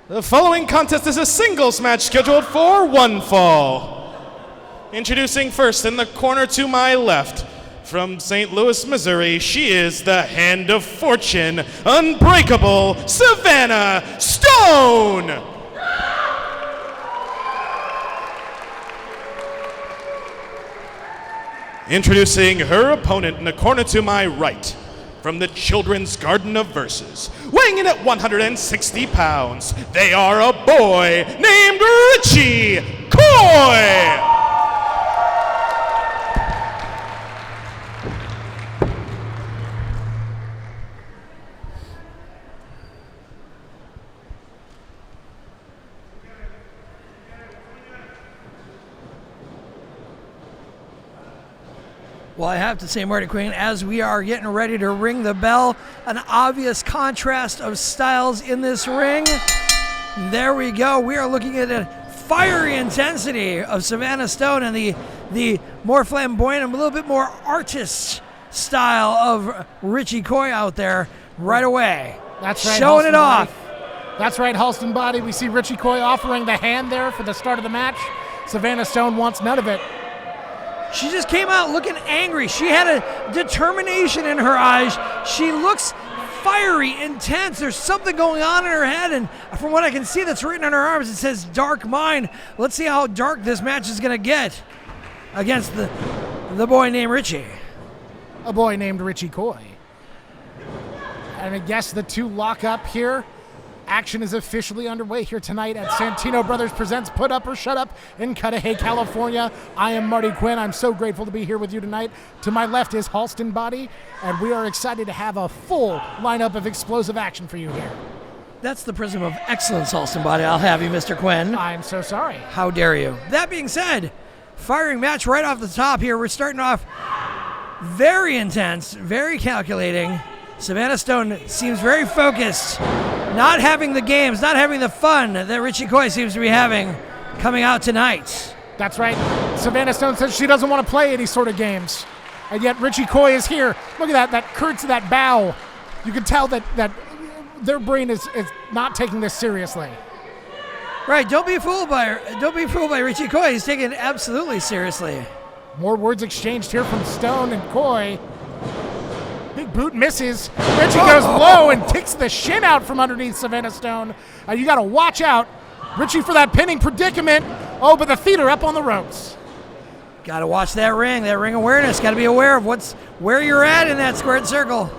The following contest is a singles match scheduled for one fall. Introducing first in the corner to my left, from St. Louis, Missouri, she is the Hand of Fortune, Unbreakable Savannah Stone! Introducing her opponent in the corner to my right, from the Children's Garden of Verses, weighing in at 160 pounds, they are a boy named Richie Che! Well, I have to say, Marty Queen, as we are getting ready to ring the bell, an obvious contrast of styles in this ring. There we go. We are looking at a fiery intensity of Savannah Stone and the more flamboyant and a little bit more artist style of Richie Che out there right away. That's right. Showing it off. That's right, Halston Body. We see Richie Che offering the hand there for the start of the match. Savannah Stone wants none of it. She just came out looking angry. She had a determination in her eyes. She looks fiery, intense. There's something going on in her head, and from what I can see that's written on her arms, it says Dark Mind. Let's see how dark this match is going to get against the boy named Richie. A boy named Richie Che. And I guess the two lock up here. Action is officially underway here tonight at Santino Brothers Presents Put Up or Shut Up in Cudahy, California. I am Marty Quinn. I'm so grateful to be here with you tonight. To my left is Halston Body, and we are excited to have a full lineup of explosive action for you here. That's the prism of excellence, Halston Body. I'll have you, Mr. Quinn. I'm so sorry. How dare you? That being said, firing match right off the top here. We're starting off very intense, very calculating. Savannah Stone seems very focused, not having the games, not having the fun that Richie Che seems to be having coming out tonight. That's right. Savannah Stone says she doesn't want to play any sort of games. And yet Richie Che is here. Look at that curtsy, that bow. You can tell that their brain is not taking this seriously. Right, don't be fooled by Richie Che. He's taking it absolutely seriously. More words exchanged here from Stone and Che. Big boot misses. Richie goes low and kicks the shin out from underneath Savannah Stone. You got to watch out, Richie, for that pinning predicament. Oh, but the feet are up on the ropes. Got to watch that ring awareness. Got to be aware of where you're at in that squared circle.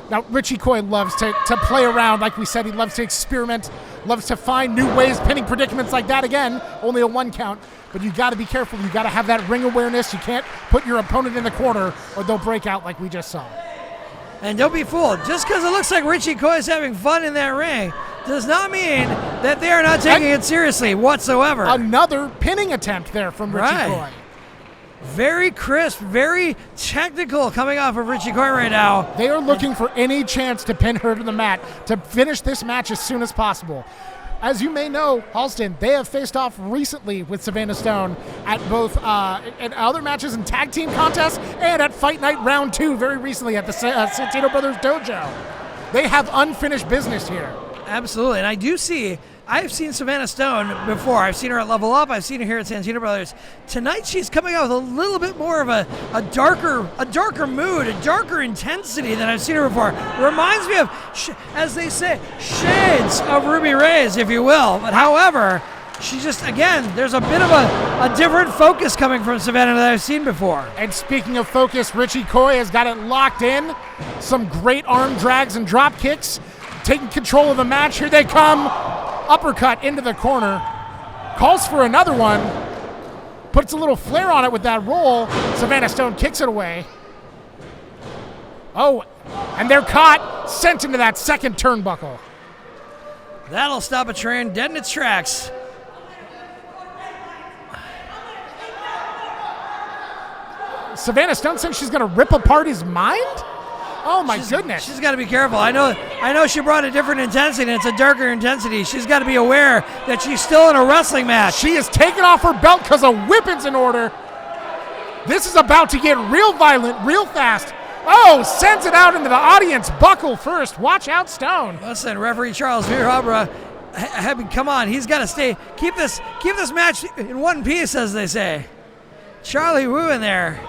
Now, Richie Che loves to play around. Like we said, he loves to experiment, loves to find new ways, pinning predicaments like that. Again, only a one count. But you got to be careful. You got to have that ring awareness. You can't put your opponent in the corner or they'll break out like we just saw. And don't be fooled. Just because it looks like Richie Che is having fun in that ring does not mean that they are not taking it seriously whatsoever. Another pinning attempt there from Richie Che. Very crisp, very technical coming off of Richie Che right now. They are looking for any chance to pin her to the mat, to finish this match as soon as possible. As you may know, Halston, they have faced off recently with Savannah Stone at both at other matches and tag team contests and at Fight Night Round 2 very recently at the Santino Brothers Dojo. They have unfinished business here. Absolutely, and I've seen Savannah Stone before. I've seen her at Level Up. I've seen her here at Santino Brothers. Tonight she's coming out with a little bit more of a darker mood, a darker intensity than I've seen her before. Reminds me of, as they say, shades of Ruby Raze, if you will. But however, she just, again, there's a bit of a different focus coming from Savannah that I've seen before. And speaking of focus, Richie Che has got it locked in. Some great arm drags and drop kicks. Taking control of the match. Here they come. Uppercut into the corner. Calls for another one. Puts a little flair on it with that roll. Savannah Stone kicks it away. Oh, and they're caught. Sent into that second turnbuckle. That'll stop a train dead in its tracks. Savannah Stone saying she's going to rip apart his mind? Oh my goodness. She's got to be careful. I know she brought a different intensity, and it's a darker intensity. She's got to be aware that she's still in a wrestling match. She is taking off her belt because a whipping's in order. This is about to get real violent, real fast. Oh, sends it out into the audience. Buckle first. Watch out, Stone. Listen, referee Charles Virabra Come on, he's got to keep this match in one piece, as they say. Charlie Wu in there.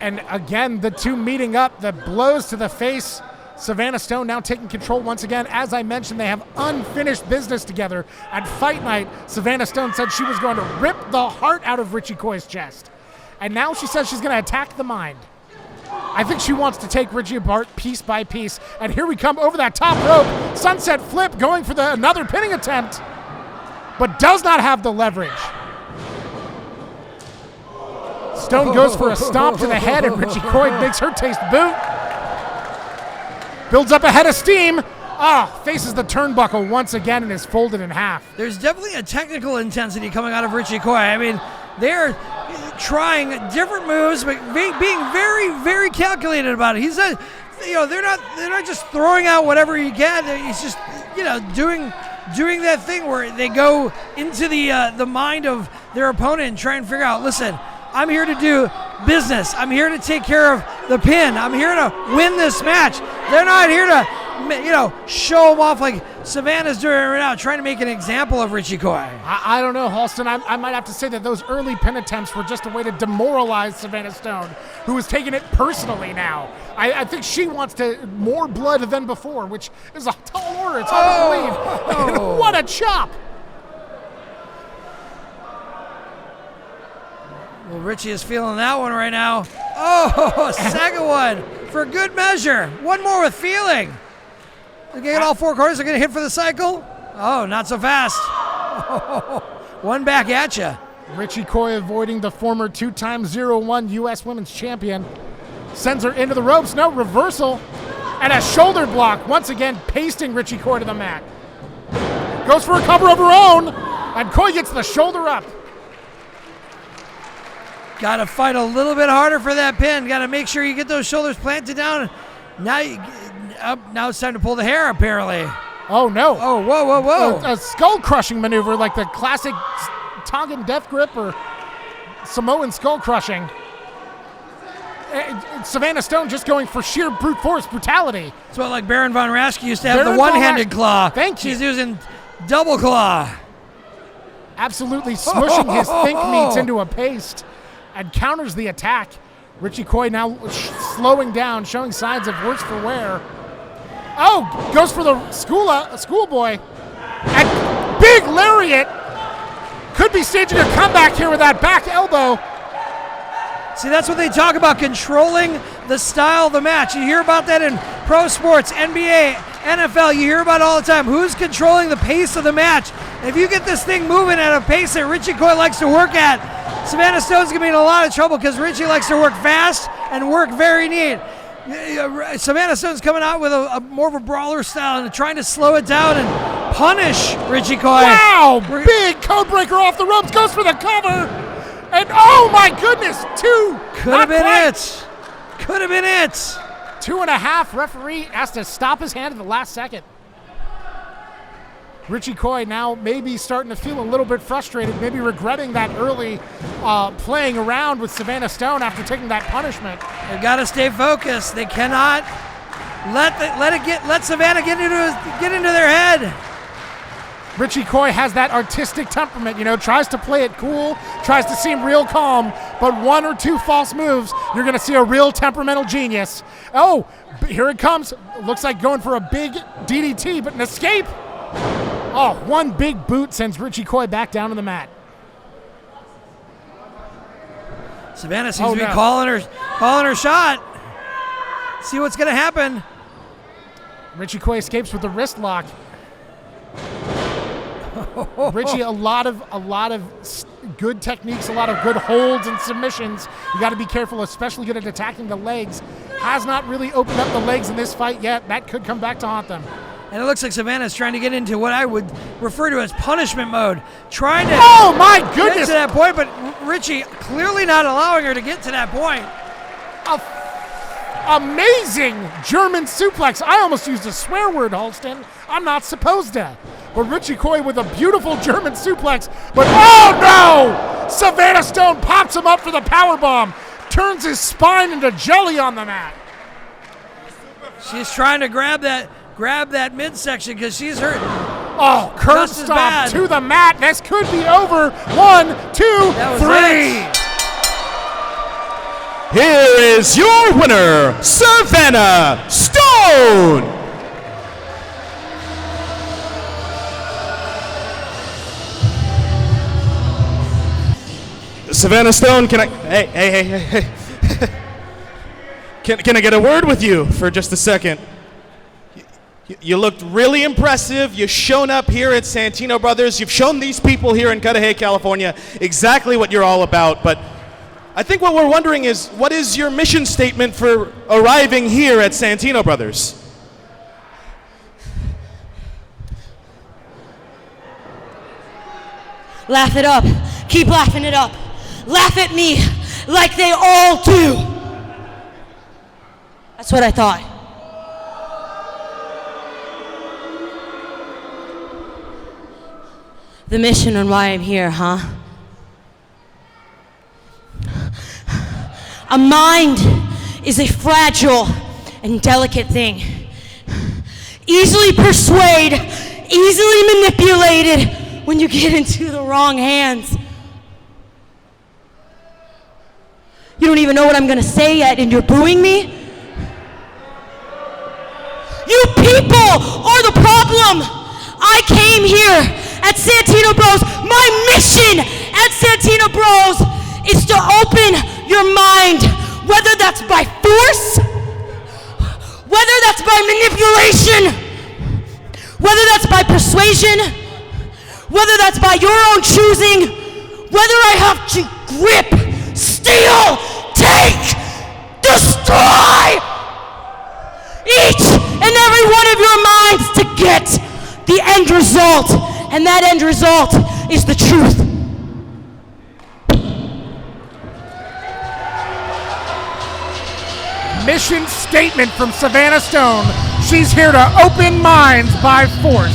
And again, the two meeting up, the blows to the face. Savannah Stone now taking control once again. As I mentioned, they have unfinished business together. At Fight Night, Savannah Stone said she was going to rip the heart out of Richie Coy's chest. And now she says she's going to attack the mind. I think she wants to take Richie apart piece by piece. And here we come over that top rope. Sunset flip going for another pinning attempt, but does not have the leverage. Stone goes for a stomp to the head, and Richie Coy makes her taste boot. Builds up a head of steam. Faces the turnbuckle once again and is folded in half. There's definitely a technical intensity coming out of Richie Coy. I mean, they're trying different moves, but being very, very calculated about it. He's not, they're not just throwing out whatever you get. He's just, doing that thing where they go into the mind of their opponent and try and figure out, listen, I'm here to do business. I'm here to take care of the pin. I'm here to win this match. They're not here to, show them off like Savannah's doing right now, trying to make an example of Richie Coy. I don't know, Halston. I might have to say that those early pin attempts were just a way to demoralize Savannah Stone, who is taking it personally now. I think she wants more blood than before, which is a tall order. It's hard to believe. What a chop! Well, Richie is feeling that one right now. Oh, second one for good measure. One more with feeling. They're going to get all four corners. They're going to hit for the cycle. Oh, not so fast. One back at you. Richie Coy avoiding the former 2-time 0-1 U.S. Women's Champion. Sends her into the ropes. No, reversal. And a shoulder block. Once again, pasting Richie Coy to the mat. Goes for a cover of her own. And Coy gets the shoulder up. Got to fight a little bit harder for that pin. Got to make sure you get those shoulders planted down. Now it's time to pull the hair, apparently. Oh, no. Oh, whoa. A skull-crushing maneuver like the classic Tongan death grip or Samoan skull-crushing. Savannah Stone just going for sheer brute force brutality. It's what like Baron Von Raschke used to have the one-handed claw. Thank you. She's using double claw. Absolutely smushing his think meats into a paste. And counters the attack. Richie Coy now slowing down, showing signs of worse for wear. Oh, goes for the schoolboy. And big lariat. Could be staging a comeback here with that back elbow. See, that's what they talk about, controlling the style of the match. You hear about that in pro sports, NBA, NFL. You hear about it all the time. Who's controlling the pace of the match? If you get this thing moving at a pace that Richie Coy likes to work at, Savannah Stone's going to be in a lot of trouble because Richie likes to work fast and work very neat. Savannah Stone's coming out with a more of a brawler style and trying to slow it down and punish Richie Coy. Wow! Big code breaker off the ropes, goes for the cover. And oh my goodness, two. Could have been it. Could have been it. 2.5. Referee has to stop his hand at the last second. Richie Coy now maybe starting to feel a little bit frustrated, maybe regretting that early playing around with Savannah Stone after taking that punishment. They've got to stay focused. They cannot let Savannah get into their head. Richie Coy has that artistic temperament, tries to play it cool, tries to seem real calm, but one or two false moves, you're going to see a real temperamental genius. Oh, here it comes. Looks like going for a big DDT, but an escape. Oh, one big boot sends Richie Coy back down to the mat. Savannah seems to be calling her shot. See what's going to happen. Richie Coy escapes with the wrist lock. Richie, a lot of good techniques, a lot of good holds and submissions. You got to be careful, especially good at attacking the legs. Has not really opened up the legs in this fight yet. That could come back to haunt them. And it looks like Savannah's trying to get into what I would refer to as punishment mode. Trying to oh my goodness! Get to that point, but Richie clearly not allowing her to get to that point. Amazing German suplex. I almost used a swear word, Halston. I'm not supposed to. But Richie Coy with a beautiful German suplex. But oh no! Savannah Stone pops him up for the powerbomb. Turns his spine into jelly on the mat. She's trying to grab that midsection because she's hurt. Oh, curb Just as stomp bad. to the mat. This could be over. 1, 2, That was 3. it. Here is your winner, Savannah Stone. Savannah Stone, can I? Hey. Can I get a word with you for just a second? You looked really impressive. You've shown up here at Santino Brothers. You've shown these people here in Cudahy, California, exactly what you're all about. But I think what we're wondering is, what is your mission statement for arriving here at Santino Brothers? Laugh it up. Keep laughing it up. Laugh at me like they all do. That's what I thought. The mission and why I'm here, huh? A mind is a fragile and delicate thing. Easily persuade, easily manipulated when you get into the wrong hands. You don't even know what I'm gonna say yet, and you're booing me? You people are the problem! I came here at Santino Bros. My mission at Santino Bros. Is to open your mind, whether that's by force, whether that's by manipulation, whether that's by persuasion, whether that's by your own choosing, whether I have to grip, steal, take, destroy each and every one of your minds to get the end result. And that end result is the truth. Mission statement from Savannah Stone. She's here to open minds by force.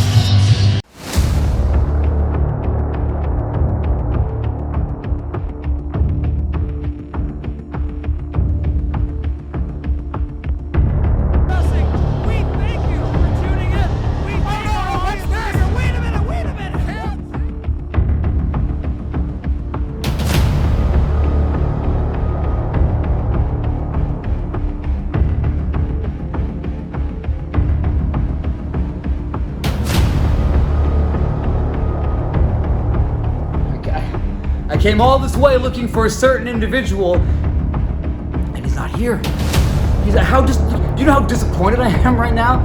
We thank you for tuning in. We thank you. Wait a minute. I came all this way looking for a certain individual, and he's not here. Do you know how disappointed I am right now?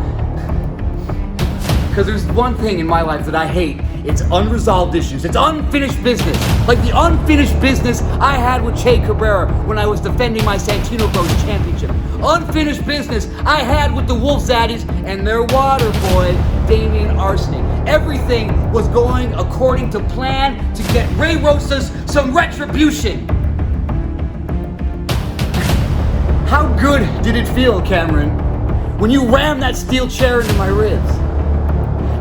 Because there's one thing in my life that I hate. It's unresolved issues. It's unfinished business. Like the unfinished business I had with Che Cabrera when I was defending my Santino Bros championship. Unfinished business I had with the Wolf Zaddies and their water boy, Damien Arsenic. Everything was going according to plan to get Ray Rosas some retribution. How good did it feel, Cameron, when you rammed that steel chair into my ribs?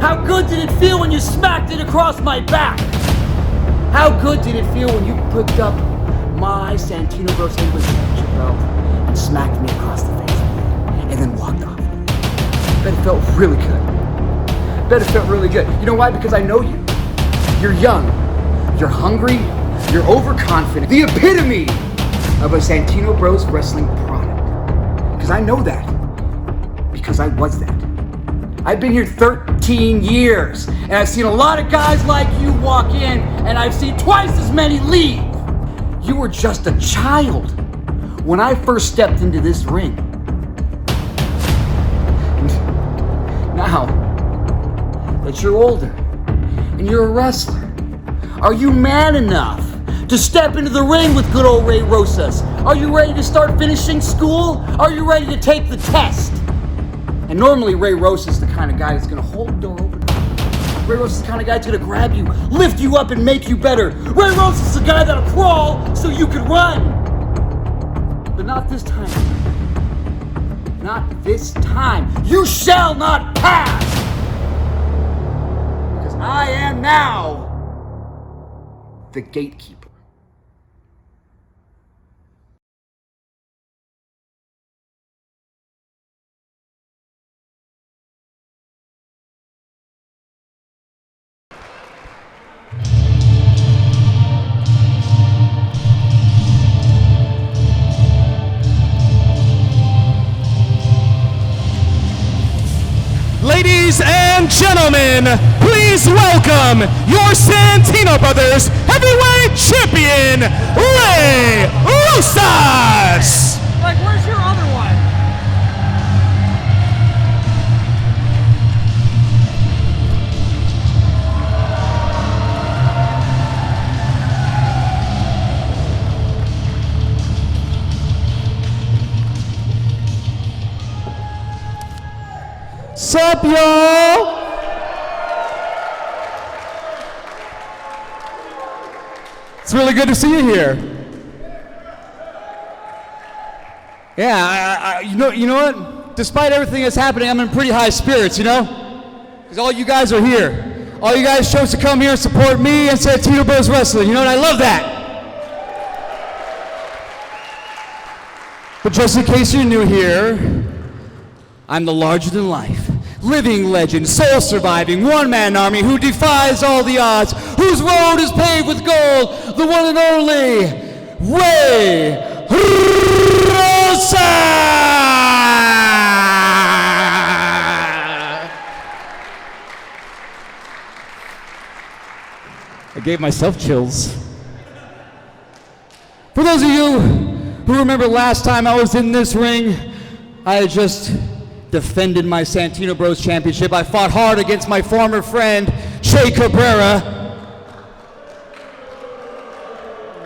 How good did it feel when you smacked it across my back? How good did it feel when you picked up my Santino Bros English championship belt and smacked me across the face and then walked off? Bet it felt really good. Bet it felt really good. You know why? Because I know you. You're young. You're hungry. You're overconfident. The epitome of a Santino Bros wrestling product. Because I know that. Because I was that. I've been here 13 years, and I've seen a lot of guys like you walk in, and I've seen twice as many leave. You were just a child when I first stepped into this ring. And now that you're older and you're a wrestler, are you man enough to step into the ring with good old Ray Rosas? Are you ready to start finishing school? Are you ready to take the test? And normally Ray Rosas is the kind of guy that's gonna hold the door open. Ray Rosas is the kind of guy that's gonna grab you, lift you up, and make you better. Ray Rosas is the guy that'll crawl so you can run. But not this time. Not this time. You shall not pass! Because I am now the gatekeeper. Ladies and gentlemen, please welcome your Santino Brothers Heavyweight Champion, Rosas! Like, where's your other one? Sup, y'all? It's really good to see you here. Yeah, you know what? Despite everything that's happening, I'm in pretty high spirits, you know? Because all you guys are here. All you guys chose to come here and support me and Santino Bros Wrestling, you know, and I love that. But just in case you're new here, I'm the larger-than-life, living legend, soul-surviving, one-man army who defies all the odds, whose road is paved with gold, the one and only Rosas! I gave myself chills. For those of you who remember last time I was in this ring, I had just defended my Santino Bros Championship. I fought hard against my former friend, Cabrera.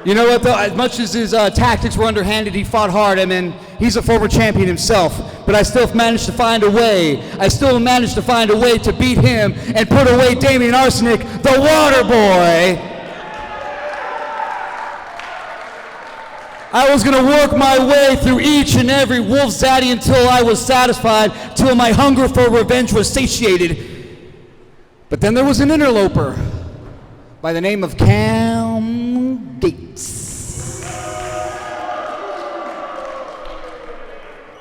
You know what though, as much as his tactics were underhanded, he fought hard. I mean, he's a former champion himself, but I still managed to find a way. I still managed to find a way to beat him and put away Damien Arsenic, the water boy. I was gonna work my way through each and every wolf zaddy until I was satisfied, till my hunger for revenge was satiated. But then there was an interloper by the name of Cam Gates.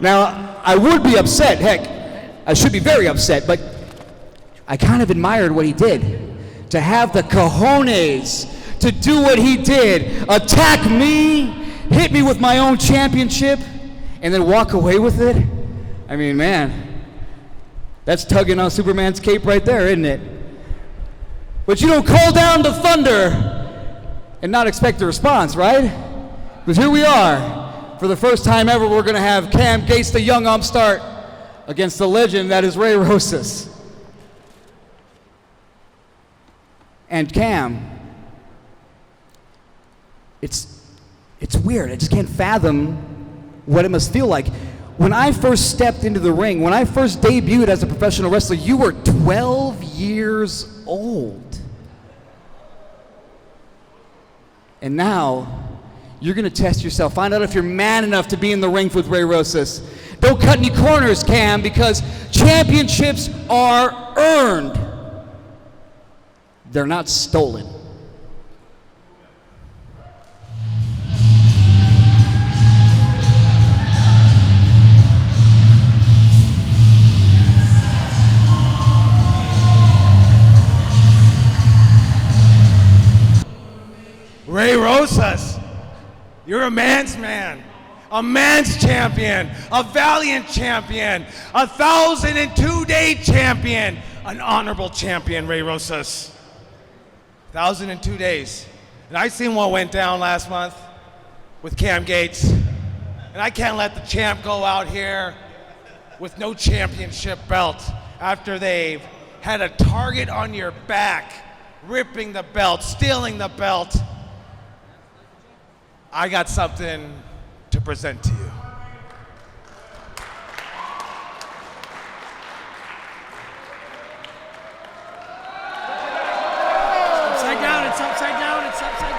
Now, I would be upset, heck, I should be very upset, but I kind of admired what he did. To have the cojones to do what he did, attack me, hit me with my own championship, and then walk away with it? I mean, man, that's tugging on Superman's cape right there, isn't it? But you don't call down the thunder and not expect a response, right? Because here we are. For the first time ever, we're gonna have Cam Gates, the young upstart, against the legend that is Ray Rosas. And Cam, it's weird. I just can't fathom what it must feel like. When I first stepped into the ring, when I first debuted as a professional wrestler, you were 12 years old. And now, you're gonna test yourself, find out if you're man enough to be in the ring with Ray Rosas. Don't cut any corners, Cam, because championships are earned. They're not stolen. Ray Rosas, you're a man's man, a man's champion, a valiant champion, 1,002-day champion, an honorable champion, Ray Rosas. 1,002 days. And I seen what went down last month with Cam Gates. And I can't let the champ go out here with no championship belt after they've had a target on your back, ripping the belt, stealing the belt. I got something to present to you. Upside down, it's upside down, it's upside down.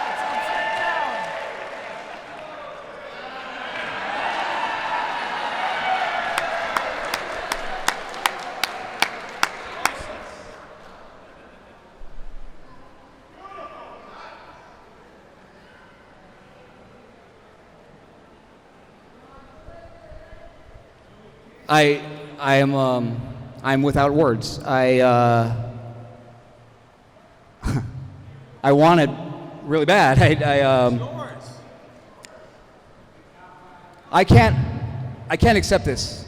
It's upside down. I'm without words. I want it really bad. I can't I can't accept this.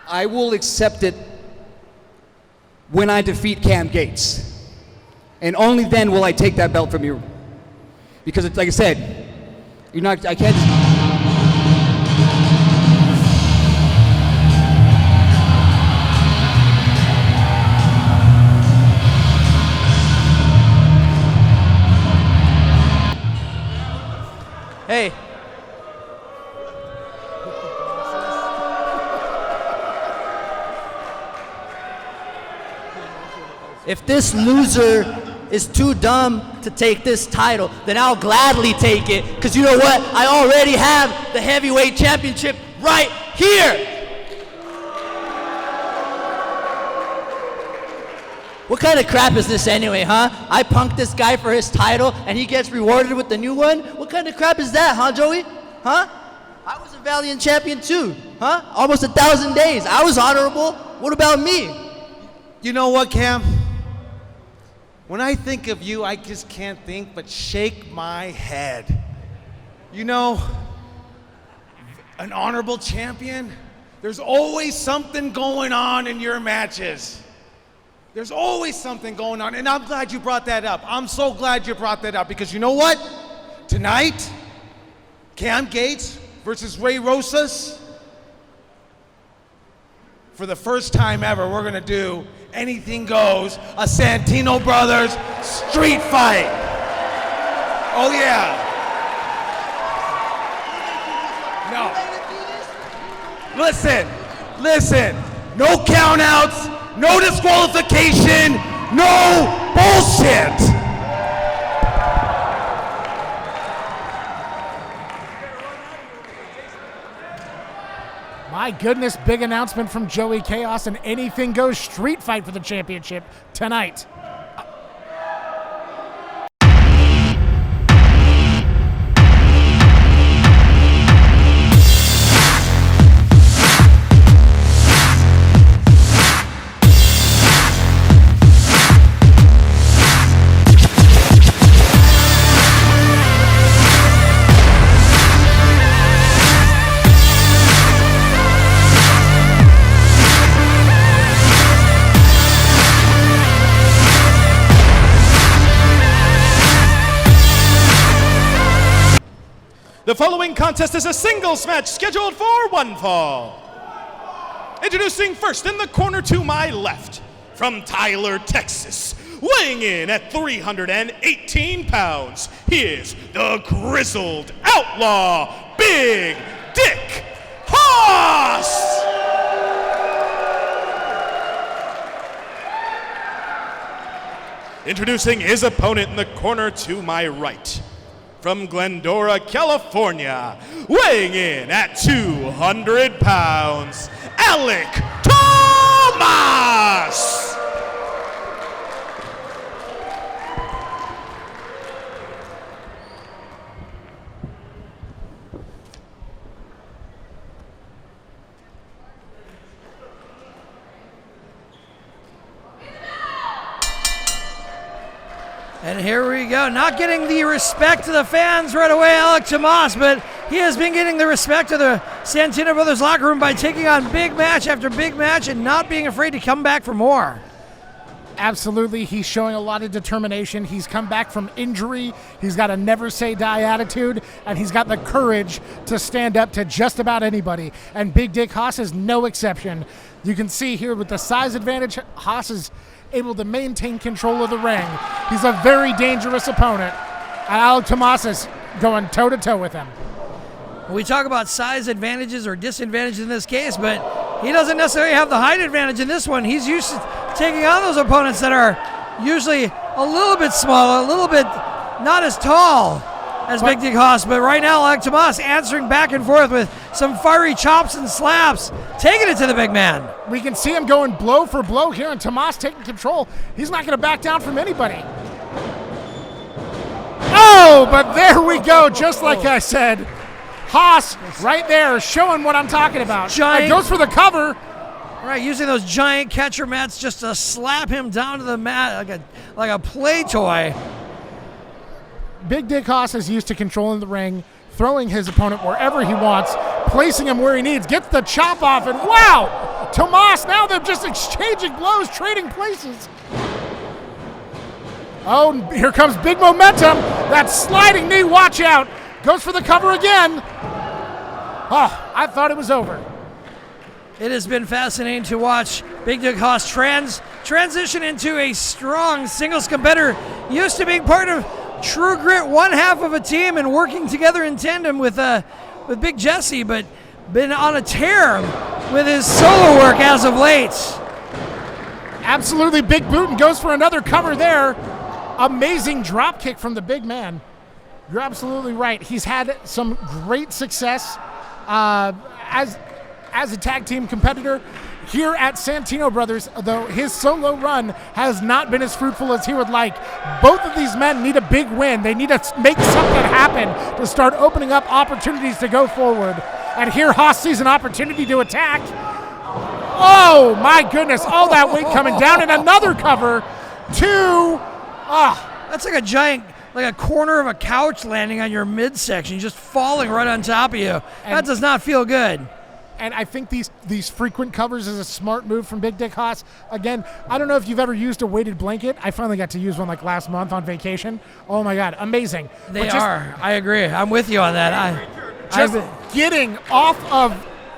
I will accept it when I defeat Cam Gates. And only then will I take that belt from you. Because it's like I said, I can't just... Hey. If this loser is too dumb to take this title, then I'll gladly take it. Because you know what? I already have the heavyweight championship right here. What kind of crap is this anyway, huh? I punked this guy for his title and he gets rewarded with the new one? What kind of crap is that, huh, Joey? Huh? I was a Valiant champion too, huh? Almost 1,000 days. I was honorable. What about me? You know what, Cam? When I think of you, I just can't think but shake my head. You know, an honorable champion, there's always something going on in your matches. There's always something going on, and I'm glad you brought that up. I'm so glad you brought that up, because you know what? Tonight, Cam Gates versus Ray Rosas, for the first time ever, we're gonna do Anything Goes, a Santino Brothers street fight. Oh yeah. No. Listen, no countouts, no disqualification, no bullshit. My goodness, big announcement from Joey Chaos, and Anything Goes street fight for the championship tonight. The following contest is a singles match scheduled for one fall. Introducing first in the corner to my left, from Tyler, Texas, weighing in at 318 pounds, here's the grizzled outlaw, Big Dick Haas! Introducing his opponent in the corner to my right, from Glendora, California, weighing in at 200 pounds, Alec Tomas! And here we go. Not getting the respect of the fans right away, Alec Tomas, but he has been getting the respect of the Santino Brothers locker room by taking on big match after big match and not being afraid to come back for more. Absolutely, he's showing a lot of determination. He's come back from injury. He's got a never say die attitude, and he's got the courage to stand up to just about anybody. And Big Dick Haas is no exception. You can see here with the size advantage, Haas is able to maintain control of the ring. He's a very dangerous opponent. And Alec Tomas is going toe-to-toe with him. We talk about size advantages or disadvantages in this case, but he doesn't necessarily have the height advantage in this one. He's used to taking on those opponents that are usually a little bit smaller, a little bit not as tall as Big Dick Haas, but right now Alec Tomas answering back and forth with some fiery chops and slaps, taking it to the big man. We can see him going blow for blow here, and Tomas taking control. He's not going to back down from anybody. Oh, but there we go, just like I said. Haas right there showing what I'm talking about. Giant. And goes for the cover. Right, using those giant catcher mats just to slap him down to the mat like a play toy. Big Dick Haas is used to controlling the ring throwing his opponent wherever he wants, placing him where he needs, gets the chop off, and wow! Tomas, now they're just exchanging blows, trading places. Oh, here comes big momentum. That sliding knee, watch out. Goes for the cover again. Oh, I thought it was over. It has been fascinating to watch Big Dick Haas transition into a strong singles competitor, used to being part of True Grit, one half of a team and working together in tandem with Big Jesse, but been on a tear with his solo work as of late. Absolutely big boot and goes for another cover there. Amazing drop kick from the big man. You're absolutely right. He's had some great success as a tag team competitor here at Santino Brothers, though his solo run has not been as fruitful as he would like. Both of these men need a big win. They need to make something happen to start opening up opportunities to go forward. And here Haas sees an opportunity to attack. Oh my goodness, all that weight coming down, and another cover. Two. That's like a giant, like a corner of a couch landing on your midsection, just falling right on top of you. That does not feel good. And I think these frequent covers is a smart move from Big Dick Haas. Again, I don't know if you've ever used a weighted blanket. I finally got to use one like last month on vacation. Oh my God, amazing. They are. I agree. I'm with you on that.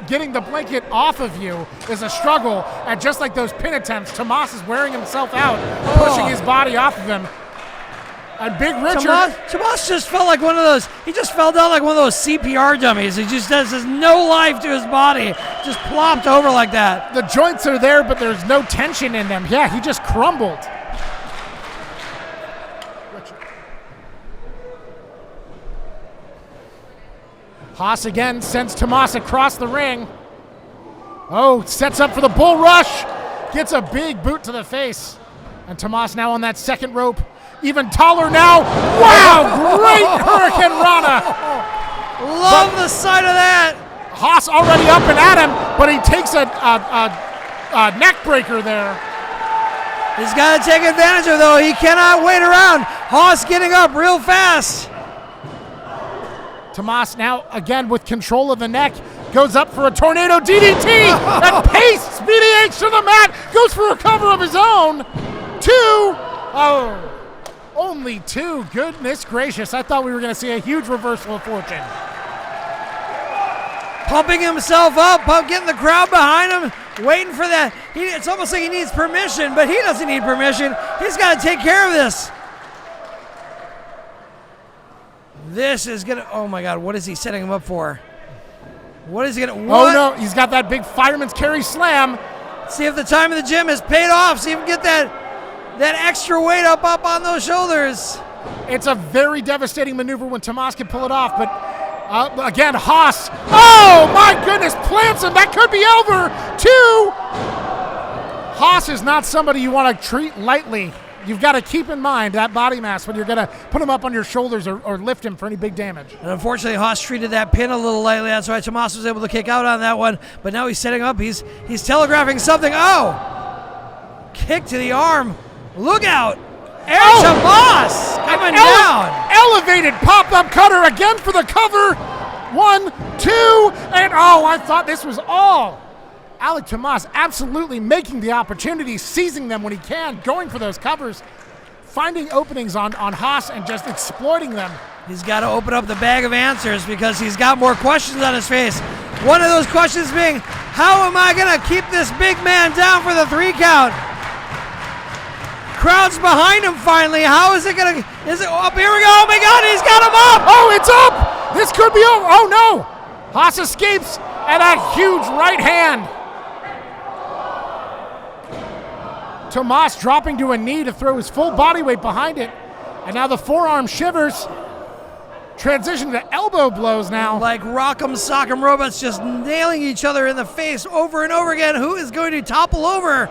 Getting the blanket off of you is a struggle. And just like those pin attempts, Tomas is wearing himself out, pushing his body off of him. And Big Richard. Tomas just felt like one of those, he just fell down like one of those CPR dummies. He just has no life to his body, just plopped over like that. The joints are there, but there's no tension in them. Yeah, he just crumbled. Haas again sends Tomas across the ring. Oh, sets up for the bull rush. Gets a big boot to the face. And Tomas now on that second rope. Even taller now. Wow, great Hurricane Rana. Love the sight of that. Haas already up and at him, but he takes a neck breaker there. He's got to take advantage of it, though. He cannot wait around. Haas getting up real fast. Tomas now again with control of the neck. Goes up for a tornado DDT and pastes BDH to the mat. Goes for a cover of his own. Two. Oh. Only two. Goodness gracious. I thought we were going to see a huge reversal of fortune. Pumping himself up, getting the crowd behind him, waiting for that. It's almost like he needs permission, but he doesn't need permission. He's got to take care of this. This is going to, oh my God, what is he setting him up for? What is he going to, oh no, he's got that big fireman's carry slam. See if the time in the gym has paid off. See if we can get that extra weight up on those shoulders. It's a very devastating maneuver when Tomas can pull it off, but again, Haas. Oh my goodness, plants him. That could be over. Two. Haas is not somebody you want to treat lightly. You've got to keep in mind that body mass when you're going to put him up on your shoulders or lift him for any big damage. And unfortunately, Haas treated that pin a little lightly. That's why Tomas was able to kick out on that one. But now he's setting up. He's telegraphing something. Oh! Kick to the arm. Look out! Tomas coming down. Elevated pop-up cutter again for the cover. 1, 2, and oh, I thought this was all. Alec Tomas absolutely making the opportunities, seizing them when he can, going for those covers, finding openings on Haas and just exploiting them. He's got to open up the bag of answers because he's got more questions on his face. One of those questions being, how am I going to keep this big man down for the 3 count? Crowd's behind him finally. How is it going to, is it up? Here we go. Oh my God, he's got him up. Oh, it's up. This could be over. Oh no. Haas escapes and a huge right hand. Tomas dropping to a knee to throw his full body weight behind it. And now the forearm shivers. Transition to elbow blows now. Like Rock'em Sock'em robots just nailing each other in the face over and over again. Who is going to topple over?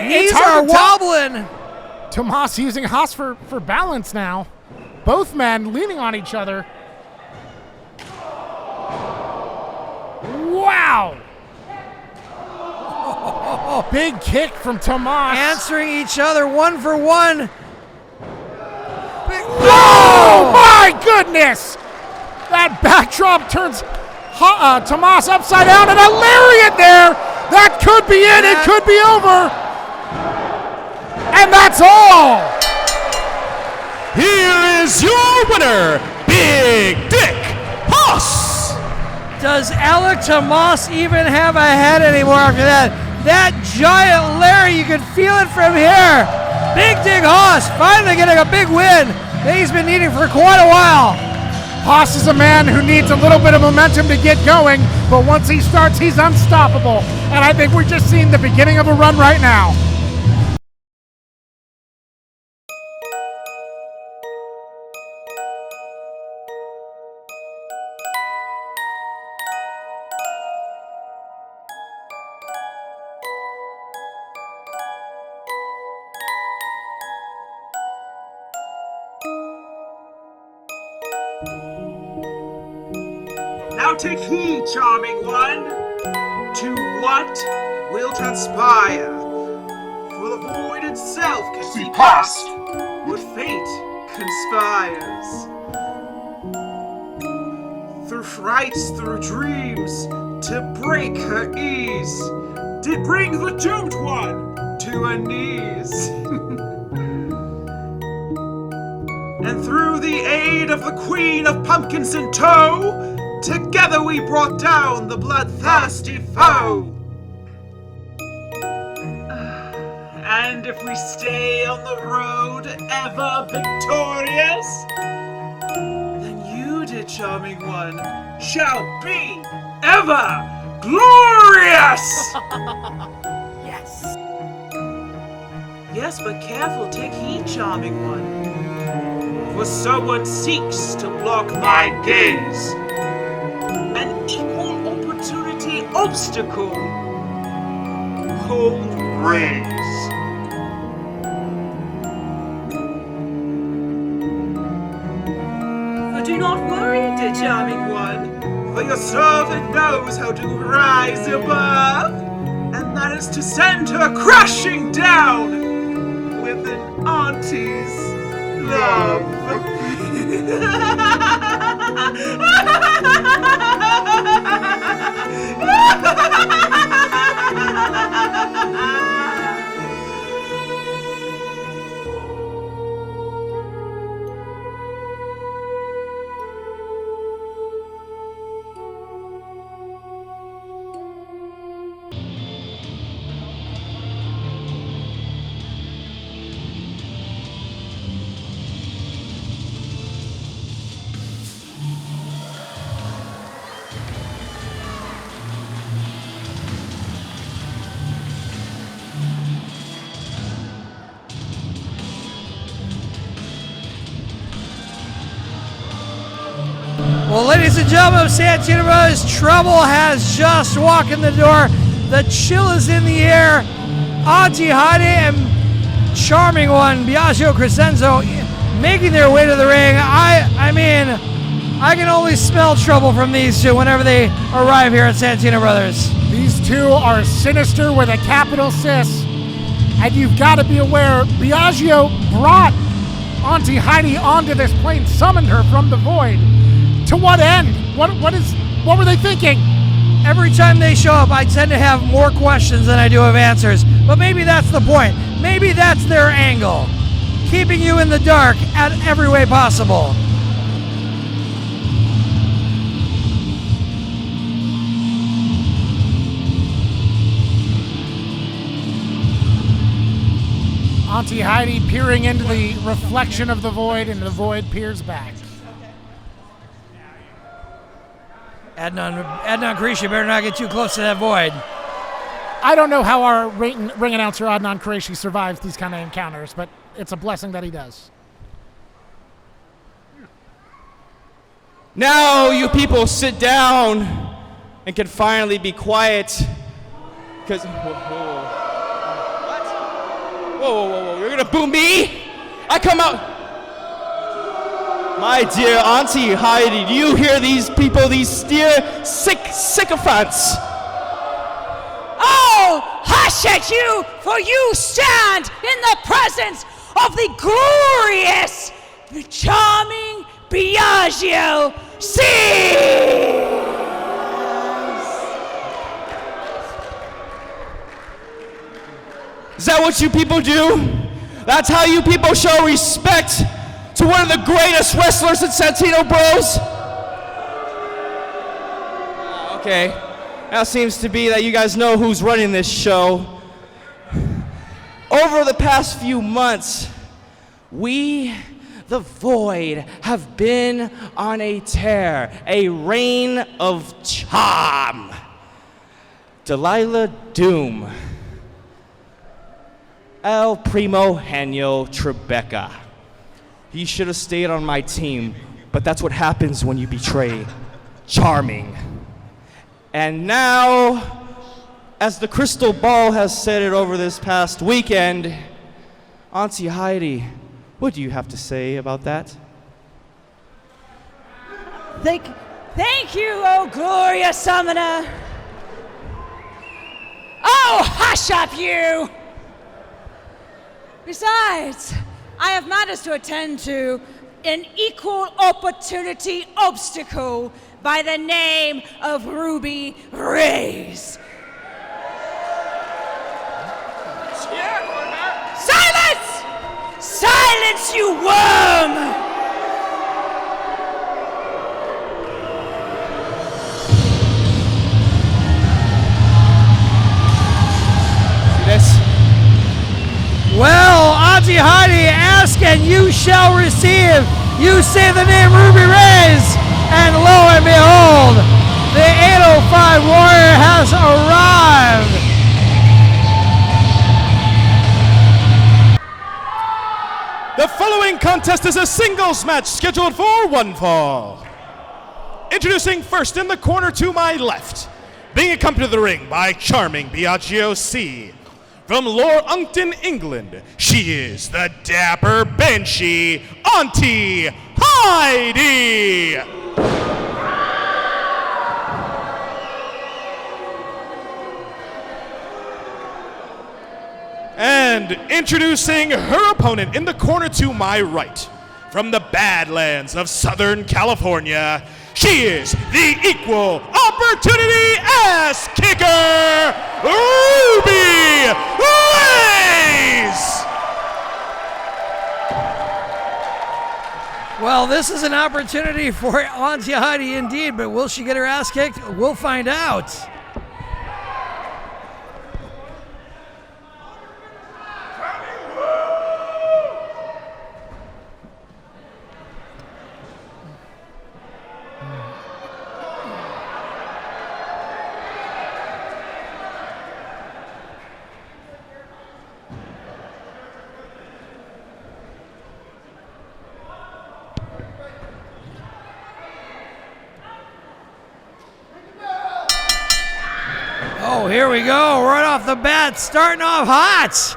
Knees are wobbling. Tomas using Haas for balance now. Both men leaning on each other. Wow. Big kick from Tomas. Answering each other 1 for 1. Oh my my goodness! That backdrop turns Tomas upside down and a lariat there! That could be it, it could be over! And that's all! Here is your winner, Big Dick Hoss! Does Alec Tomas even have a head anymore after that? That giant Larry, you can feel it from here. Big Dick Hoss finally getting a big win that he's been needing for quite a while. Hoss is a man who needs a little bit of momentum to get going, but once he starts, he's unstoppable. And I think we're just seeing the beginning of a run right now. Now take heed, charming one, to what will transpire. For the void itself can be past, but fate conspires. Through frights, through dreams, to break her ease, did bring the doomed one to her knees. And through the aid of the Queen of Pumpkins in tow, together we brought down the bloodthirsty foe. And if we stay on the road ever victorious, then you, dear charming one, shall be ever glorious! Yes. Yes, but careful, take heed, charming one, for someone seeks to block my gaze. An equal opportunity obstacle called Raze. But do not worry, dear charming one, for your servant knows how to rise above, and that is to send her crashing down with an auntie's love. Well, ladies and gentlemen of Santino Brothers, trouble has just walked in the door. The chill is in the air. Auntie, Heidi, and charming one, Biagio Crescenzo, making their way to the ring. I mean, I can only smell trouble from these two whenever they arrive here at Santino Brothers. These two are sinister with a capital Sis. And you've got to be aware, Biagio brought Auntie Heidi onto this plane, summoned her from the void. To what end? What were they thinking? Every time they show up, I tend to have more questions than I do have answers. But maybe that's the point. Maybe that's their angle. Keeping you in the dark at every way possible. Auntie Heidi peering into the reflection of the void, and the void peers back. Adnan Qureshi better not get too close to that void. I don't know how our ring announcer Adnan Qureshi survives these kind of encounters, but it's a blessing that he does. Now you people sit down and can finally be quiet. Because, whoa, you're gonna boo me? I come out. My dear Auntie Heidi, do you hear these people, these dear sycophants? Oh, hush at you, for you stand in the presence of the glorious, the charming, Biagio C! Is that what you people do? That's how you people show respect to one of the greatest wrestlers in Santino Bros? Okay, now seems to be that you guys know who's running this show. Over the past few months, we, the Void, have been on a tear, a reign of charm. Delilah Doom, El Primo Genio Tribeca. He should have stayed on my team, but that's what happens when you betray Charming. And now, as the crystal ball has said it over this past weekend, Auntie Heidi, what do you have to say about that? Thank you, oh glorious Savannah. Oh, hush up, you! Besides, I have matters to attend to, an equal opportunity obstacle by the name of Ruby Raze. Silence! Silence, you worm! See this? Well, Auntie Heidi, ask and you shall receive. You say the name Ruby Raze, and lo and behold, the 805 Warrior has arrived. The following contest is a singles match scheduled for one fall. Introducing first in the corner to my left, being accompanied to the ring by Charming Biagio C. From Loreungton, England, she is the dapper Banshee, Auntie Heidi. And introducing her opponent in the corner to my right, from the Badlands of Southern California, she is the equal opportunity ass kicker, Ruby Raze! Well, this is an opportunity for Auntie Heidi indeed, but will she get her ass kicked? We'll find out. Oh, here we go, right off the bat, starting off hot.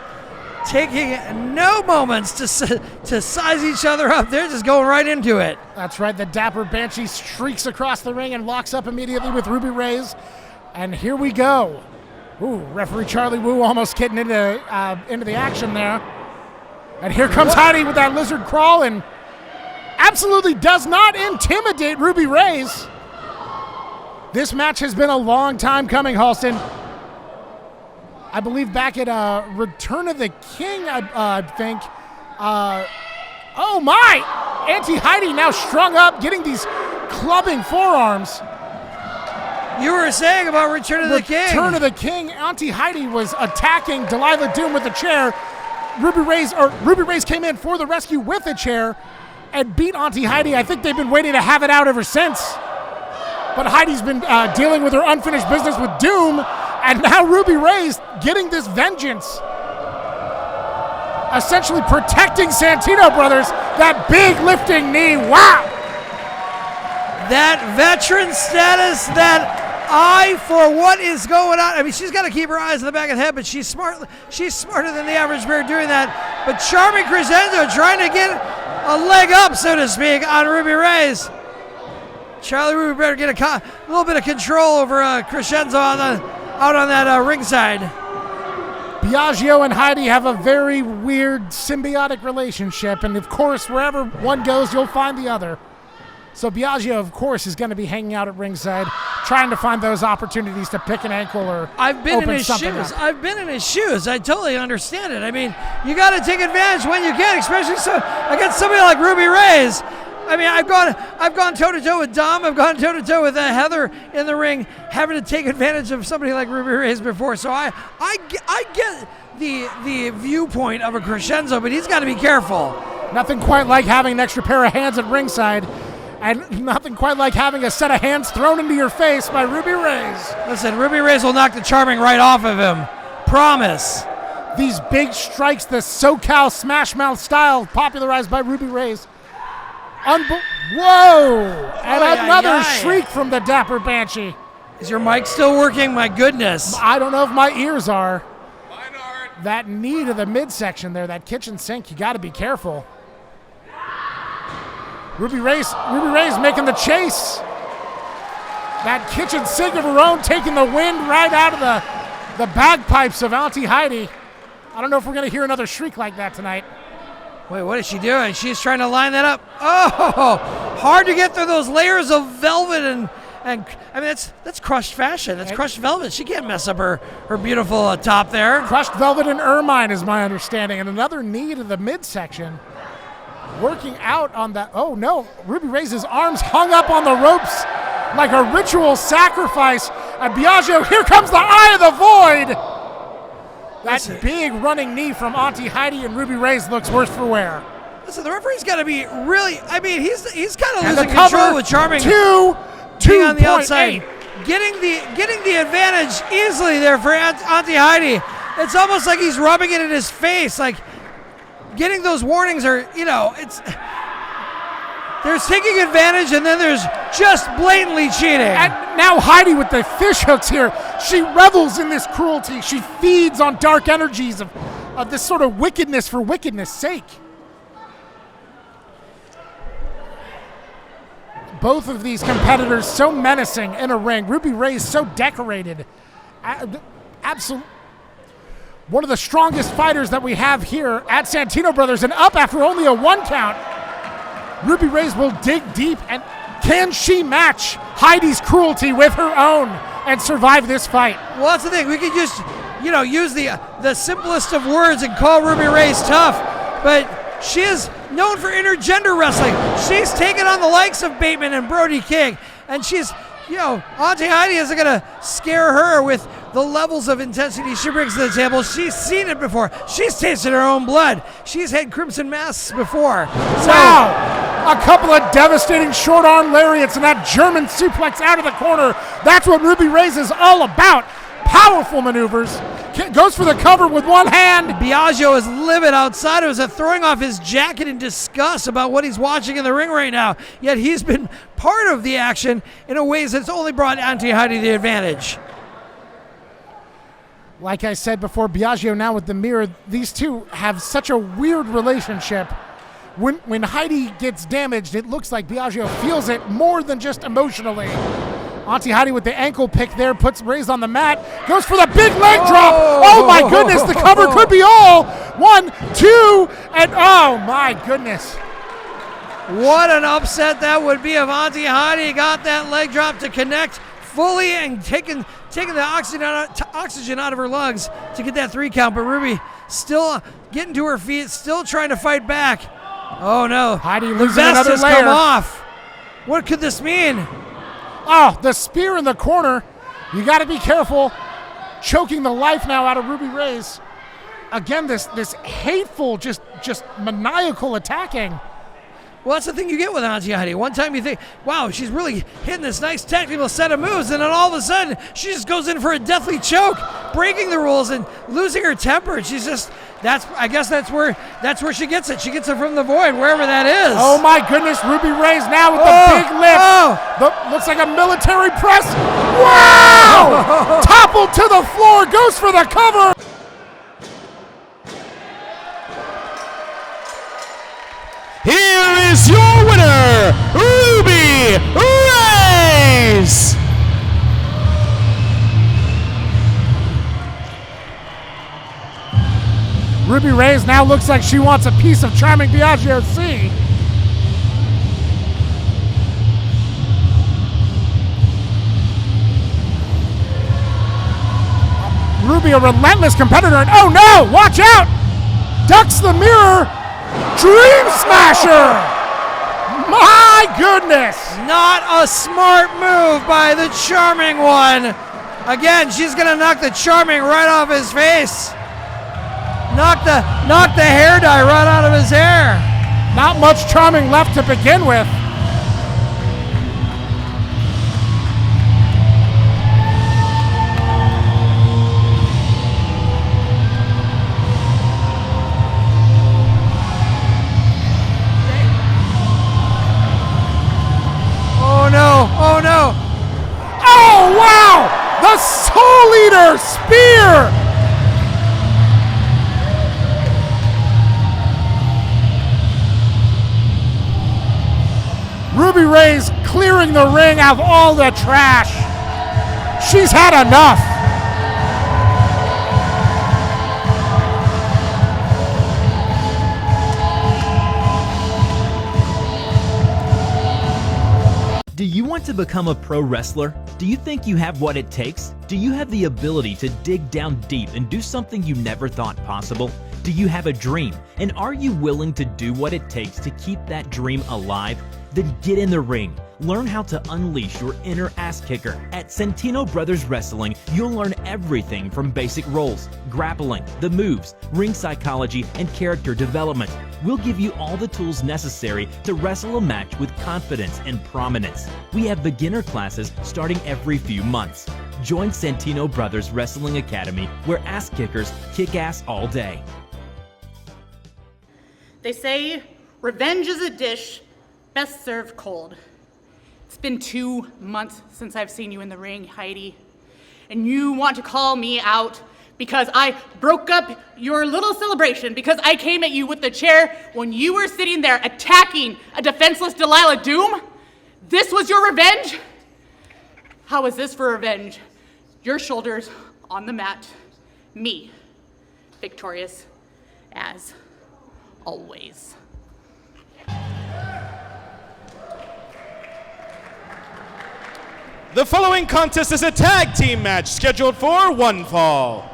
Taking no moments to size each other up. They're just going right into it. That's right, the dapper Banshee streaks across the ring and locks up immediately with Ruby Raze. And here we go. Ooh, referee Charlie Wu almost getting into the action there. And here comes Heidi with that lizard crawl and absolutely does not intimidate Ruby Raze. This match has been a long time coming, Halston. I believe back at Return of the King, I think. Oh my! Auntie Heidi now strung up, getting these clubbing forearms. You were saying about Return of the King. Return of the King. Auntie Heidi was attacking Delilah Doom with a chair. Ruby Raze came in for the rescue with a chair and beat Auntie Heidi. I think they've been waiting to have it out ever since. But Heidi's been dealing with her unfinished business with Doom, and now Ruby Raze getting this vengeance. Essentially protecting Santino Brothers, that big lifting knee, wow! That veteran status, that eye for what is going on. I mean, she's got to keep her eyes in the back of the head, but she's smart. She's smarter than the average bear doing that. But Charming Crescendo trying to get a leg up, so to speak, on Ruby Raze. Charlie Ruby better get a little bit of control over Crescendo out on that ringside. Biagio and Heidi have a very weird symbiotic relationship, and of course, wherever one goes, you'll find the other. So Biagio, of course, is going to be hanging out at ringside, trying to find those opportunities to pick an ankle or I've been in open his something shoes. up. I've been in his shoes. I totally understand it. I mean, you got to take advantage when you can, especially against somebody like Ruby Raze. I mean, I've gone toe to toe with Dom. I've gone toe to toe with Heather in the ring, having to take advantage of somebody like Ruby Raze before. So I get the viewpoint of a crescendo, but he's got to be careful. Nothing quite like having an extra pair of hands at ringside, and nothing quite like having a set of hands thrown into your face by Ruby Raze. Listen, Ruby Raze will knock the charming right off of him. Promise. These big strikes, the SoCal Smash Mouth style, popularized by Ruby Raze. Whoa! And another shriek from the Dapper Banshee. Is your mic still working? My goodness. I don't know if my ears are. Mine aren't. That knee to the midsection there, that kitchen sink, you got to be careful. Ruby Raze making the chase. That kitchen sink of her own, taking the wind right out of the bagpipes of Auntie Heidi. I don't know if we're going to hear another shriek like that tonight. Wait, what is she doing? She's trying to line that up. Oh, hard to get through those layers of velvet and I mean, that's crushed fashion. That's crushed velvet. She can't mess up her beautiful top there. Crushed velvet and ermine is my understanding. And another knee to the midsection. Working out on that. Oh, no. Ruby Raze's arms hung up on the ropes like a ritual sacrifice. And Biagio, here comes the Eye of the Void. That big running knee from Auntie Heidi and Ruby Raze looks worse for wear. Listen, the referee's got to be really. I mean, he's kind of losing control with Charming. Two on the outside, getting the advantage easily there for Auntie Heidi. It's almost like he's rubbing it in his face, like getting those warnings are. It's there's taking advantage, and then there's just blatantly cheating. And now Heidi with the fish hooks here. She revels in this cruelty. She feeds on dark energies of this sort of wickedness for wickedness' sake. Both of these competitors so menacing in a ring. Ruby Raze so decorated. Absolutely. One of the strongest fighters that we have here at Santino Brothers, and up after only a 1 count. Ruby Raze will dig deep, and can she match Heidi's cruelty with her own and survive this fight? Well, that's the thing. We could just, use the simplest of words and call Ruby Raze tough, but she is known for intergender wrestling. She's taken on the likes of Bateman and Brody King, and she's, Auntie Heidi isn't going to scare her with the levels of intensity she brings to the table. She's seen it before. She's tasted her own blood. She's had crimson masks before. Wow! A couple of devastating short arm lariats and that German suplex out of the corner. That's what Ruby Raze is all about. Powerful maneuvers. Goes for the cover with one hand. Biagio is livid outside of us, throwing off his jacket in disgust about what he's watching in the ring right now. Yet he's been part of the action in a ways that's only brought Auntie Heidi the advantage. Like I said before, Biagio now with the mirror, these two have such a weird relationship. When Heidi gets damaged, it looks like Biagio feels it more than just emotionally. Auntie Heidi with the ankle pick there, puts Raze on the mat, goes for the big leg drop. Oh my goodness, the cover could be all. 1, 2, and oh my goodness. What an upset that would be if Auntie Heidi got that leg drop to connect fully and taking the oxygen out of her lungs to get that 3 count. But Ruby still getting to her feet, still trying to fight back. Oh no, Heidi the losing vest another has layer. come off. What could this mean? Oh, the spear in the corner. You got to be careful. Choking the life now out of Ruby Raze. Again, this hateful, just maniacal attacking. Well, that's the thing you get with Auntie Heidi. One time you think, wow, she's really hitting this nice technical set of moves, and then all of a sudden, she just goes in for a deathly choke, breaking the rules and losing her temper. She's just, I guess that's where she gets it. She gets it from the void, wherever that is. Oh my goodness, Ruby Raze now with the big lift. Looks like a military press. Wow! Toppled to the floor, goes for the cover. Here is your winner, Ruby Raze! Ruby Raze now looks like she wants a piece of charming Biagio C. Ruby, a relentless competitor, and oh no, watch out! Ducks the mirror, Dream Smasher! My goodness! Not a smart move by the Charming one. Again, she's gonna knock the Charming right off his face. Knock the hair dye right out of his hair. Not much Charming left to begin with. Oh no, oh no. Oh wow! The Soul Eater Spear! Ruby Raze clearing the ring of all the trash. She's had enough. Do you want to become a pro wrestler? Do you think you have what it takes? Do you have the ability to dig down deep and do something you never thought possible? Do you have a dream? And are you willing to do what it takes to keep that dream alive? Then get in the ring. Learn how to unleash your inner ass kicker. At Santino Brothers Wrestling, you'll learn everything from basic roles, grappling, the moves, ring psychology, and character development. We'll give you all the tools necessary to wrestle a match with confidence and prominence. We have beginner classes starting every few months. Join Santino Brothers Wrestling Academy, where ass kickers kick ass all day. They say revenge is a dish best served cold. It's been 2 months since I've seen you in the ring, Heidi, and you want to call me out because I broke up your little celebration because I came at you with the chair when you were sitting there attacking a defenseless Delilah Doom? This was your revenge? How is this for revenge? Your shoulders on the mat, me, victorious as always. The following contest is a tag team match scheduled for one fall.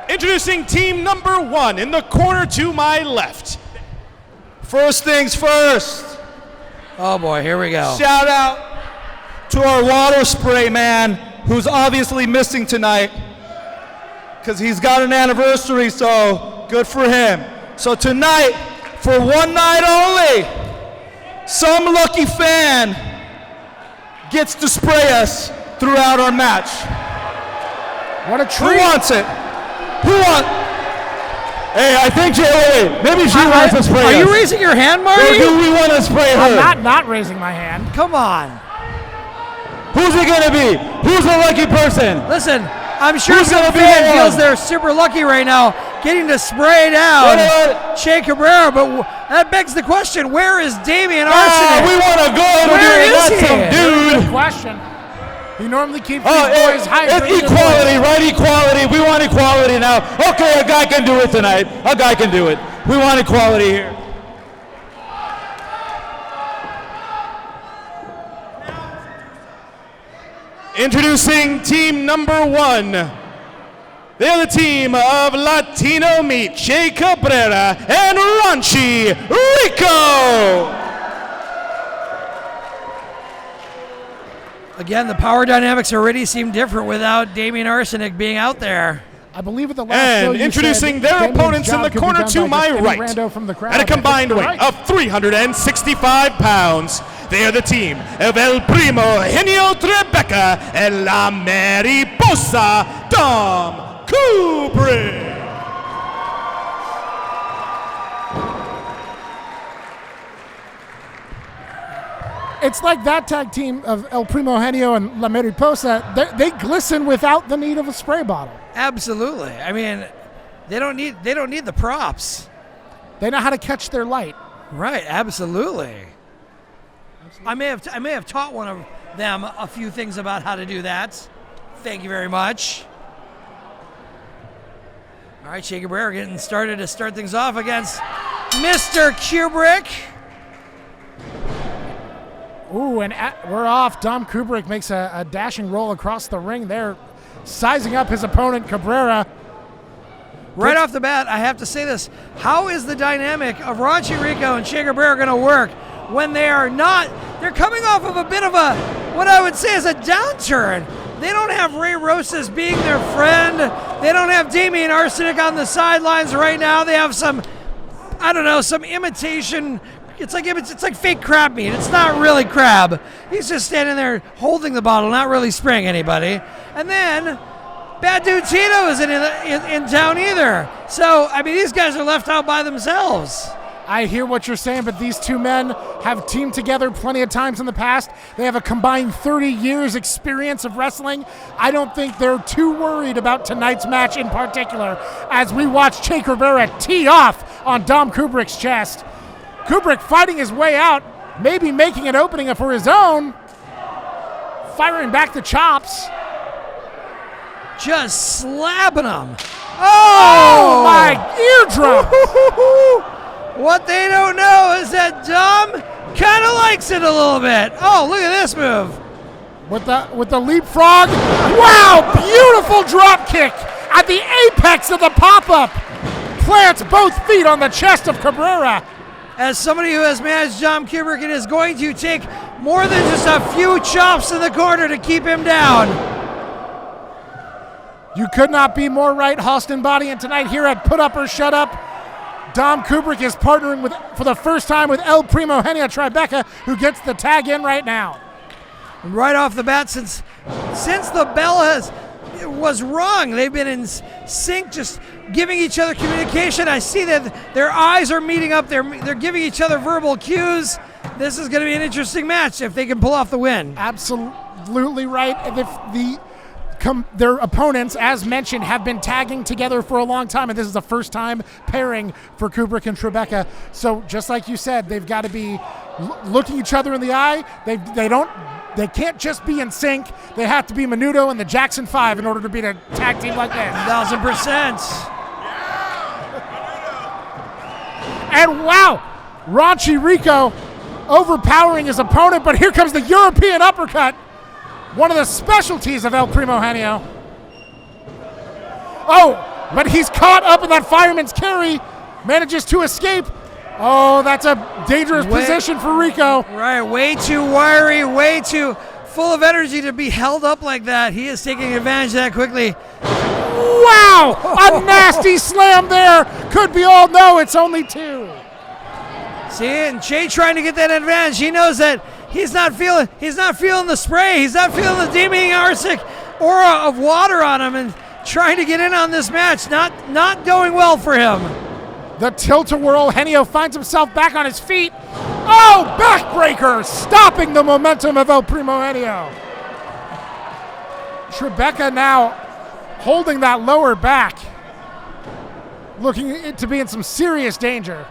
Introducing team number 1 in the corner to my left. First things first. Oh boy, here we go. Shout out to our water spray man, who's obviously missing tonight because he's got an anniversary, so good for him. So tonight, for one night only, some lucky fan gets to spray us throughout our match. What a treat. Who wants it? Who wants? Hey, I think maybe she wants to spray us. Are you raising your hand, Marty? Or do we want to spray her? I'm not raising my hand. Come on. Who's it gonna be? Who's the lucky person? Listen, I'm sure Who's some gonna be fan the feels one? they're super lucky right now getting to spray down Che Cabrera, but that begs the question, where is Damian Arsenic? We want to go to Where do is that, he? some dude. Good question. He normally keeps these boys hydrated. Equality, right? Equality. We want equality now. Okay, a guy can do it tonight. A guy can do it. We want equality here. Introducing team number 1. They're the team of Latino Meat, Che Cabrera, and Raunchy Rico. Again, the power dynamics already seem different without Damian Arsenic being out there. I believe at the last show And you introducing said their Damian's opponents in job the could be corner done to by my just any right, rando from the crowd. at a combined weight Right. of 365 pounds, they are the team of El Primo, Genio, Tribeca, and La Mariposa, Dom Primo. It's like that tag team of El Primo, Genio, and La Mariposa. They glisten without the need of a spray bottle. Absolutely. I mean, they don't need the props. They know how to catch their light. Right. Absolutely. I may have taught one of them a few things about how to do that. Thank you very much. All right, Che Cabrera getting started to start things off against Mr. Kubrick. Ooh, and we're off. Dom Kubrick makes a dashing roll across the ring there. sizing up his opponent, Cabrera. Right off the bat, I have to say this. How is the dynamic of Raunchy Rico and Che Cabrera going to work when they are not, they're coming off of a bit of a, what I would say is a downturn. They don't have Ray Rosas being their friend. They don't have Damian Arsenic on the sidelines right now. They have some, I don't know, some imitation. It's like fake crab meat. It's not really crab. He's just standing there holding the bottle, not really spraying anybody. And then Bad Dude Tito isn't in town either. So, I mean, these guys are left out by themselves. I hear what you're saying, but these two men have teamed together plenty of times in the past. They have a combined 30 years experience of wrestling. I don't think they're too worried about tonight's match in particular as we watch Che Cabrera tee off on Dom Kubrick's chest. Kubrick fighting his way out, maybe making an opening for his own. Firing back the chops. Just slapping them. Oh my eardrum! What they don't know is that Dom kind of likes it a little bit. Oh, look at this move. With the leapfrog. Wow, beautiful drop kick at the apex of the pop-up. Plants both feet on the chest of Cabrera. As somebody who has managed Dom Kubrick, it is going to take more than just a few chops in the corner to keep him down. You could not be more right, Halston Body, and tonight here at Put Up or Shut Up, Dom Kubrick is partnering for the first time with El Primo Genio Tribeca, who gets the tag in right now. Right off the bat, since the bell was rung, they've been in sync, just giving each other communication. I see that their eyes are meeting up. They're giving each other verbal cues. This is going to be an interesting match if they can pull off the win. Absolutely right. Their opponents, as mentioned, have been tagging together for a long time, and this is the first time pairing for Kubrick and Tribeca. So just like you said, they've got to be looking each other in the eye. They can't just be in sync. They have to be Menudo and the Jackson 5 in order to beat a tag team like this. 1,000%. And wow, Raunchy Rico overpowering his opponent, but here comes the European uppercut. One of the specialties of El Primo Genio. Oh, but he's caught up in that fireman's carry. Manages to escape. Oh, that's a dangerous position for Rico. Right, way too wiry, way too full of energy to be held up like that. He is taking advantage of that quickly. Wow, a nasty slam there. Could be all, no, it's only two. See, and Che trying to get that advantage. He knows that he's not feeling the spray. He's not feeling the Damian Arsenic aura of water on him, and trying to get in on this match. Not going well for him. The tilt-a-whirl. Genio finds himself back on his feet. Oh, backbreaker, stopping the momentum of El Primo Genio. Tribeca now holding that lower back, looking to be in some serious danger.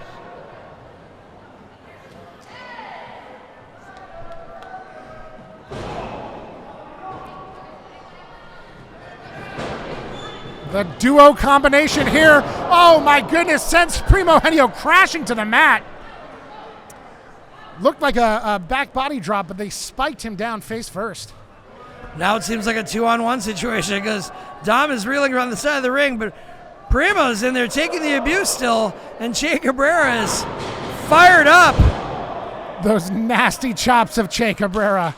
The duo combination here. Oh my goodness, sends Primo Genio crashing to the mat. Looked like a back body drop, but they spiked him down face first. Now it seems like a 2-on-1 situation because Dom is reeling around the side of the ring, but Primo's in there taking the abuse still, and Che Cabrera is fired up. Those nasty chops of Che Cabrera.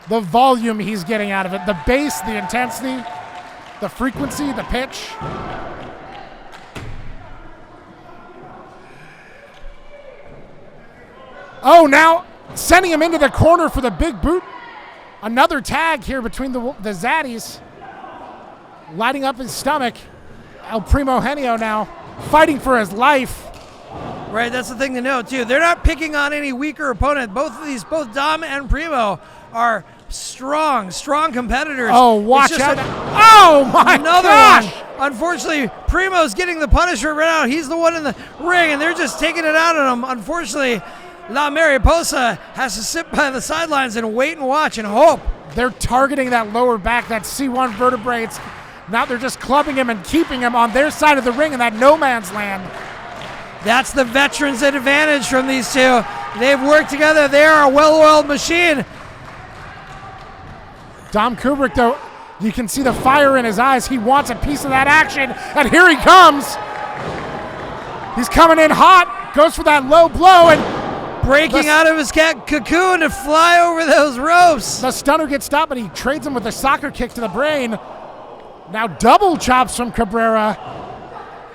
The volume he's getting out of it, the bass, the intensity, the frequency, the pitch. Oh, now sending him into the corner for the big boot. Another tag here between the Zaddies. Lighting up his stomach. El Primo Genio now fighting for his life. Right, that's the thing to note too. They're not picking on any weaker opponent. Both Dom and Primo are strong competitors. Oh, watch out. Oh my gosh. One. Unfortunately, Primo's getting the punishment right out. He's the one in the ring, and they're just taking it out on him. Unfortunately, La Mariposa has to sit by the sidelines and wait and watch and hope. They're targeting that lower back, that C1 vertebrae. Now they're just clubbing him and keeping him on their side of the ring in that no man's land. That's the veterans' advantage from these two. They've worked together. They are a well-oiled machine. Dom Kubrick, though, You can see the fire in his eyes. He wants a piece of that action, and here he comes. He's coming in hot, goes for that low blow, and breaking out of his cocoon to fly over those ropes. The stunner gets stopped, but he trades him with a soccer kick to the brain. Now double chops from Cabrera.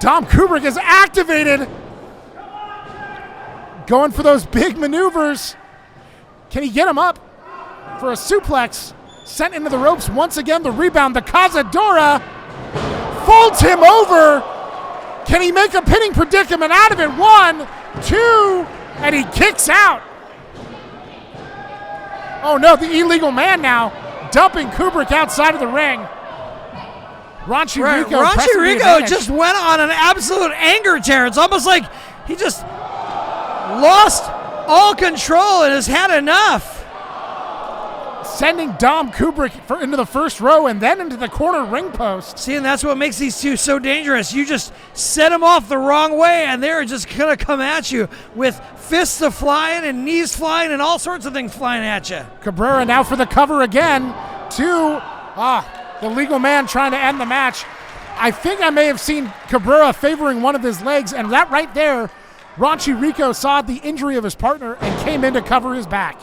Dom Kubrick is activated. Going for those big maneuvers. Can he get him up for a suplex? Sent into the ropes once again. The rebound, the Cazadora folds him over. Can he make a pinning predicament out of it? 1, 2, and he kicks out. Oh no, the illegal man now dumping Kubrick outside of the ring. Raunchy Rico just went on an absolute anger tear. It's almost like he just lost all control and has had enough. Sending Dom Kubrick into the first row and then into the corner ring post. See, and that's what makes these two so dangerous. You just set them off the wrong way, and they're just going to come at you with fists flying and knees flying and all sorts of things flying at you. Cabrera now for the cover again. The legal man trying to end the match. I think I may have seen Cabrera favoring one of his legs, and that right there, Raunchy Rico saw the injury of his partner and came in to cover his back.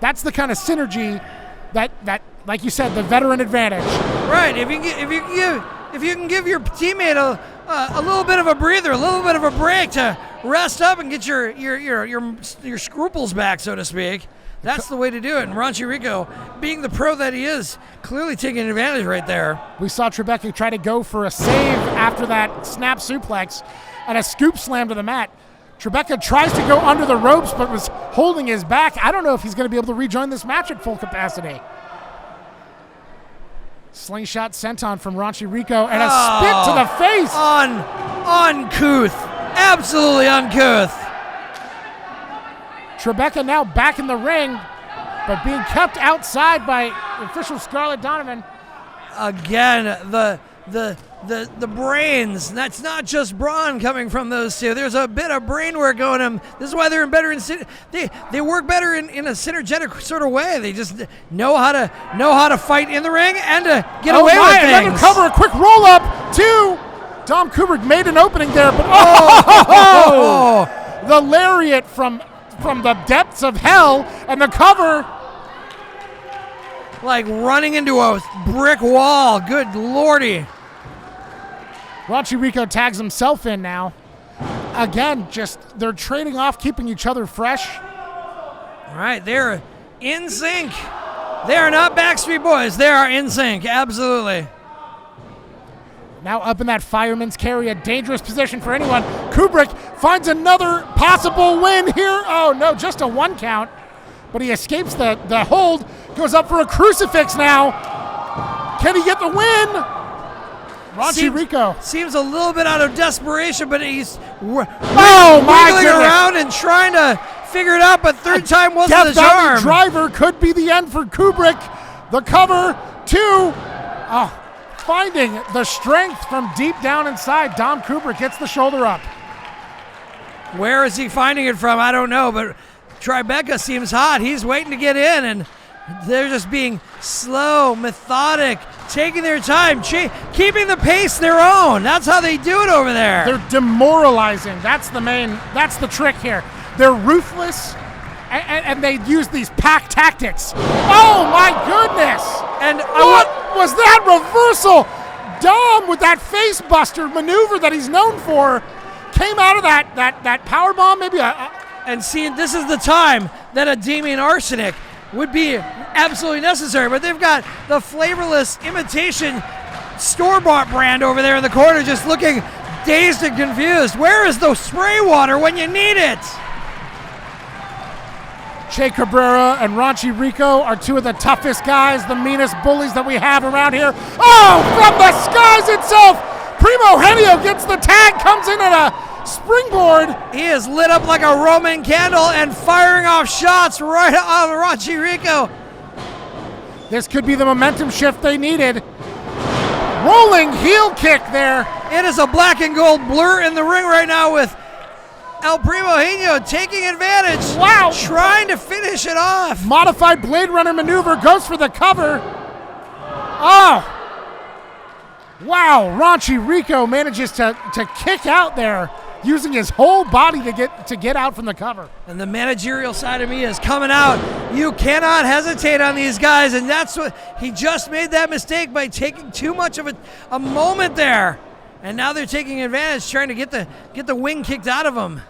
That's the kind of synergy that, like you said, the veteran advantage. Right. If you can give your teammate a little bit of a breather, a little bit of a break to rest up and get your scruples back, so to speak, that's the way to do it. And Raunchy Rico, being the pro that he is, clearly taking advantage right there. We saw Trebek try to go for a save after that snap suplex and a scoop slam to the mat. Trebek tries to go under the ropes but was holding his back. I don't know if he's going to be able to rejoin this match at full capacity. Slingshot senton from Raunchy Rico and a spit to the face. Uncouth. Absolutely uncouth. Trebek now back in the ring, but being kept outside by official Scarlett Donovan. Again, the brains. That's not just brawn coming from those two. There's a bit of brain work going on. This is why they're better they work better in a synergetic sort of way. They just know how to fight in the ring and to get away with things. Another cover, a quick roll up. 2. Dom Kubrick made an opening there, but the lariat from the depths of hell, and the cover. Like running into a brick wall. Good lordy. Raunchy Rico tags himself in now. Again, they're trading off, keeping each other fresh. All right, they're in sync. They are not Backstreet Boys. They are in sync, absolutely. Now up in that fireman's carry, a dangerous position for anyone. Kubrick finds another possible win here. Oh no, just a 1 count. But he escapes the hold, goes up for a crucifix now. Can he get the win? Raunchy Rico seems a little bit out of desperation, but he's wiggling around and trying to figure it out, but third time wasn't the charm. Driver could be the end for Kubrick. The cover, 2. Finding the strength from deep down inside. Dom Kubrick gets the shoulder up. Where is he finding it from? I don't know, but Tribeca seems hot. He's waiting to get in, and they're just being slow, methodic, taking their time, keeping the pace their own. That's how they do it over there. They're demoralizing. That's the trick here. They're ruthless, and they use these pack tactics. Oh my goodness! And what was that reversal? Dom with that face buster maneuver that he's known for came out of that power bomb, maybe and see, this is the time that a Damien Arsenic would be absolutely necessary, but they've got the flavorless imitation store-bought brand over there in the corner just looking dazed and confused. Where is the spray water when you need it? Che Cabrera and Raunchy Rico are 2 of the toughest guys, the meanest bullies that we have around here. Oh, from the skies itself! Primo Genio gets the tag, comes in at a springboard. He is lit up like a Roman candle and firing off shots right off Raunchy Rico. This could be the momentum shift they needed. Rolling heel kick there. It is a black and gold blur in the ring right now with El Primo Genio taking advantage. Wow. Trying to finish it off. Modified Blade Runner maneuver, goes for the cover. Oh! Wow, raunchy Rico manages to kick out there, using his whole body to get out from the cover. And the managerial side of me is coming out. You cannot hesitate on these guys, and that's what he just made that mistake by taking too much of a moment there. And now they're taking advantage, trying to get the wing kicked out of him.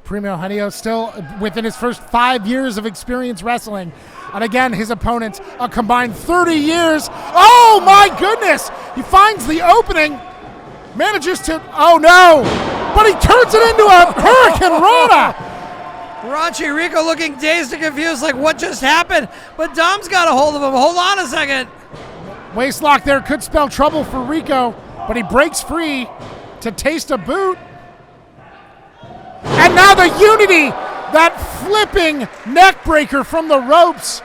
Primo Genio still within his first 5 years of experience wrestling. And again, his opponent, a combined 30 years. Oh my goodness! He finds the opening, manages to, oh no! But he turns it into a Hurricane Rana! Raunchy Rico looking dazed and confused, like what just happened? But Dom's got a hold of him. Hold on a second. Waistlock there could spell trouble for Rico, but he breaks free to taste a boot. And now the Unity, that flipping neck breaker from the ropes.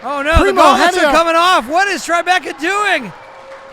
Oh no, Primo the gauntlets Genio. are coming off. What is Tribeca doing?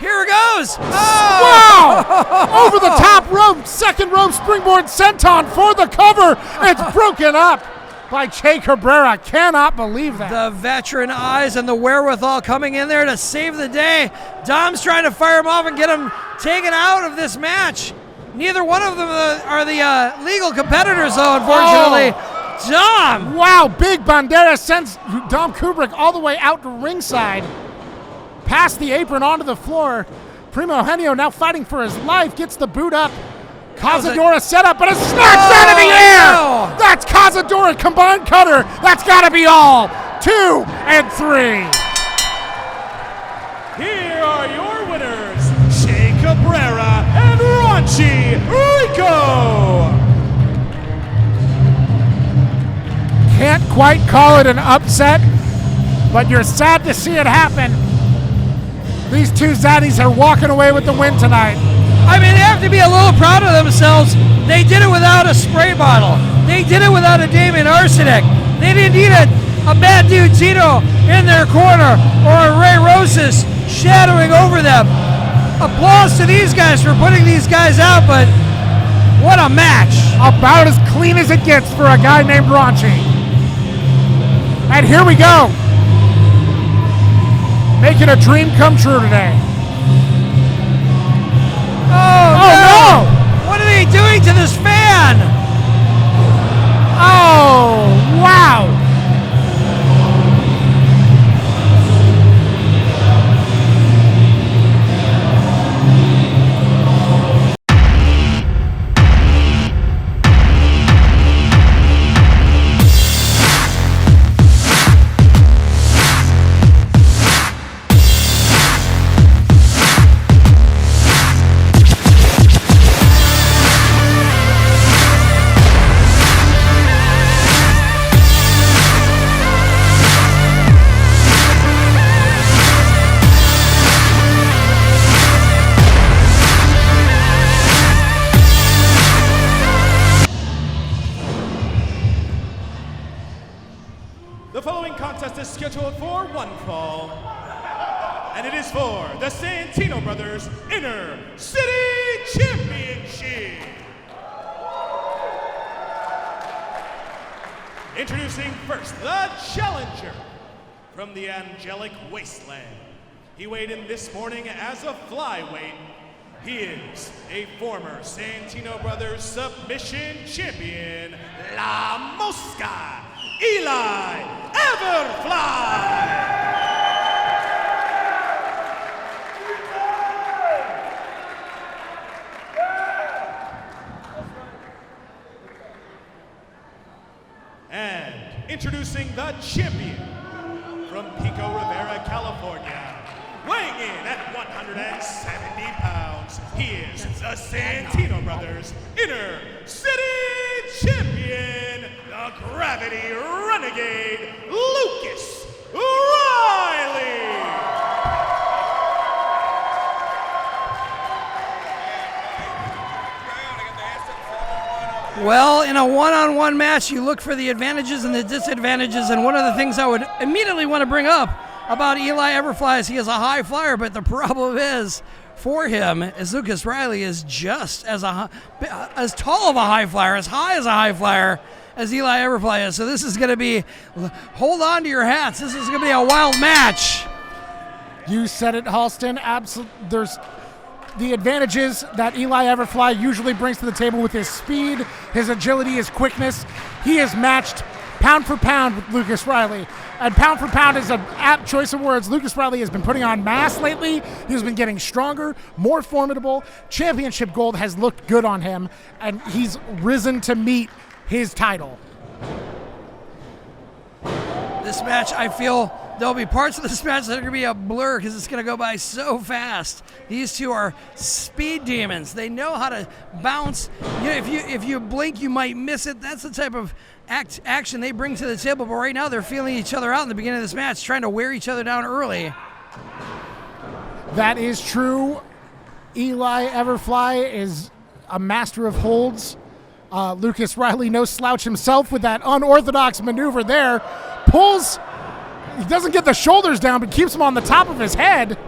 Here it goes. Oh! Wow! Over the top rope, second rope springboard senton for the cover. It's broken up by Che Cabrera. Cannot believe that. The veteran eyes and the wherewithal coming in there to save the day. Dom's trying to fire him off and get him taken out of this match. Neither one of them are the legal competitors, though, unfortunately. Oh. Dom! Wow, big bandera sends Dom Kubrick all the way out to ringside. Past the apron onto the floor. Primo Genio now fighting for his life, gets the boot up. Cazadora set up, but it's snatched out of the air! No. That's Cazadora combined cutter. That's gotta be all. 2 and 3. Here are your winners, Che Cabrera and Raunchy Rico. Can't quite call it an upset, but you're sad to see it happen. These two zaddies are walking away with the win tonight. I mean, they have to be a little proud of themselves. They did it without a spray bottle. They did it without a Damon Arsenic. They didn't need a bad dude Tito in their corner or a Ray Rosas shadowing over them. Applause to these guys for putting these guys out, but what a match. About as clean as it gets for a guy named Raunchy. And here we go. Making a dream come true today. Oh no! What are they doing to this fan? Oh, wow. The following contest is scheduled for one fall, and it is for the Santino Brothers Inner City Championship. Introducing first, the challenger from the angelic wasteland. He weighed in this morning as a flyweight. He is a former Santino Brothers submission champion, La Mosca, Eli Everfly. And introducing the champion from Pico Rivera, California, weighing in at 170 pounds, he is the Santino Brothers Inner City Champion, the Gravity Renegade, Lucas Riley. Well, in a one-on-one match, you look for the advantages and the disadvantages, and one of the things I would immediately want to bring up about Eli Everfly is he is a high flyer, but the problem is for him is Lucas Riley is just as tall of a high flyer, as high as a high flyer as Eli Everfly is. So this is going to be, hold on to your hats. This is going to be a wild match. You said it, Halston. There's the advantages that Eli Everfly usually brings to the table with his speed, his agility, his quickness. He is matched pound for pound with Lucas Riley. And pound for pound is an apt choice of words. Lucas Riley has been putting on mass lately. He's been getting stronger, more formidable. Championship gold has looked good on him, and he's risen to meet his title. This match, I feel there'll be parts of this match that are going to be a blur because it's going to go by so fast. These two are speed demons. They know how to bounce. If you blink, you might miss it. That's the type of action they bring to the table. But right now, they're feeling each other out in the beginning of this match, trying to wear each other down early. That is true. Eli Everfly is a master of holds. Lucas Riley, no slouch himself with that unorthodox maneuver there. Pulls, he doesn't get the shoulders down, but keeps him on the top of his head.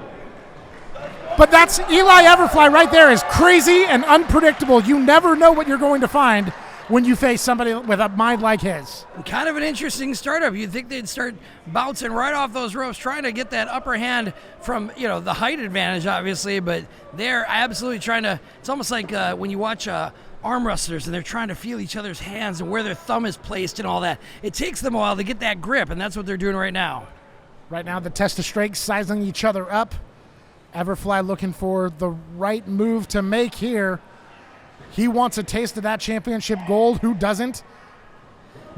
But that's Eli Everfly right there, is crazy and unpredictable. You never know what you're going to find when you face somebody with a mind like his. Kind of an interesting startup. You'd think they'd start bouncing right off those ropes, trying to get that upper hand from, the height advantage, obviously, but they're absolutely trying to, it's almost like when you watch arm wrestlers and they're trying to feel each other's hands and where their thumb is placed and all that. It takes them a while to get that grip, and that's what they're doing right now. Right now, the test of strength sizing each other up. Everfly looking for the right move to make here. He wants a taste of that championship gold. Who doesn't?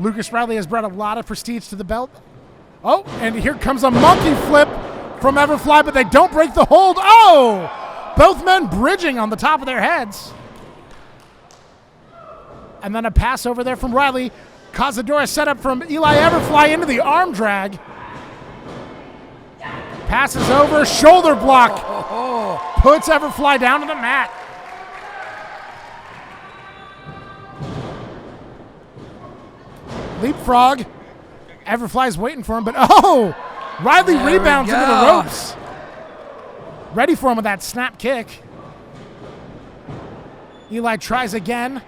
Lucas Riley has brought a lot of prestige to the belt. Oh, and here comes a monkey flip from Everfly, but they don't break the hold. Oh! Both men bridging on the top of their heads. And then a pass over there from Riley. Cazadora set up from Eli Everfly into the arm drag. Passes over, shoulder block. Puts Everfly down to the mat. Leapfrog. Everfly's waiting for him, but Riley rebounds into the ropes. Ready for him with that snap kick. Eli tries again.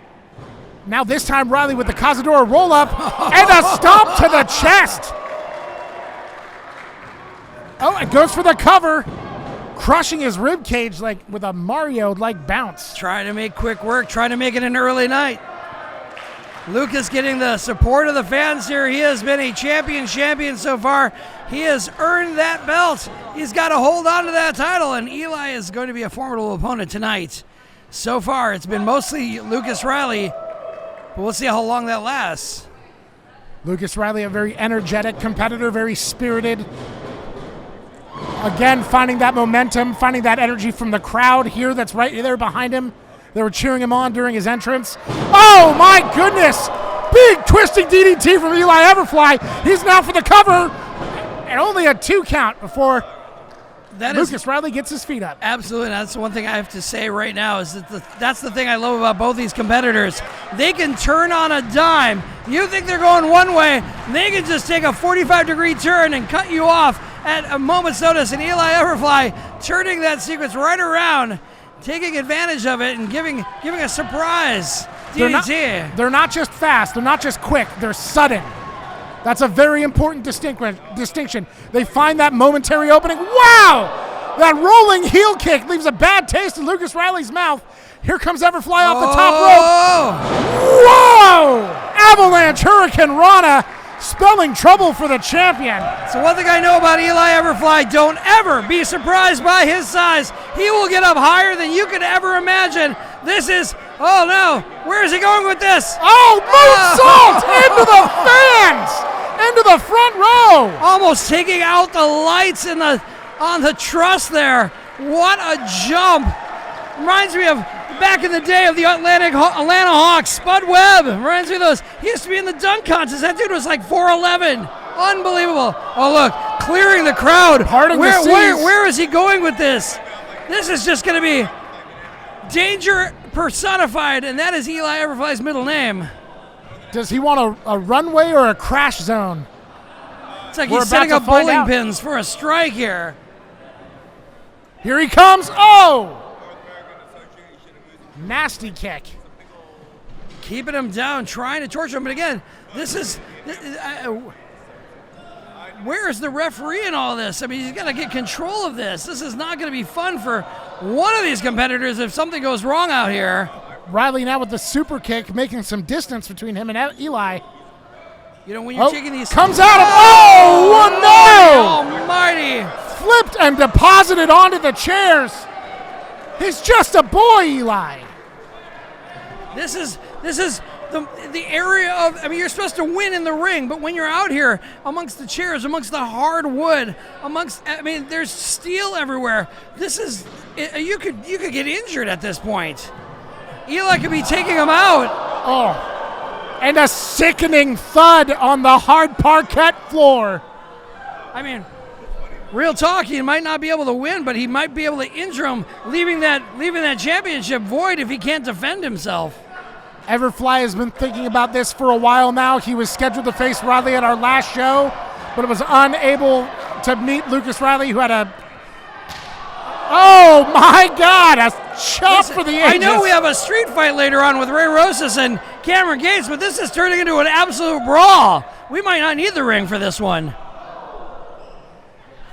Now this time Riley with the Cazadora roll up and a stomp to the chest. Oh, it goes for the cover, crushing his rib cage like with a Mario-like bounce. Trying to make quick work, trying to make it an early night. Lucas getting the support of the fans here. He has been a champion so far. He has earned that belt. He's got to hold on to that title, and Eli is going to be a formidable opponent tonight. So far, it's been mostly Lucas Riley, but we'll see how long that lasts. Lucas Riley, a very energetic competitor, very spirited. Again, finding that momentum, finding that energy from the crowd here that's right there behind him. They were cheering him on during his entrance. Oh, my goodness! Big twisting DDT from Eli Everfly. He's now for the cover. And only a 2 count before Lucas Riley gets his feet up. Absolutely. That's the one thing I have to say right now is that that's the thing I love about both these competitors. They can turn on a dime. You think they're going one way, they can just take a 45-degree turn and cut you off at a moment's notice. And Eli Everfly turning that sequence right around, taking advantage of it and giving a surprise DDT. They're not just fast. They're not just quick. They're sudden. That's a very important distinction. They find that momentary opening. Wow! That rolling heel kick leaves a bad taste in Lucas Riley's mouth. Here comes Everfly off the top rope. Whoa! Avalanche Hurricane Rana spelling trouble for the champion. So one thing I know about Eli Everfly, don't ever be surprised by his size. He will get up higher than you could ever imagine. This is, oh no, where is he going with this? Oh, moonsault into the fans, into the front row. Almost taking out the lights on the truss there. What a jump. Reminds me of back in the day of the Atlanta Hawks. Spud Webb reminds me of those. He used to be in the dunk contest. That dude was like 4'11". Unbelievable. Oh, look, clearing the crowd. Where is he going with this? This is just going to be danger personified, and that is Eli Everfly's middle name. Does he want a runway or a crash zone? It's like he's setting up bowling pins for a strike here. Here he comes. Oh! Nasty kick. Keeping him down, trying to torture him. But again, this is where's the referee in all this? I mean, he's got to get control of this. This is not going to be fun for one of these competitors if something goes wrong out here. Riley now with the super kick, making some distance between him and Eli. You know, when you're taking these... Comes out of... Oh, no! Almighty! Flipped and deposited onto the chairs. He's just a boy, Eli. This is the area of... I mean, you're supposed to win in the ring, but when you're out here amongst the chairs, amongst the hardwood, I mean, there's steel everywhere. This is... You could get injured at this point. Eli could be taking him out. Oh, and a sickening thud on the hard parquet floor. I mean, real talk, he might not be able to win, but he might be able to injure him, leaving that championship void if he can't defend himself. Everfly has been thinking about this for a while now. He was scheduled to face Riley at our last show, but was unable to meet Lucas Riley, who had a... Oh, my God, a chop for the ages. I know we have a street fight later on with Ray Rosas and Cameron Gates, but this is turning into an absolute brawl. We might not need the ring for this one.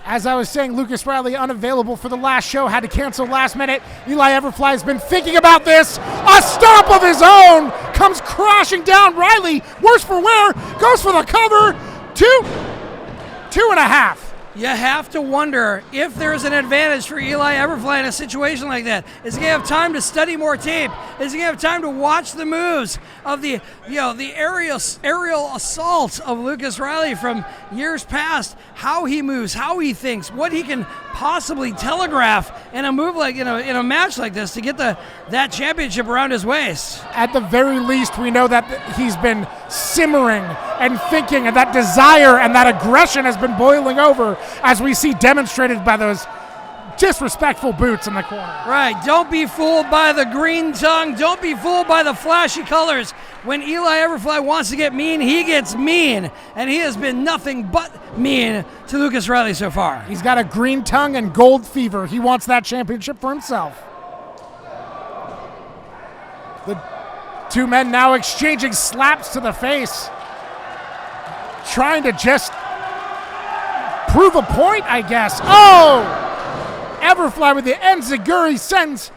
As I was saying, Lucas Riley unavailable for the last show, had to cancel last minute. Eli Everfly has been thinking about this. A stomp of his own comes crashing down. Riley, worse for wear, goes for the cover. 2.5. You have to wonder if there's an advantage for Eli Everfly in a situation like that. Is he going to have time to study more tape? Is he going to have time to watch the moves of the aerial assault of Lucas Riley from years past? How he moves, how he thinks, what he can possibly telegraph in a move like in a match like this to get that championship around his waist. At the very least, we know that he's been simmering and thinking, and that desire and that aggression has been boiling over, as we see demonstrated by those disrespectful boots in the corner. Right. Don't be fooled by the green tongue. Don't be fooled by the flashy colors. When Eli Everfly wants to get mean, he gets mean. And he has been nothing but mean to Lucas Riley so far. He's got a green tongue and gold fever. He wants that championship for himself. The two men now exchanging slaps to the face. Trying to just prove a point, I guess. Oh! Everfly with the enziguri sends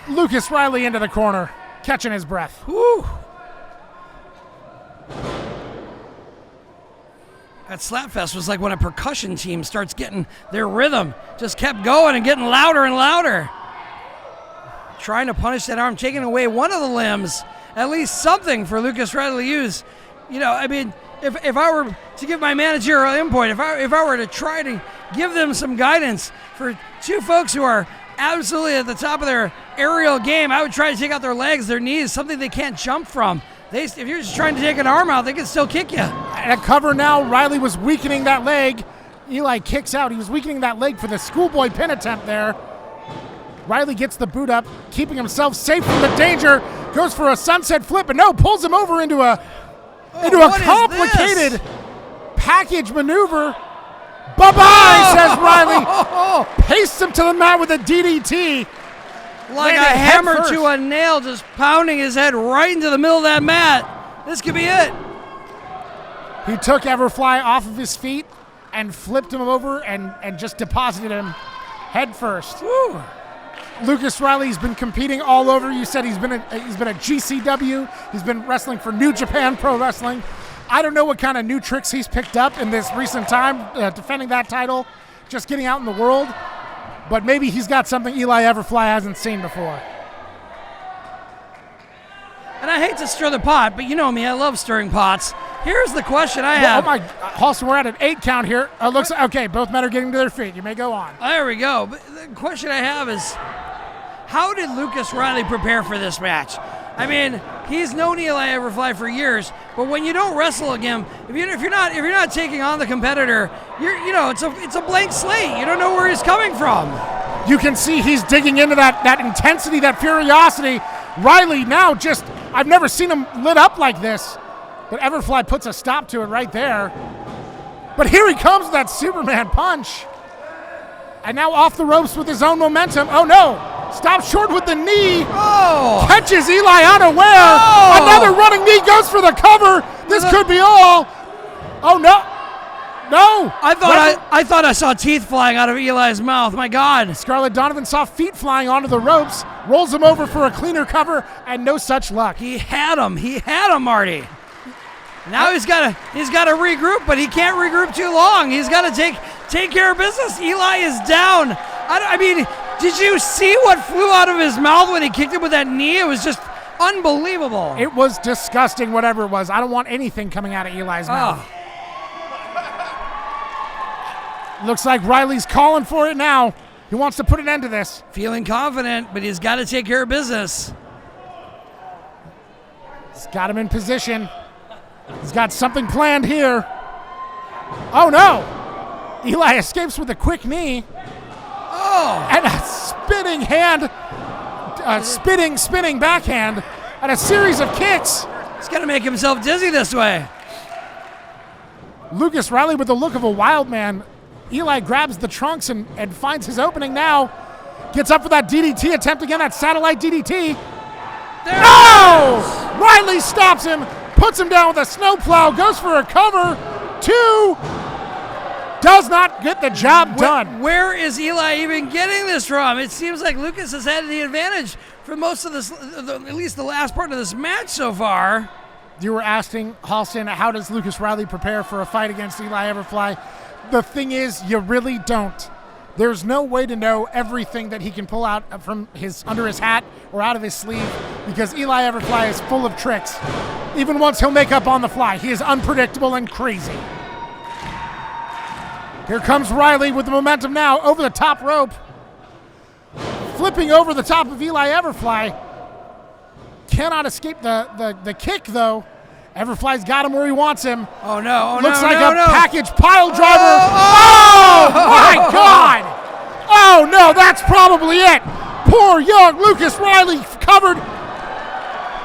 Lucas Riley into the corner, catching his breath. Woo! That Slapfest was like when a percussion team starts getting their rhythm. Just kept going and getting louder and louder. Trying to punish that arm, taking away one of the limbs. At least something for Lucas Riley to use. You know, I mean, if I were to give my managerial input, if I were to try to give them some guidance for two folks who are absolutely at the top of their aerial game, I would try to take out their legs, their knees, something they can't jump from. If you're just trying to take an arm out, they can still kick you. At cover now, Riley was weakening that leg. Eli kicks out. He was weakening that leg for the schoolboy pin attempt there. Riley gets the boot up, keeping himself safe from the danger. Goes for a sunset flip, and no, pulls him over into a complicated package maneuver. Bye-bye, says Riley. Pastes him to the mat with a DDT. Like a hammer to a nail, just pounding his head right into the middle of that mat. This could be it. He took Everfly off of his feet and flipped him over and just deposited him head first. Woo. Lucas Riley's been competing all over. You said he's been at GCW. He's been wrestling for New Japan Pro Wrestling. I don't know what kind of new tricks he's picked up in this recent time, defending that title, just getting out in the world. But maybe he's got something Eli Everfly hasn't seen before. And I hate to stir the pot, but you know me, I love stirring pots. Here's the question I have. Oh my, Halston, we're at an 8 count here. Looks okay, both men are getting to their feet. You may go on. There we go. But the question I have is, how did Lucas Riley prepare for this match? I mean, he's known Eli Everfly for years, but when you don't wrestle again, if you're not taking on the competitor, it's a blank slate. You don't know where he's coming from. You can see he's digging into that intensity, that furiosity. Riley now I've never seen him lit up like this, but Everfly puts a stop to it right there. But here he comes with that Superman punch. And now off the ropes with his own momentum. Oh no! Stops short with the knee. Oh! Catches Eli unaware. Oh! Another running knee, goes for the cover. This could be all. Oh no! No! I thought I saw teeth flying out of Eli's mouth. My God. Scarlett Donovan saw feet flying onto the ropes, rolls him over for a cleaner cover, and no such luck. He had him, Marty. Now he's got to regroup, but he can't regroup too long. He's got to take care of business. Eli is down. I mean, did you see what flew out of his mouth when he kicked him with that knee? It was just unbelievable. It was disgusting, whatever it was. I don't want anything coming out of Eli's mouth. Looks like Riley's calling for it now. He wants to put an end to this. Feeling confident, but he's got to take care of business. He's got him in position. He's got something planned here. Oh, no. Eli escapes with a quick knee. Oh. And a spinning hand, spinning backhand, and a series of kicks. He's going to make himself dizzy this way. Lucas Riley with the look of a wild man. Eli grabs the trunks and finds his opening now. Gets up for that DDT attempt again, that satellite DDT. No! Riley stops him, puts him down with a snowplow, goes for a cover. 2. Does not get the job done. Where is Eli even getting this from? It seems like Lucas has had the advantage for most of this, at least the last part of this match so far. You were asking, Halston, how does Lucas Riley prepare for a fight against Eli Everfly? The thing is, you really don't. There's no way to know everything that he can pull out from under his hat or out of his sleeve because Eli Everfly is full of tricks. Even once he'll make up on the fly, he is unpredictable and crazy. Here comes Riley with the momentum now over the top rope. Flipping over the top of Eli Everfly. Cannot escape the kick, though. Everfly's got him where he wants him. Oh, no. Looks like a package pile driver. Oh, my God. Oh, no, that's probably it. Poor young Lucas Riley covered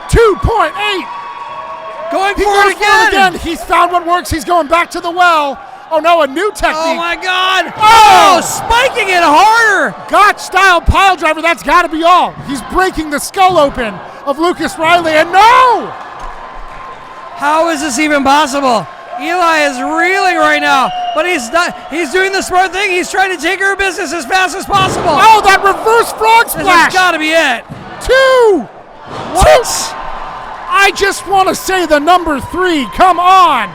2.8. Going for it again. He's found what works. He's going back to the well. Oh, no, a new technique. Oh, my God. Oh, spiking it harder. Gotch-style pile driver. That's got to be all. He's breaking the skull open of Lucas Riley, and no! How is this even possible? Eli is reeling right now, but he's not. He's doing the smart thing. He's trying to take care of business as fast as possible. Oh, that reverse frog splash! This has got to be it. 2! What? I just want to say the number 3. Come on!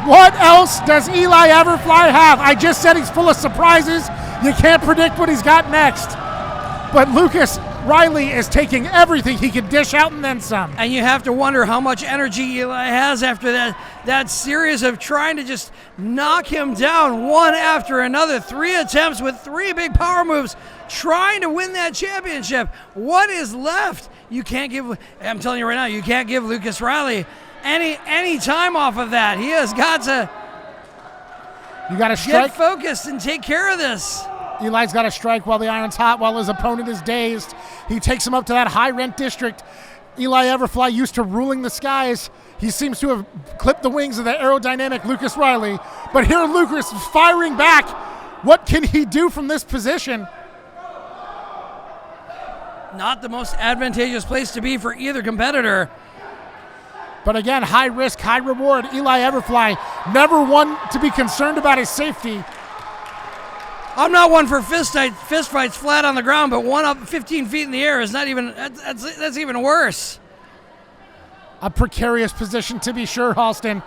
What else does Eli Everfly have? I just said he's full of surprises. You can't predict what he's got next. But Lucas Riley is taking everything he can dish out and then some. And you have to wonder how much energy Eli has after that series of trying to just knock him down one after another. 3 attempts with 3 big power moves, trying to win that championship. What is left? You can't give, I'm telling you right now, you can't give Lucas Riley any time off of that. He has got to strike. Get focused and take care of this. Eli's got to strike while the iron's hot, while his opponent is dazed. He takes him up to that high-rent district. Eli Everfly used to ruling the skies. He seems to have clipped the wings of the aerodynamic Lucas Riley. But here Lucas is firing back. What can he do from this position? Not the most advantageous place to be for either competitor. But again, high risk, high reward. Eli Everfly, never one to be concerned about his safety. I'm not one for fist fights flat on the ground, but one up 15 feet in the air is not even, that's even worse. A precarious position to be sure, Halston.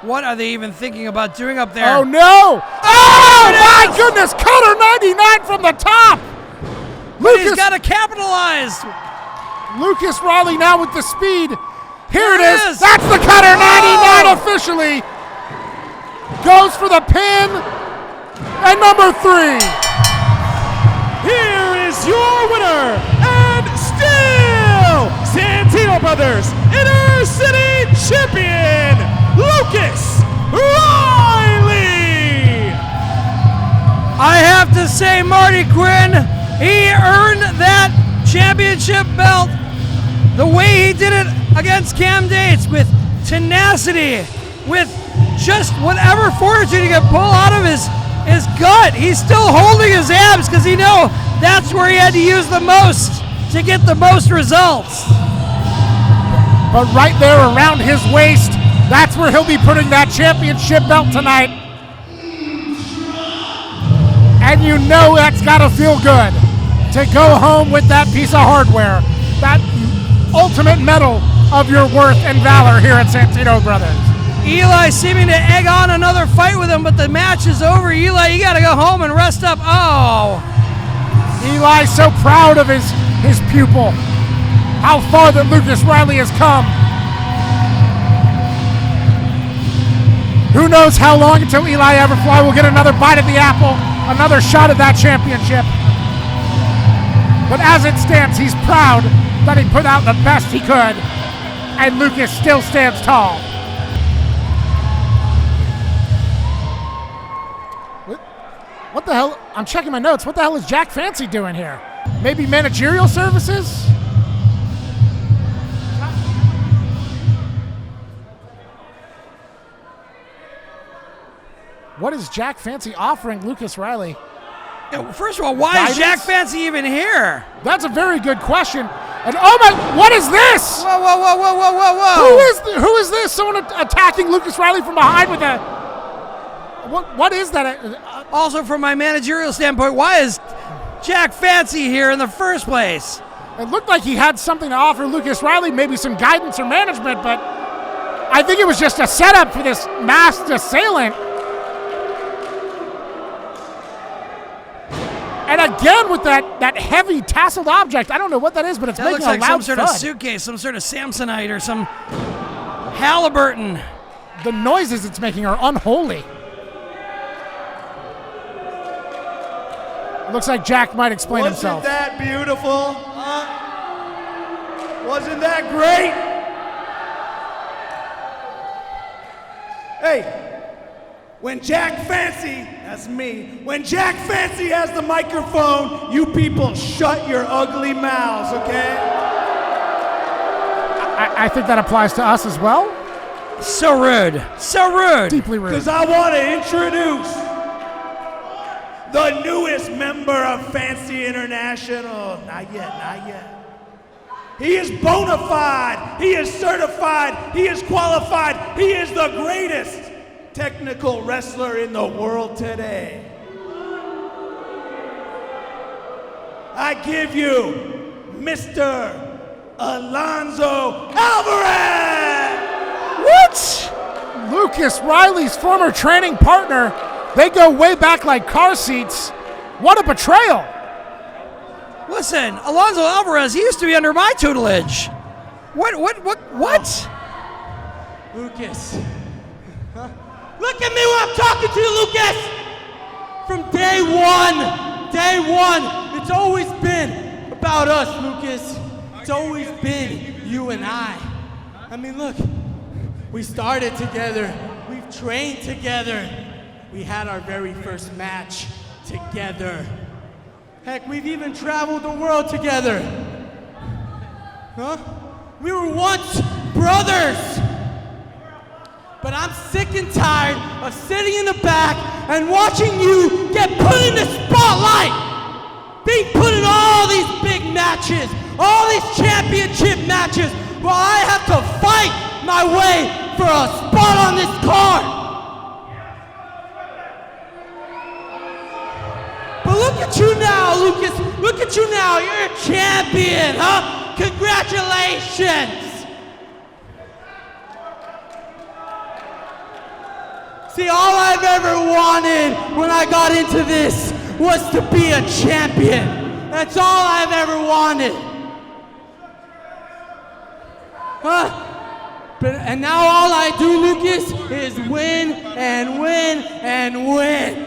What are they even thinking about doing up there? Oh, no! Oh, my goodness! Cutter 99 from the top! He's got to capitalize! Lucas Riley now with the speed. Here it is! That's the Cutter 99 officially! Goes for the pin. And number 3. Here is your winner, and still Santino Brothers Inner City Champion, Lucas Riley. I have to say, Marty Quinn, he earned that championship belt the way he did it against Cam Dates, with tenacity, with just whatever fortitude he could pull out of his gut. He's still holding his abs because he knows that's where he had to use the most to get the most results. But right there around his waist, That's where he'll be putting that championship belt tonight. And you know that's got to feel good to go home with that piece of hardware, that ultimate medal of your worth and valor here at Santino Brothers. Eli seeming to egg on another fight with him, but the match is over. Eli, you got to go home and rest up. Oh. Eli so proud of his pupil. How far that Lucas Riley has come. Who knows how long until Eli Everfly will get another bite at the apple, another shot at that championship. But as it stands, he's proud that he put out the best he could, and Lucas still stands tall. What the hell? I'm checking my notes. What the hell is Jack Fancy doing here? Maybe managerial services? What is Jack Fancy offering Lucas Riley? Yeah, first of all, why is Jack Fancy even here? That's a very good question. And oh my, what is this? Whoa, whoa, whoa, whoa, whoa, whoa, whoa. Who is this? Someone attacking Lucas Riley from behind with a... What is that? Also, from my managerial standpoint, why is Jack Fancy here in the first place? It looked like he had something to offer Lucas Riley, maybe some guidance or management, but I think it was just a setup for this masked assailant. And again with that heavy tasseled object. I don't know what that is, but it's that making looks a like loud some sort thud. of suitcase, some sort of Samsonite or some Halliburton. The noises it's making are unholy. Looks like Jack might explain himself. Wasn't that beautiful? Wasn't that great? Hey, when Jack Fancy, that's me, when Jack Fancy has the microphone, you people shut your ugly mouths, okay? I think that applies to us as well. So rude. So rude. Deeply rude. Because I want to introduce the newest member of Fancy International. Not yet, not yet. He is bona fide. He is certified. He is qualified. He is the greatest technical wrestler in the world today. I give you Mr. Alonzo Alvarez. What? Lucas Riley's former training partner. They go way back like car seats. What a betrayal. Listen, Alonzo Alvarez, he used to be under my tutelage. What? Lucas. Huh? Look at me when I'm talking to you, Lucas! From day one, it's always been about us, Lucas. It's always been you and I. I mean, look, we started together. We've trained together. We had our very first match together. Heck, we've even traveled the world together. Huh? We were once brothers. But I'm sick and tired of sitting in the back and watching you get put in the spotlight. Being put in all these big matches, all these championship matches, while I have to fight my way for a spot on this card. But look at you now, Lucas. Look at you now. You're a champion, huh? Congratulations. See, all I've ever wanted when I got into this was to be a champion. That's all I've ever wanted. Huh? And now all I do, Lucas, is win and win and win.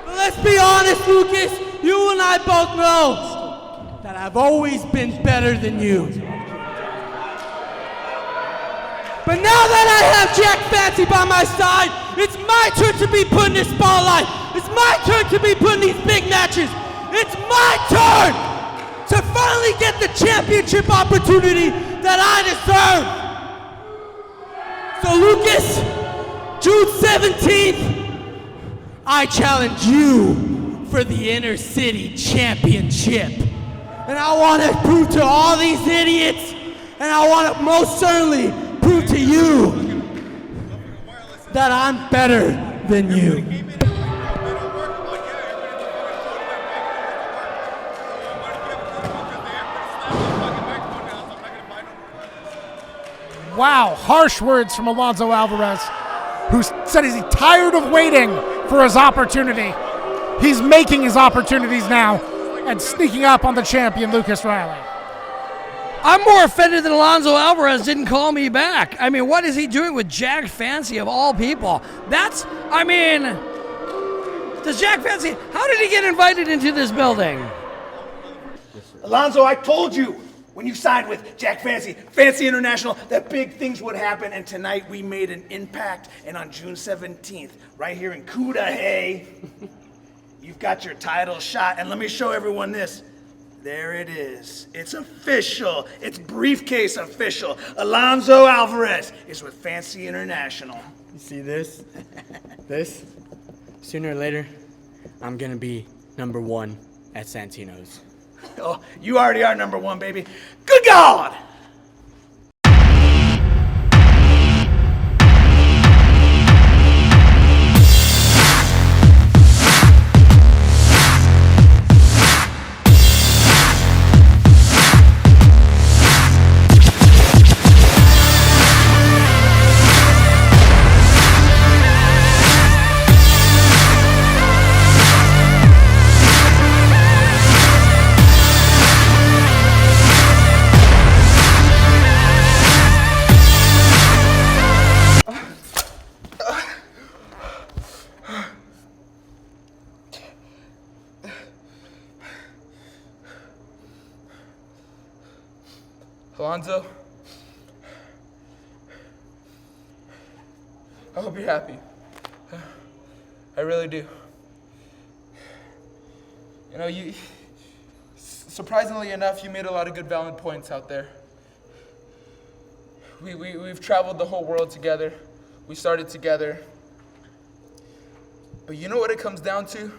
But let's be honest, Lucas, you and I both know that I've always been better than you. But now that I have Jack Fancy by my side, it's my turn to be put in the spotlight. It's my turn to be put in these big matches. It's my turn to finally get the championship opportunity that I deserve. So Lucas, June 17th, I challenge you for the Inner City Championship. And I want to prove to all these idiots and I want to most certainly prove to you that I'm better than you. Wow, harsh words from Alonso Alvarez, who said he's tired of waiting for his opportunity. He's making his opportunities now and sneaking up on the champion, Lucas Riley. I'm more offended that Alonso Alvarez didn't call me back. I mean, what is he doing with Jack Fancy of all people? Does Jack Fancy, how did he get invited into this building? Alonso, I told you when you signed with Jack Fancy International, that big things would happen, and tonight we made an impact, and on June 17th, right here in Cudahy, you've got your title shot, and let me show everyone this. There it is. It's official. It's briefcase official. Alonso Alvarez is with Fancy International. You see this? This? Sooner or later, I'm gonna be #1 at Santino's. Oh, you already are #1, baby. Good God! Alonso, I hope you're happy. I really do. You know, surprisingly enough, you made a lot of good valid points out there. We've traveled the whole world together. We started together. But you know what it comes down to?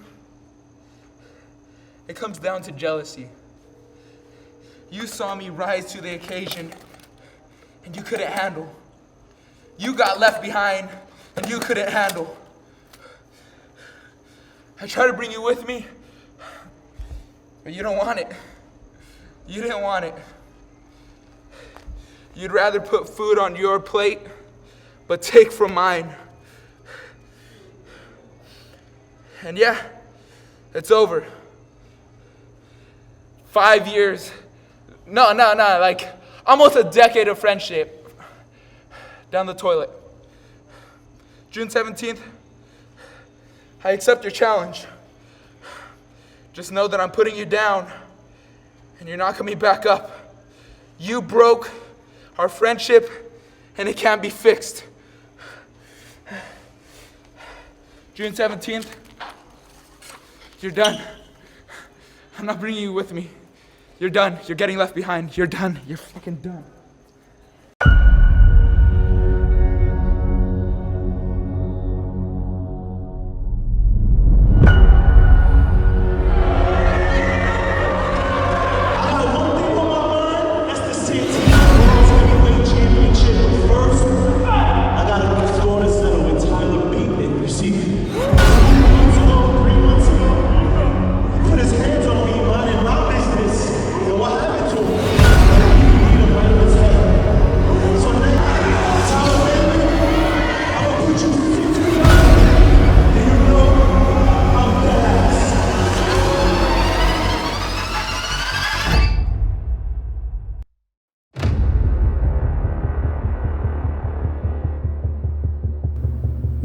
It comes down to jealousy. You saw me rise to the occasion, and you couldn't handle. You got left behind, and you couldn't handle. I tried to bring you with me, but you don't want it. You didn't want it. You'd rather put food on your plate, but take from mine. And yeah, it's over. 5 years. No, like almost a decade of friendship down the toilet. June 17th, I accept your challenge. Just know that I'm putting you down and you're not coming back up. You broke our friendship and it can't be fixed. June 17th, you're done. I'm not bringing you with me. You're done. You're getting left behind. You're done. You're fucking done.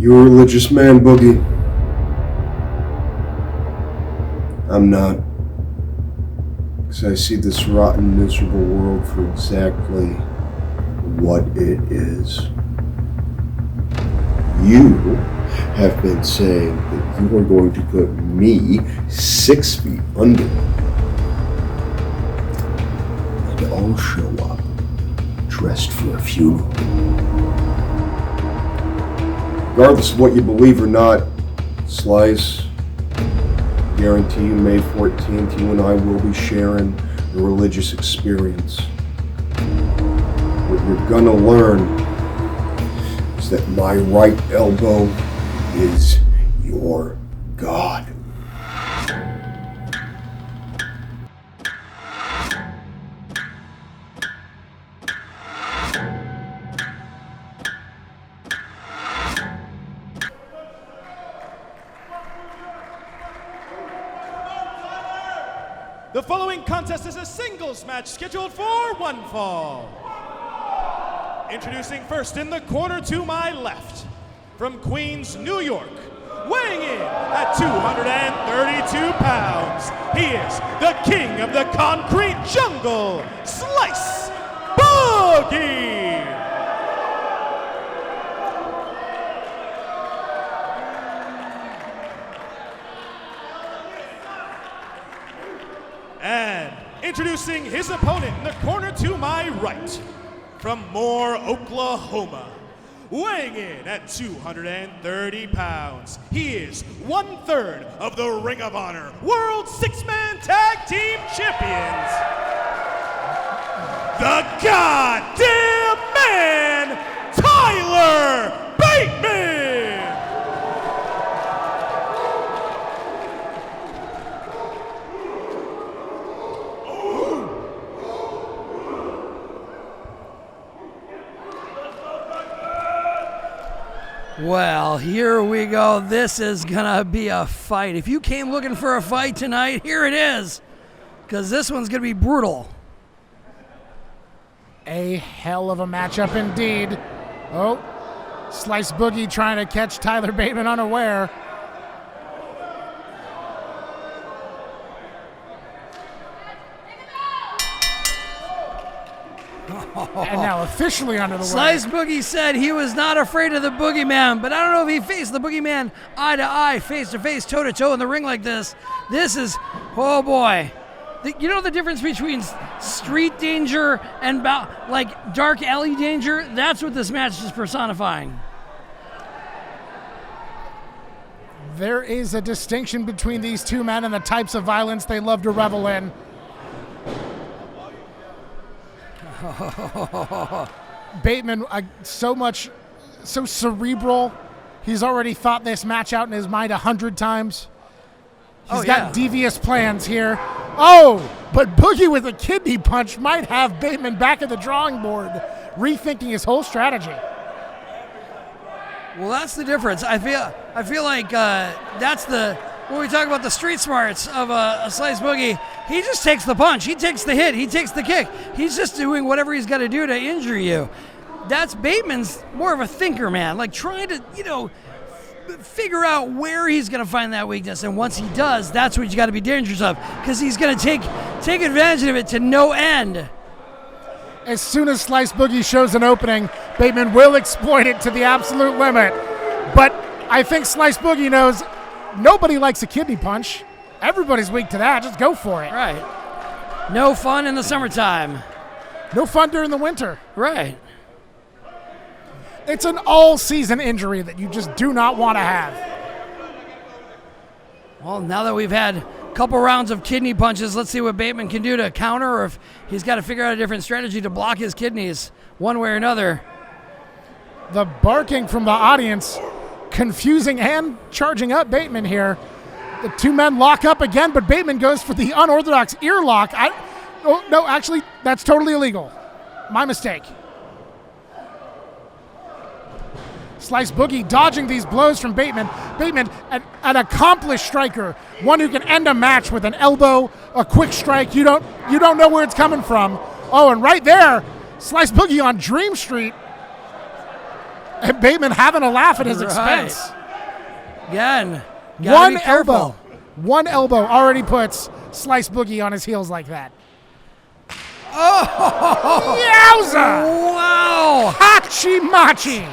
You're a religious man, Boogie. I'm not. Because I see this rotten, miserable world for exactly what it is. You have been saying that you are going to put me 6 feet under. And I'll show up dressed for a funeral. Regardless of what you believe or not, Slice, guarantee you May 14th, you and I will be sharing a religious experience. you're gonna learn is that my right elbow is your god. The following contest is a singles match scheduled for one fall. Introducing first in the corner to my left, from Queens, New York, weighing in at 232 pounds, he is the king of the concrete jungle, Slice Boogie! And introducing his opponent in the corner to my right, from Moore, Oklahoma, weighing in at 230 pounds, he is 1/3 of the Ring of Honor World Six-Man Tag Team Champions, the goddamn man, Tyler Bateman! Well, here we go. This is gonna be a fight. If you came looking for a fight tonight, here it is, because this one's gonna be brutal. A hell of a matchup indeed. Oh, Slice Boogie trying to catch Tyler Bateman unaware. And now officially under the Slice wire. Boogie said he was not afraid of the Boogeyman, but I don't know if he faced the Boogeyman eye to eye, face to face, toe to toe in the ring like this. This is, oh boy. You know the difference between street danger and like dark alley danger? That's what this match is personifying. There is a distinction between these two men and the types of violence they love to revel in. Bateman, so cerebral. He's already thought this match out in his mind 100 times. He's got devious plans here. Oh, but Boogie with a kidney punch might have Bateman back at the drawing board, rethinking his whole strategy. Well, that's the difference. I feel like that's when we talk about the street smarts of a Slice Boogie. He just takes the punch. He takes the hit. He takes the kick. He's just doing whatever he's got to do to injure you. That's Bateman's more of a thinker, man. Like trying to, figure out where he's going to find that weakness. And once he does, that's what you got to be dangerous of, because he's going to take advantage of it to no end. As soon as Slice Boogie shows an opening, Bateman will exploit it to the absolute limit. But I think Slice Boogie knows nobody likes a kidney punch. Everybody's weak to that. Just go for it. Right. No fun in the summertime. No fun during the winter. Right. It's an all-season injury that you just do not want to have. Well, now that we've had a couple rounds of kidney punches, let's see what Bateman can do to counter, or if he's got to figure out a different strategy to block his kidneys one way or another. The barking from the audience, confusing and charging up Bateman here. The two men lock up again, but Bateman goes for the unorthodox ear lock. No, actually, that's totally illegal. My mistake. Slice Boogie dodging these blows from Bateman. Bateman, an accomplished striker, one who can end a match with an elbow, a quick strike. You don't know where it's coming from. Oh, and right there, Slice Boogie on Dream Street. And Bateman having a laugh at his expense. Again. One elbow already puts Slice Boogie on his heels like that. Oh! Yowza! Wow! Hachi-machi!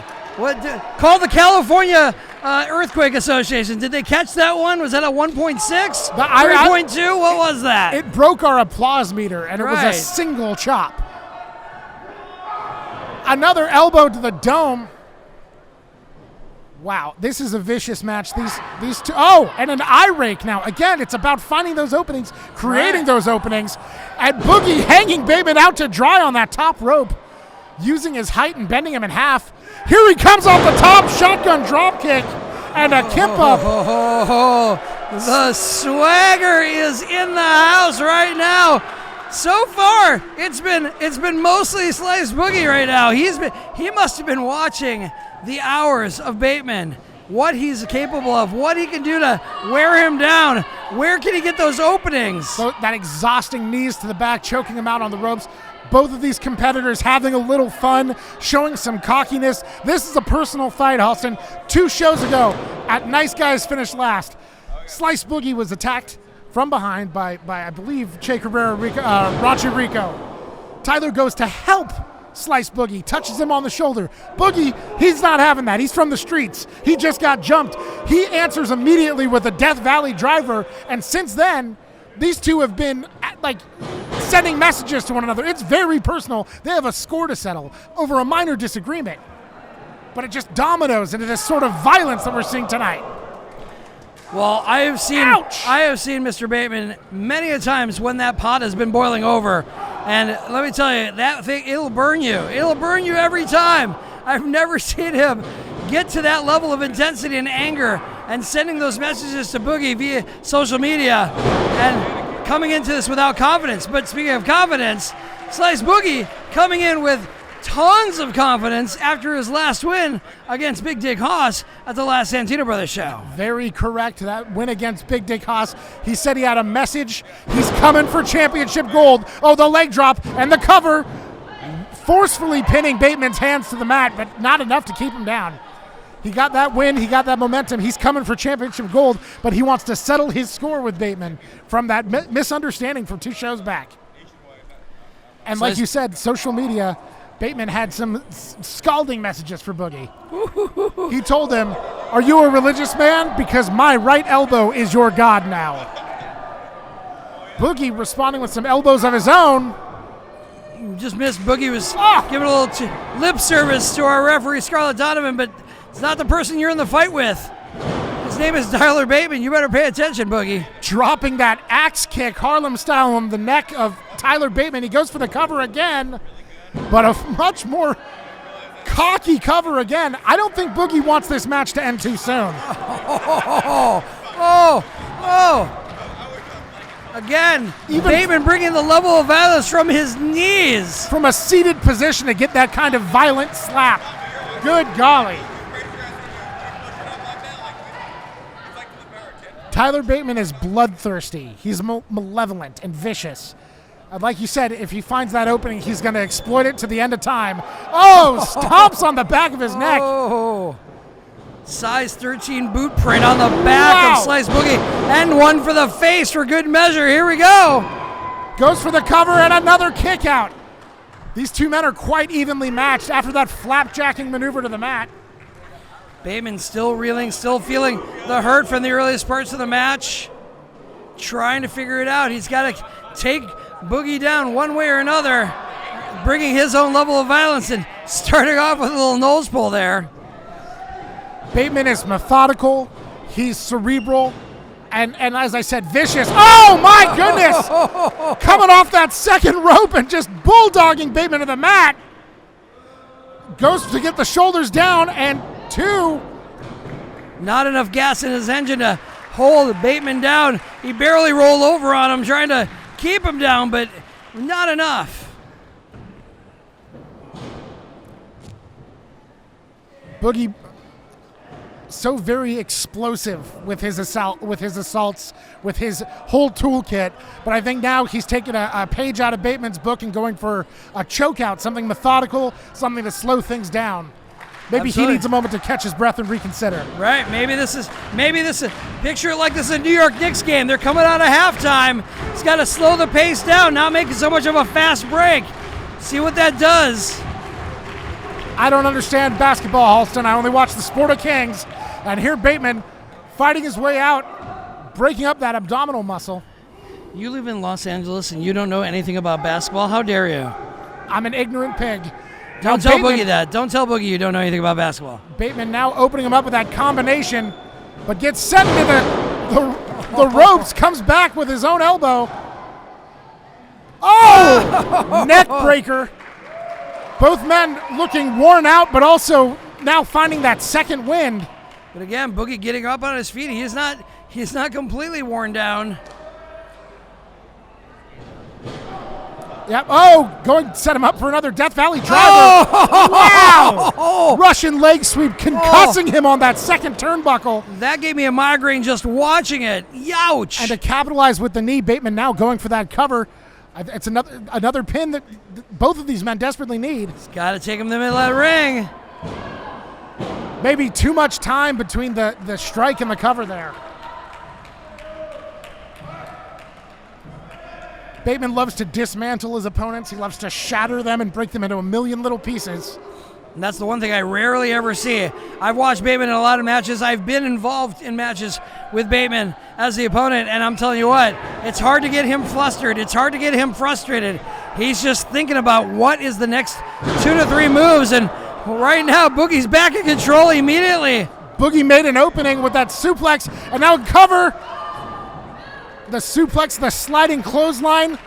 Call the California Earthquake Association. Did they catch that one? Was that a 1.6? 3.2? What was that? It broke our applause meter, and it was a single chop. Another elbow to the dome. Wow, this is a vicious match. These two. Oh, and an eye rake now. Again, it's about finding those openings, creating those openings, and Boogie hanging Bateman out to dry on that top rope. using his height and bending him in half. Here he comes off the top, shotgun drop kick, and a kip up. The swagger is in the house right now. So far, it's been mostly Slice Boogie right now. He must have been watching the hours of Bateman, what he's capable of, what he can do to wear him down. Where can he get those openings? So that exhausting knees to the back, choking him out on the ropes. Both of these competitors having a little fun, showing some cockiness. This is a personal fight, Halston. 2 shows ago at Nice Guys Finish Last, Slice Boogie was attacked from behind by I believe, Che Cabrera, Rachi Rico. Tyler goes to help Slice Boogie, touches him on the shoulder. Boogie, he's not having that. He's from the streets. He just got jumped. He answers immediately with a Death Valley driver, and since then, these two have been sending messages to one another. It's very personal. They have a score to settle over a minor disagreement. But it just dominoes into this sort of violence that we're seeing tonight. Well, I have seen Mr. Bateman many a times when that pot has been boiling over. And let me tell you, that thing, it'll burn you. It'll burn you every time. I've never seen him get to that level of intensity and anger and sending those messages to Boogie via social media and coming into this without confidence. But speaking of confidence, Slice Boogie coming in with tons of confidence after his last win against Big Dick Haas at the last Santino Brothers show. Very correct. That win against Big Dick Haas. He said he had a message. He's coming for championship gold. Oh, the leg drop and the cover, forcefully pinning Bateman's hands to the mat, but not enough to keep him down. He got that win. He got that momentum. He's coming for championship gold, but he wants to settle his score with Bateman from that misunderstanding from 2 shows back. And so like you said, social media, Bateman had some scalding messages for Boogie. He told him, "Are you a religious man? Because my right elbow is your God now." Boogie responding with some elbows of his own. You just missed. Boogie was giving a little lip service to our referee, Scarlett Donovan, but it's not the person you're in the fight with. His name is Tyler Bateman. You better pay attention, Boogie. Dropping that axe kick, Harlem style, on the neck of Tyler Bateman. He goes for the cover again. But a much more cocky cover again. I don't think Boogie wants this match to end too soon. Again, Bateman bringing the level of violence from his knees. From a seated position to get that kind of violent slap. Good golly. Tyler Bateman is bloodthirsty. He's malevolent and vicious. Like you said, if he finds that opening, he's going to exploit it to the end of time. Oh, stomps on the back of his neck. Oh, size 13 boot print on the back of Slice Boogie. And one for the face for good measure. Here we go. Goes for the cover and another kick out. These 2 men are quite evenly matched after that flapjacking maneuver to the mat. Bateman still reeling, still feeling the hurt from the earliest parts of the match. Trying to figure it out. He's got to take Boogie down one way or another, bringing his own level of violence and starting off with a little nose pull there. Bateman is methodical, he's cerebral, and as I said, vicious. Oh my goodness! Coming off that second rope and just bulldogging Bateman to the mat. Goes to get the shoulders down, and 2. Not enough gas in his engine to hold Bateman down. He barely rolled over on him, trying to keep him down, but not enough. Boogie, so very explosive with his assaults, with his whole toolkit. But I think now he's taking a page out of Bateman's book and going for a chokeout, something methodical, something to slow things down. Maybe Absolutely. He needs a moment to catch his breath and reconsider. Right. Maybe this is picture it like this is a New York Knicks game. They're coming out of halftime. He's got to slow the pace down, not making so much of a fast break. See what that does. I don't understand basketball, Halston. I only watch the Sport of Kings. And here Bateman fighting his way out, breaking up that abdominal muscle. You live in Los Angeles and you don't know anything about basketball? How dare you? I'm an ignorant pig. Don't tell Boogie that. Don't tell Boogie you don't know anything about basketball. Bateman now opening him up with that combination, but gets sent into the ropes, comes back with his own elbow. Oh! Neck breaker. Both men looking worn out, but also now finding that second wind. But again, Boogie getting up on his feet. He's not completely worn down. Yep. Oh, going to set him up for another Death Valley driver. Oh! Wow! Russian leg sweep concussing him on that second turnbuckle. That gave me a migraine just watching it. Youch! And to capitalize with the knee, Bateman now going for that cover. It's another pin that both of these men desperately need. He's got to take him to the middle of that ring. Maybe too much time between the strike and the cover there. Bateman loves to dismantle his opponents. He loves to shatter them and break them into a million little pieces. And that's the one thing I rarely ever see. I've watched Bateman in a lot of matches. I've been involved in matches with Bateman as the opponent, and I'm telling you what, it's hard to get him flustered. It's hard to get him frustrated. He's just thinking about what is the next 2 to 3 moves, and right now, Boogie's back in control immediately. Boogie made an opening with that suplex, and now cover. The suplex, the sliding clothesline.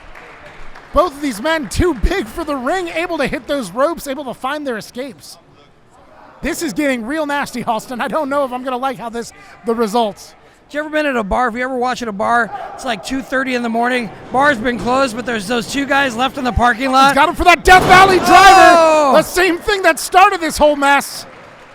Both of these men too big for the ring, able to hit those ropes, able to find their escapes. This is getting real nasty, Halston. I don't know if I'm going to like how the results. Have you ever been at a bar? If you ever watch at a bar, it's like 2:30 in the morning. Bar's been closed, but there's those 2 guys left in the parking lot. He's got him for that Death Valley driver. The same thing that started this whole mess.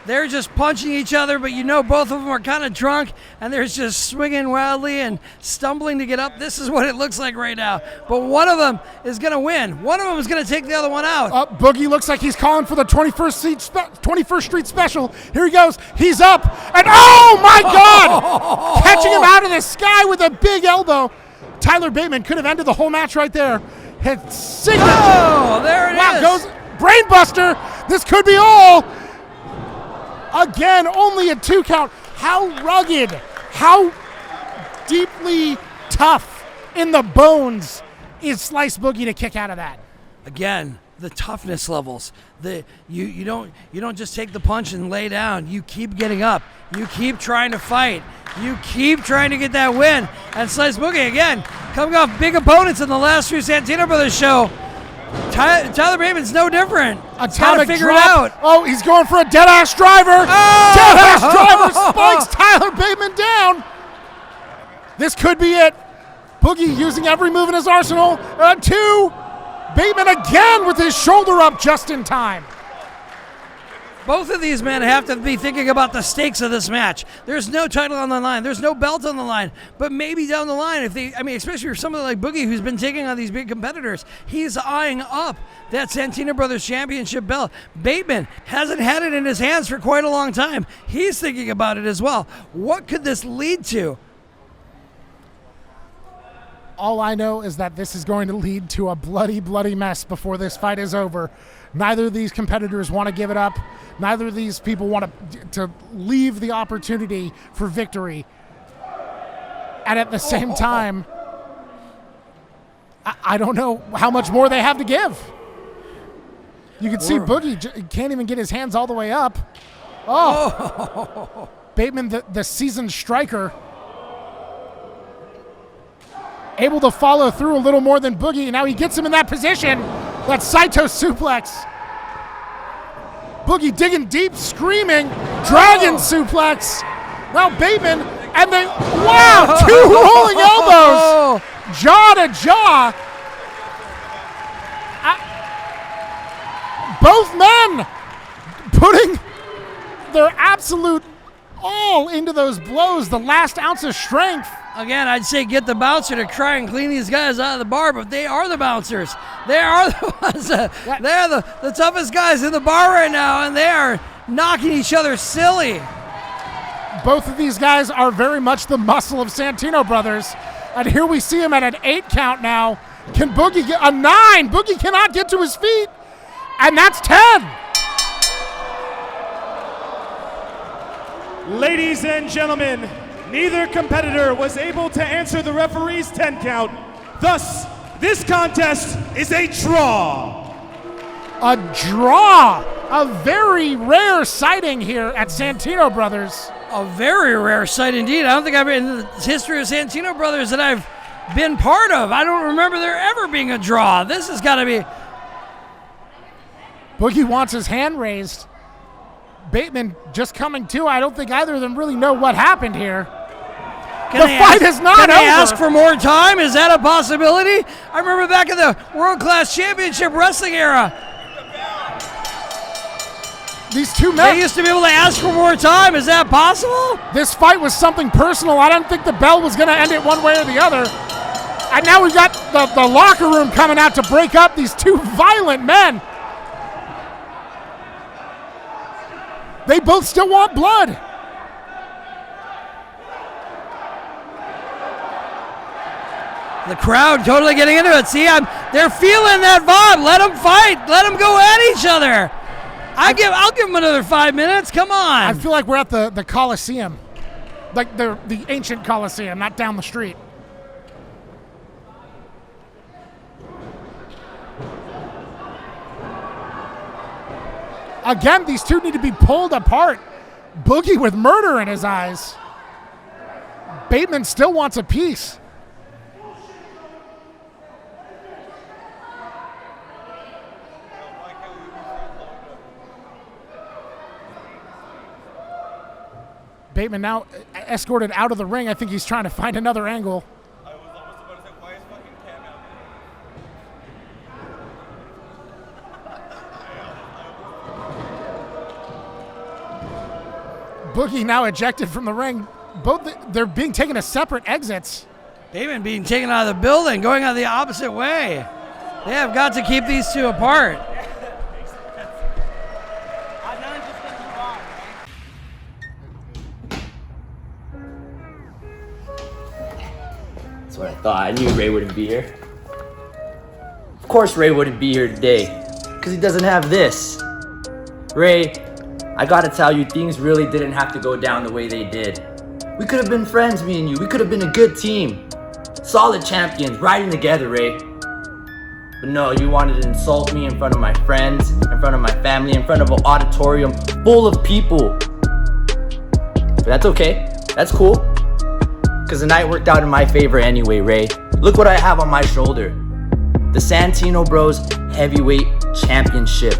They're just punching each other, but you know both of them are kind of drunk, and they're just swinging wildly and stumbling to get up. This is what it looks like right now. But one of them is going to win. One of them is going to take the other one out. Boogie looks like he's calling for the 21st Street Special. Here he goes. He's up. And oh, my God! Catching him out of the sky with a big elbow. Tyler Bateman could have ended the whole match right there. Hit signature. Oh, there it is. Wow, goes Brainbuster. This could be all. Again, only a 2 count. How rugged, how deeply tough in the bones is Slice Boogie to kick out of that. Again, the toughness levels. You don't just take the punch and lay down. You keep getting up. You keep trying to fight. You keep trying to get that win. And Slice Boogie, again, coming off big opponents in the last few Santino Brothers show. Tyler Bateman's no different. He's got to figure it out. Oh, he's going for a dead-ass driver. Oh! Dead-ass driver spikes Tyler Bateman down. This could be it. Boogie using every move in his arsenal. 2. Bateman again with his shoulder up just in time. Both of these men have to be thinking about the stakes of this match. There's no title on the line. There's no belt on the line. But maybe down the line, especially for somebody like Boogie who's been taking on these big competitors, he's eyeing up that Santino Brothers Championship belt. Bateman hasn't had it in his hands for quite a long time. He's thinking about it as well. What could this lead to? All I know is that this is going to lead to a bloody, bloody mess before this fight is over. Neither of these competitors want to give it up. Neither of these people want to leave the opportunity for victory. And at the same time, I don't know how much more they have to give. You can see Boogie can't even get his hands all the way up. Oh. Bateman, the seasoned striker, able to follow through a little more than Boogie. Now he gets him in that position. That Saito suplex. Boogie digging deep, screaming. Dragon suplex. Now Bateman, and then, wow, 2 rolling elbows. Jaw to jaw. Both men putting their absolute all into those blows, the last ounce of strength. Again, I'd say get the bouncer to try and clean these guys out of the bar, but they are the bouncers. They are the ones they're the toughest guys in the bar right now, and they are knocking each other silly. Both of these guys are very much the muscle of Santino Brothers, and here we see him at an 8 count now. Can Boogie get a 9? Boogie cannot get to his feet, and that's 10. Ladies and gentlemen, neither competitor was able to answer the referee's 10 count. Thus, this contest is a draw. A draw. A very rare sighting here at Santino Brothers. A very rare sight indeed. I don't think I've been in the history of Santino Brothers that I've been part of. I don't remember there ever being a draw. This has got to be... Boogie wants his hand raised. Bateman just coming to. I don't think either of them really know what happened here. The fight is not over. Can they ask for more time? Is that a possibility? I remember back in the World Class Championship Wrestling era, these two men, they used to be able to ask for more time. Is that possible? This fight was something personal. I don't think the bell was going to end it one way or the other. And now we've got the locker room coming out to break up these two violent men. They both still want blood. The crowd totally getting into it. See, they're feeling that vibe. Let them fight. Let them go at each other. I'll give them another 5 minutes. Come on. I feel like we're at the Coliseum, like the ancient Coliseum, not down the street. Again, these two need to be pulled apart. Boogie with murder in his eyes. Bateman still wants a piece. Bateman now escorted out of the ring. I think he's trying to find another angle. I was almost about to say, why is fucking Cam out? Boogie now ejected from the ring. Both they're being taken as separate exits. Bateman being taken out of the building, going out the opposite way. They have got to keep these two apart. That's what I thought. I knew Ray wouldn't be here. Of course Ray wouldn't be here today, because he doesn't have this. Ray, I gotta tell you, things really didn't have to go down the way they did. We could have been friends, me and you. We could have been a good team. Solid champions, riding together, Ray. But no, you wanted to insult me in front of my friends, in front of my family, in front of an auditorium full of people. But that's okay. That's cool. Because the night worked out in my favor anyway, Ray. Look what I have on my shoulder. The Santino Bros Heavyweight Championship.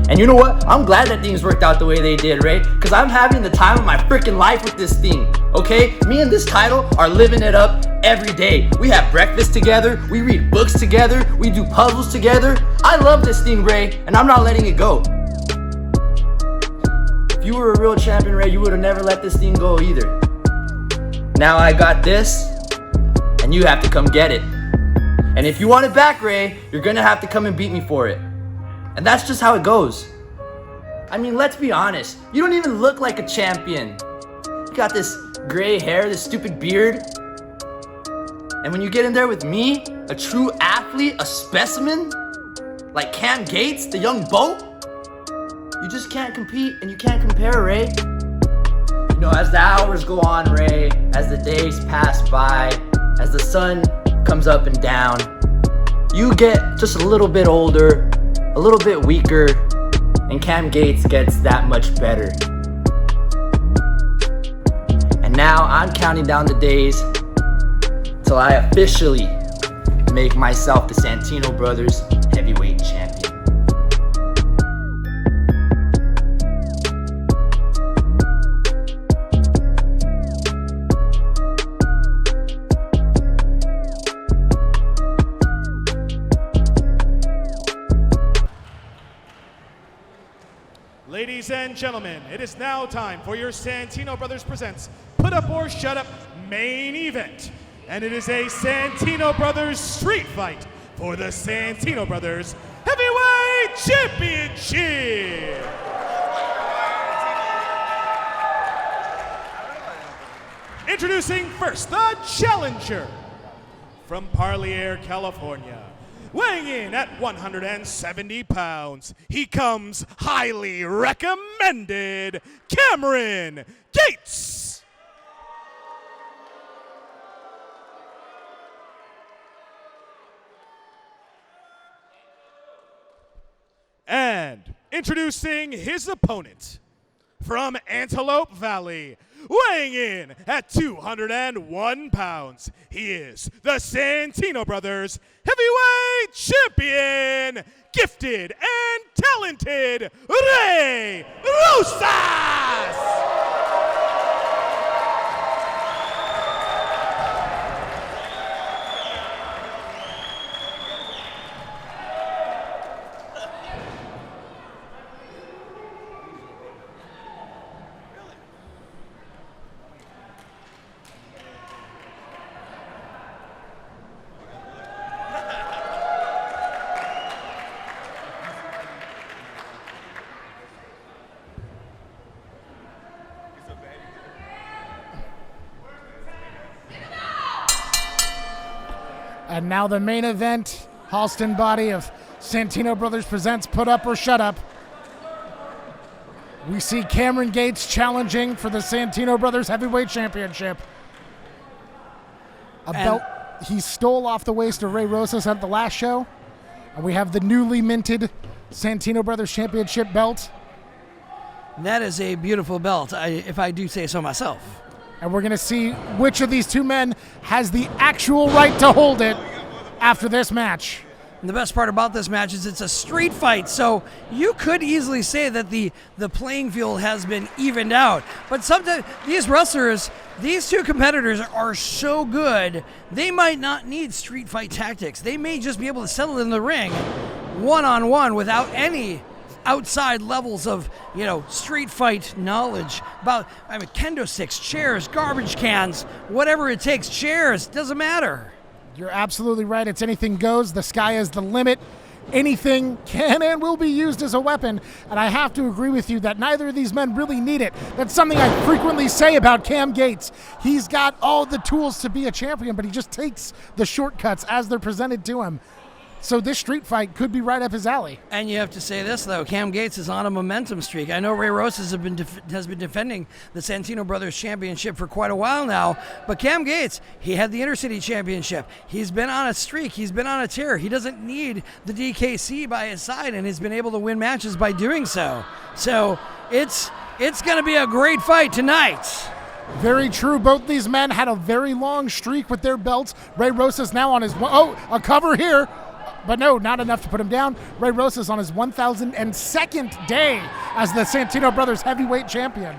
And you know what? I'm glad that things worked out the way they did, Ray. Because I'm having the time of my freaking life with this thing. Okay? Me and this title are living it up every day. We have breakfast together. We read books together. We do puzzles together. I love this thing, Ray. And I'm not letting it go. If you were a real champion, Ray, you would have never let this thing go either. Now I got this, and you have to come get it. And if you want it back, Ray, you're gonna have to come and beat me for it. And that's just how it goes. I mean, let's be honest. You don't even look like a champion. You got this gray hair, this stupid beard. And when you get in there with me, a true athlete, a specimen, like Cam Gates, the young Bo, you just can't compete and you can't compare, Ray. You know, as the hours go on, Ray, as the days pass by, as the sun comes up and down, you get just a little bit older, a little bit weaker, and Cam Gates gets that much better. And now I'm counting down the days till I officially make myself the Santino Brothers Heavyweight Champion. Ladies and gentlemen, it is now time for your Santino Brothers Presents Put Up or Shut Up main event. And it is a Santino Brothers street fight for the Santino Brothers Heavyweight Championship. Introducing first, the challenger from Parlier, California. Weighing in at 170 pounds, he comes highly recommended, Cameron Gates. And introducing his opponent from Antelope Valley, weighing in at 201 pounds, he is the Santino Brothers Heavyweight Heavyweight Champion, gifted and talented, Rosas! And now the main event, Halston body of Santino Brothers presents Put Up or Shut Up. We see Cameron Gates challenging for the Santino Brothers Heavyweight Championship. A belt he stole off the waist of Ray Rosas at the last show. And we have the newly minted Santino Brothers Championship belt. That is a beautiful belt, if I do say so myself. And we're going to see which of these two men has the actual right to hold it after this match. And the best part about this match is it's a street fight, so you could easily say that the playing field has been evened out. But sometimes these wrestlers, these two competitors are so good, they might not need street fight tactics. They may just be able to settle in the ring one-on-one without any outside levels of, street fight knowledge about, kendo sticks, chairs, garbage cans, whatever it takes, chairs, doesn't matter. You're absolutely right. It's anything goes. The sky is the limit. Anything can and will be used as a weapon. And I have to agree with you that neither of these men really need it. That's something I frequently say about Cam Gates. He's got all the tools to be a champion, but he just takes the shortcuts as they're presented to him. So this street fight could be right up his alley. And you have to say this, though. Cam Gates is on a momentum streak. I know Ray Rosas has been defending the Santino Brothers Championship for quite a while now. But Cam Gates, he had the Intercity Championship. He's been on a streak. He's been on a tear. He doesn't need the DKC by his side, and has been able to win matches by doing so. So it's going to be a great fight tonight. Very true. Both these men had a very long streak with their belts. Ray Rosas now on his... Oh, a cover here. But no, not enough to put him down. Ray Rosas on his 1,002nd day as the Santino Brothers Heavyweight Champion.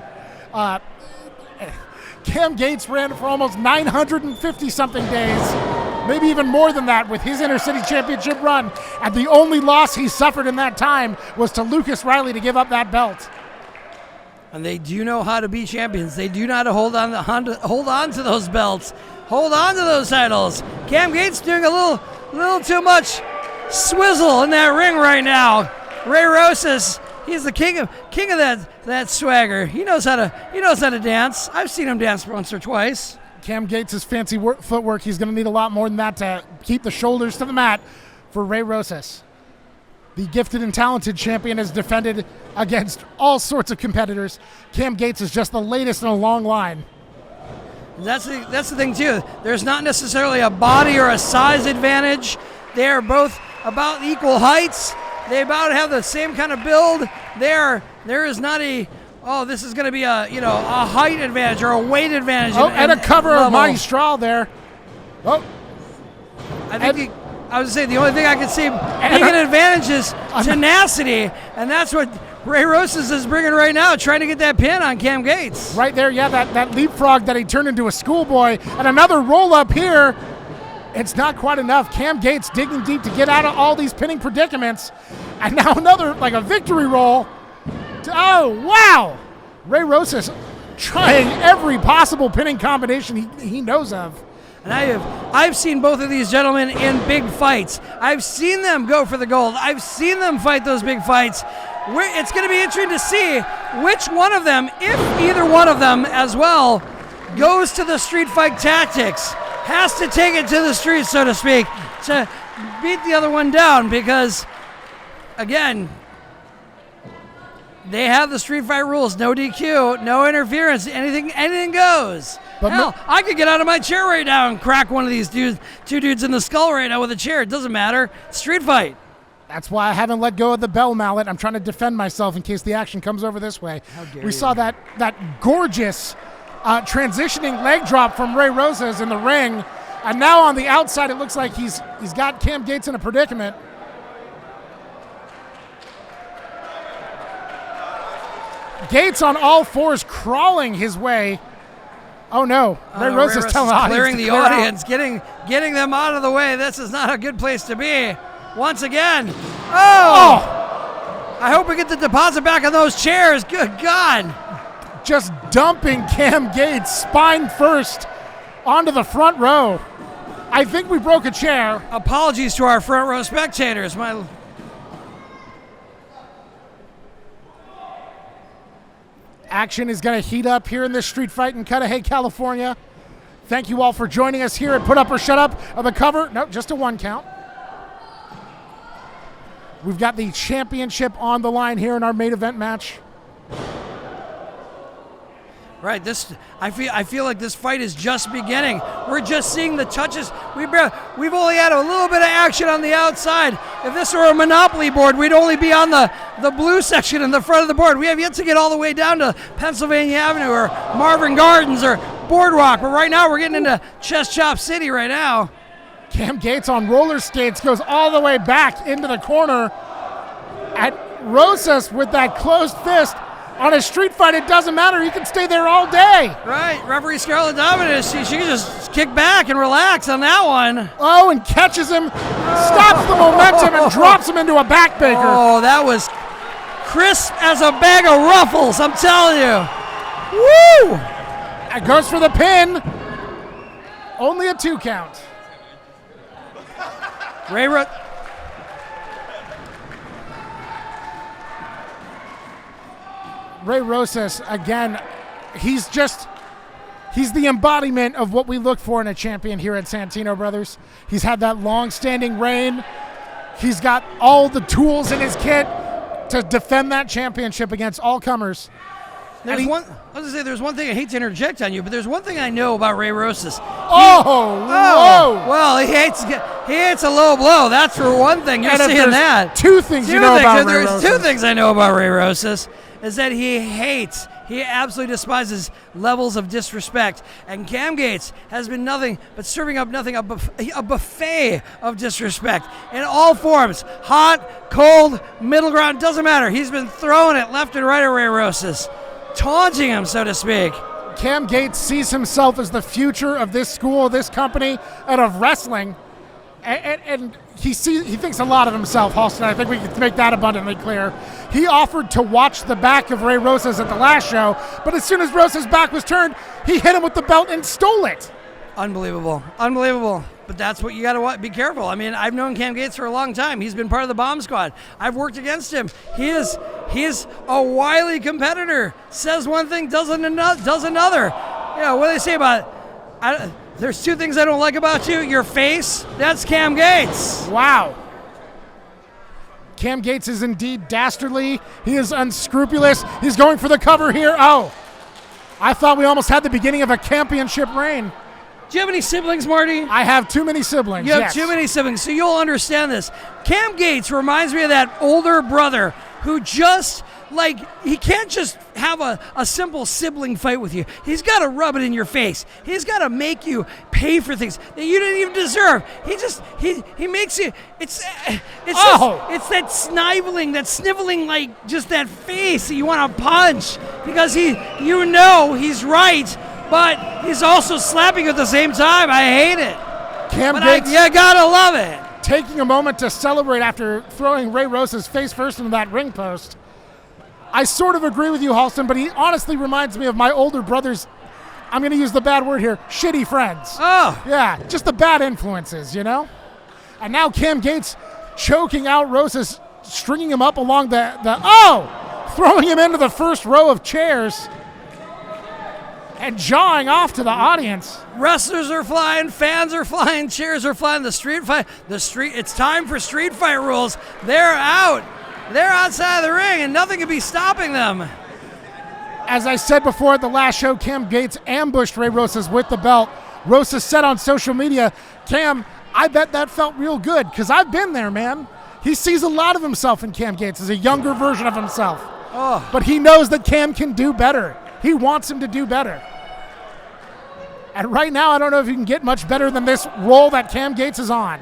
Cam Gates ran for almost 950-something days, maybe even more than that with his Intercity Championship run. And the only loss he suffered in that time was to Lucas Riley to give up that belt. And they do know how to be champions. They do know how to hold on to those belts, hold on to those titles. Cam Gates doing a little too much swizzle in that ring right now. Ray Rosas, he's the king of that swagger. He knows how to dance. I've seen him dance once or twice. Cam Gates' fancy footwork, he's going to need a lot more than that to keep the shoulders to the mat for Ray Rosas. The gifted and talented champion has defended against all sorts of competitors. Cam Gates is just the latest in a long line. That's the thing too. There's not necessarily a body or a size advantage. They are both about equal heights. They about have the same kind of build. There is not this is going to be a height advantage or a weight advantage. And a cover of Maestral there. Oh, I was saying the only thing I can see being an advantage is tenacity, and that's what Ray Rosas is bringing right now, trying to get that pin on Cam Gates. Right there, yeah, that leapfrog that he turned into a schoolboy, and another roll up here. It's not quite enough. Cam Gates digging deep to get out of all these pinning predicaments, and now another like a victory roll. Oh wow! Ray Rosas trying every possible pinning combination he knows of. And I've seen both of these gentlemen in big fights. I've seen them go for the gold. I've seen them fight those big fights. It's going to be interesting to see which one of them, if either one of them as well, goes to the street fight tactics, has to take it to the streets, so to speak, to beat the other one down, because, again, they have the street fight rules. No DQ, no interference, anything goes. But hell, I could get out of my chair right now and crack one of these two dudes in the skull right now with a chair. It doesn't matter. Street fight. That's why I haven't let go of the bell mallet. I'm trying to defend myself in case the action comes over this way. We saw that gorgeous transitioning leg drop from Ray Rosas in the ring. And now on the outside, it looks like he's got Cam Gates in a predicament. Gates on all fours crawling his way. Oh no, Ray Rosas telling the audience clearing to the clear audience, getting them out of the way. This is not a good place to be. Once again. Oh! I hope we get the deposit back on those chairs. Good God. Just dumping Cam Gates spine first onto the front row. I think we broke a chair. Apologies to our front row spectators. Action is going to heat up here in this street fight in Cudahy, California. Thank you all for joining us here at Put Up or Shut Up of the cover. No, just a 1 count. We've got the championship on the line here in our main event match. Right, I feel like this fight is just beginning. We're just seeing the touches. We've only had a little bit of action on the outside. If this were a Monopoly board, we'd only be on the blue section in the front of the board. We have yet to get all the way down to Pennsylvania Avenue or Marvin Gardens or Boardwalk. But right now we're getting into Chest Chop City right now. Cam Gates on roller skates goes all the way back into the corner. At Rosas with that closed fist. On a street fight, it doesn't matter. He can stay there all day. Right. Referee Scarlett Dominus, she can just kick back and relax on that one. Oh, and catches him, stops the momentum, and drops him into a backbreaker. Oh, that was crisp as a bag of ruffles, I'm telling you. Woo! It goes for the pin. Only a 2 count. Ray Rosas, again, he's the embodiment of what we look for in a champion here at Santino Brothers. He's had that long-standing reign. He's got all the tools in his kit to defend that championship against all comers. There's one thing I hate to interject on you, but there's one thing I know about Ray Rosas. Whoa! Well, he hates a low blow. That's for one thing. You're seeing that. Two things you know about Ray Rosas. There's 2 things I know about Ray Rosas. Is that he absolutely despises levels of disrespect. And Cam Gates has been nothing but serving up a buffet of disrespect in all forms. Hot, cold, middle ground, doesn't matter. He's been throwing it left and right at Ray Rosas, taunting him, so to speak. Cam Gates sees himself as the future of this school, this company, and of wrestling. And he thinks a lot of himself, Halston. I think we can make that abundantly clear. He offered to watch the back of Ray Rosas at the last show, but as soon as Rosas' back was turned, he hit him with the belt and stole it. Unbelievable. But that's what you got to be careful. I mean, I've known Cam Gates for a long time. He's been part of the Bomb Squad. I've worked against him. He is a wily competitor. Says one thing, does another. What do they say about it? There's 2 things I don't like about you. Your face, that's Cam Gates. Wow. Cam Gates is indeed dastardly. He is unscrupulous. He's going for the cover here. Oh, I thought we almost had the beginning of a championship reign. Do you have any siblings, Marty? I have too many siblings. You have too many siblings, so you'll understand this. Cam Gates reminds me of that older brother who just, he can't just have a simple sibling fight with you. He's got to rub it in your face. He's got to make you pay for things that you didn't even deserve. He makes you, it's that sniveling, just that face that you want to punch because he's right, but he's also slapping at the same time. I hate it. Cam Gates, you gotta love it. Taking a moment to celebrate after throwing Ray Rosas face first into that ring post. I sort of agree with you, Halston, but he honestly reminds me of my older brother's, I'm going to use the bad word here, shitty friends. Oh. Yeah, just the bad influences, And now Cam Gates choking out Rosas, stringing him up along throwing him into the first row of chairs and jawing off to the audience. Wrestlers are flying, fans are flying, chairs are flying. It's time for street fight rules. They're out. They're outside of the ring, and nothing can be stopping them. As I said before at the last show, Cam Gates ambushed Ray Rosas with the belt. Rosas said on social media, Cam, I bet that felt real good, because I've been there, man. He sees a lot of himself in Cam Gates as a younger version of himself. Oh. But he knows that Cam can do better. He wants him to do better. And right now, I don't know if you can get much better than this roll that Cam Gates is on.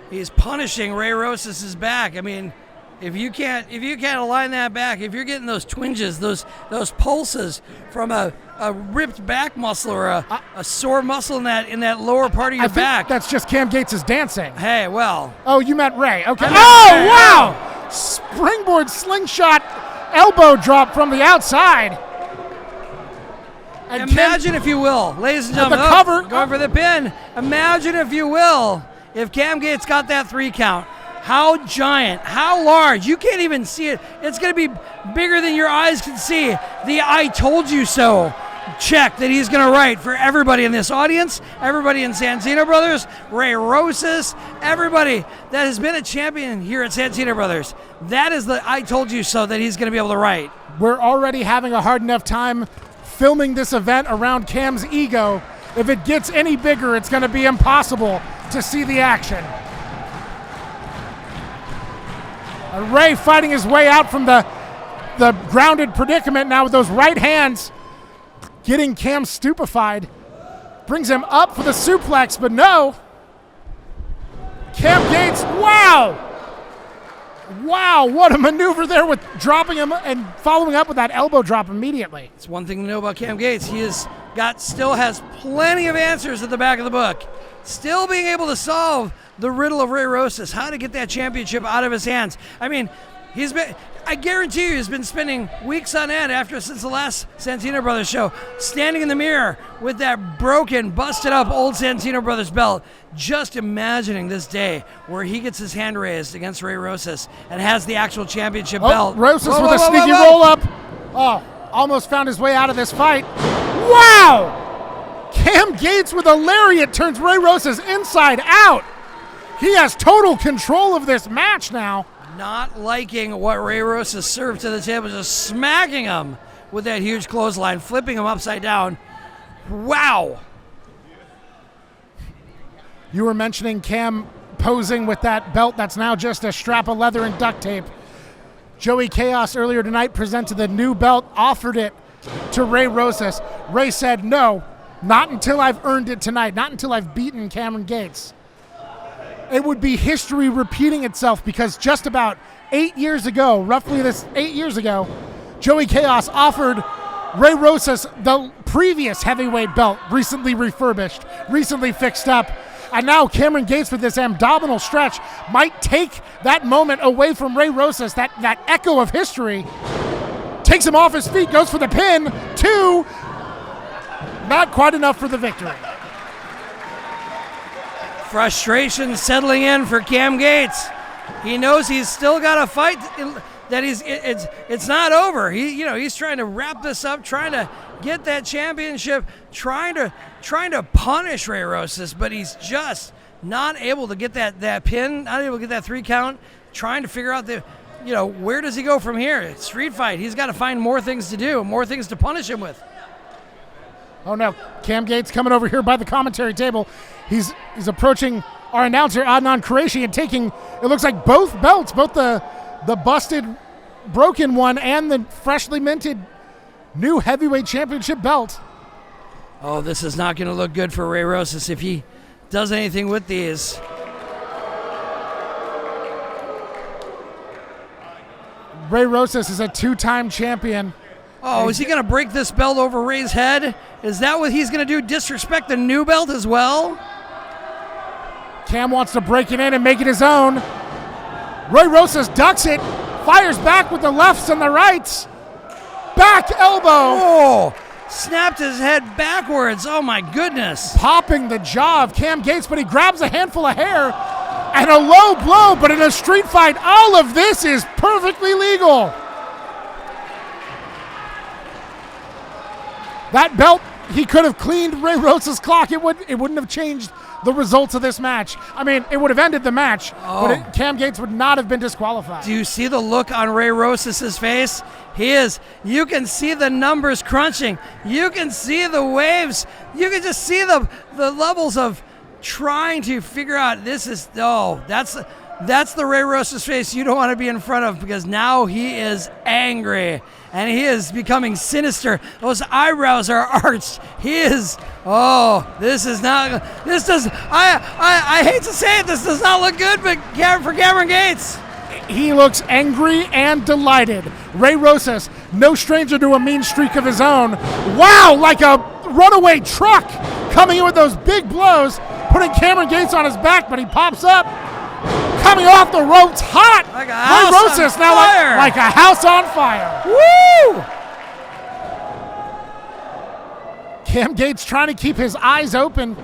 He's punishing Ray Rosas' back. I mean, if you can't align that back, if you're getting those twinges, those pulses from a ripped back muscle or a sore muscle in that lower part of your back. That's just Cam Gates' dancing. Hey, well. Oh, you meant Ray. Okay. I Oh, meant Ray. wow! Springboard slingshot elbow drop from the outside. And Imagine, if you will, ladies and At gentlemen, the cover. going for the pin. Imagine, if you will, if Cam Gates got that 3 count. How giant, how large. You can't even see it. It's going to be bigger than your eyes can see. The "I told you so" check that he's going to write for everybody in this audience, everybody in Santino Brothers, Ray Rosas, everybody that has been a champion here at Santino Brothers. That is the "I told you so" that he's going to be able to write. We're already having a hard enough time filming this event around Cam's ego. If it gets any bigger, it's going to be impossible to see the action. And Ray fighting his way out from the grounded predicament now with those right hands, getting Cam stupefied. Brings him up for the suplex, but no. Cam Gates, wow! Wow, what a maneuver there with dropping him and following up with that elbow drop immediately. It's one thing to know about Cam Gates. He still has plenty of answers at the back of the book. Still being able to solve the riddle of Ray Rosas, how to get that championship out of his hands. I mean, I guarantee you he's been spending weeks on end since the last Santino Brothers show, standing in the mirror with that broken, busted up old Santino Brothers belt, just imagining this day where he gets his hand raised against Ray Rosas and has the actual championship belt. Rosas with a sneaky roll up. Oh, almost found his way out of this fight. Wow! Cam Gates with a lariat turns Ray Rosas inside out. He has total control of this match now. Not liking what Ray Rosas served to the table, just smacking him with that huge clothesline, flipping him upside down. Wow. You were mentioning Cam posing with that belt that's now just a strap of leather and duct tape. Joey Chaos earlier tonight presented the new belt, offered it to Ray Rosas. Ray said, no, not until I've earned it tonight, not until I've beaten Cameron Gates. It would be history repeating itself because just about 8 years ago, roughly 8 years ago, Joey Chaos offered Ray Rosas the previous heavyweight belt, recently refurbished, recently fixed up. And now Cameron Gates with this abdominal stretch might take that moment away from Ray Rosas, that echo of history. Takes him off his feet, goes for the pin. 2, not quite enough for the victory. Frustration settling in for Cam Gates. He knows he's still got a fight, that it's not over. He's trying to wrap this up, trying to get that championship, trying to punish Ray Rosas, but he's just not able to get that pin, not able to get that 3 count, trying to figure out where does he go from here? Street fight. He's got to find more things to do, more things to punish him with. Oh no, Cam Gates coming over here by the commentary table. He's approaching our announcer, Adnan Qureshi, and taking, it looks like both belts, both the busted, broken one and the freshly minted new heavyweight championship belt. Oh, this is not going to look good for Ray Rosas if he does anything with these. Ray Rosas is a 2-time champion. Oh, is he going to break this belt over Ray's head? Is that what he's going to do? Disrespect the new belt as well? Cam wants to break it in and make it his own. Ray Rosas ducks it, fires back with the lefts and the rights. Back elbow. Oh, snapped his head backwards. Oh, my goodness. Popping the jaw of Cam Gates, but he grabs a handful of hair and a low blow, but in a street fight, all of this is perfectly legal. That belt, he could have cleaned Ray Rosas' clock. It wouldn't have changed the results of this match. I mean, it would have ended the match, but Cam Gates would not have been disqualified. Do you see the look on Ray Rosas' face? You can see the numbers crunching. You can see the waves. You can just see the levels of trying to figure out that's the Ray Rosas face you don't want to be in front of, because now he is angry. and he is becoming sinister. Those eyebrows are arched. He is, this does, I hate to say it, this does not look good, but for Cameron Gates. He looks angry and delighted. Ray Rosas, no stranger to a mean streak of his own. Wow, like a runaway truck coming in with those big blows, putting Cameron Gates on his back, but he pops up. Coming off the ropes hot. Like a house Ray Rosas on now fire. like a house on fire. Woo! Cam Gates trying to keep his eyes open,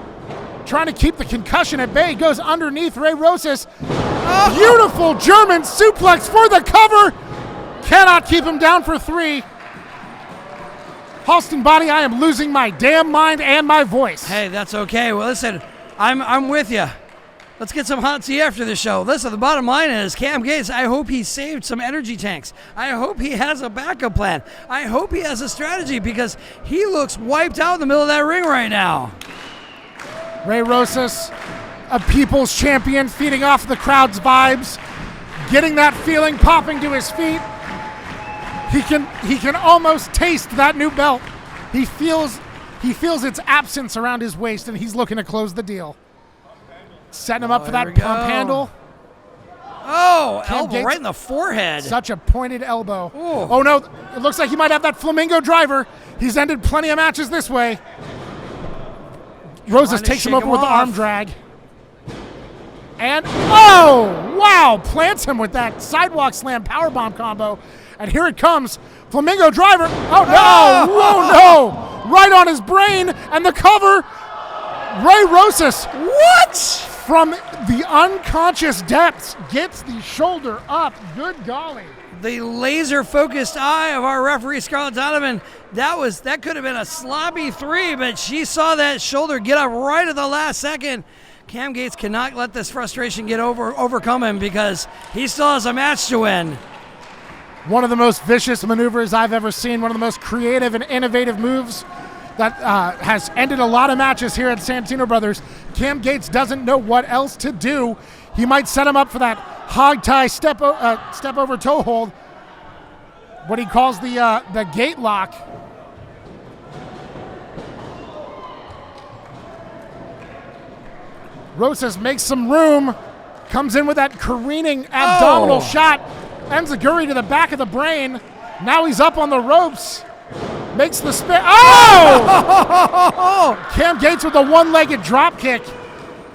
trying to keep the concussion at bay, goes underneath Ray Rosas. Beautiful German suplex for the cover. Cannot keep him down for 3. Halston Body, I am losing my damn mind and my voice. Hey, that's okay. Well, listen, I'm with you. Let's get some hot tea after the show. Listen, the bottom line is Cam Gates, I hope he saved some energy tanks. I hope he has a backup plan. I hope he has a strategy because he looks wiped out in the middle of that ring right now. Ray Rosas, a people's champion, feeding off the crowd's vibes, getting that feeling popping to his feet. He can almost taste that new belt. He feels its absence around his waist, and he's looking to close the deal. Setting him up for that pump handle. Oh, Cam elbow Gates, right in the forehead. Such a pointed elbow. Ooh. Oh no, it looks like he might have that flamingo driver. He's ended plenty of matches this way. Rosas takes him over with the arm drag. And, oh, wow, plants him with that sidewalk slam powerbomb combo. And here it comes, flamingo driver. Oh no, whoa, no. Right on his brain, and the cover. Ray Rosas. What? From the unconscious depths, gets the shoulder up. Good golly. The laser-focused eye of our referee, Scarlett Donovan, that could have been a sloppy 3, but she saw that shoulder get up right at the last second. Cam Gates cannot let this frustration overcome him because he still has a match to win. One of the most vicious maneuvers I've ever seen, one of the most creative and innovative moves that has ended a lot of matches here at Santino Brothers. Cam Gates doesn't know what else to do. He might set him up for that hog tie step over toe hold, what he calls the gate lock. Rosas makes some room, comes in with that careening abdominal shot, enziguri to the back of the brain. Now he's up on the ropes. Makes the spin. Oh! Cam Gates with a one-legged drop kick.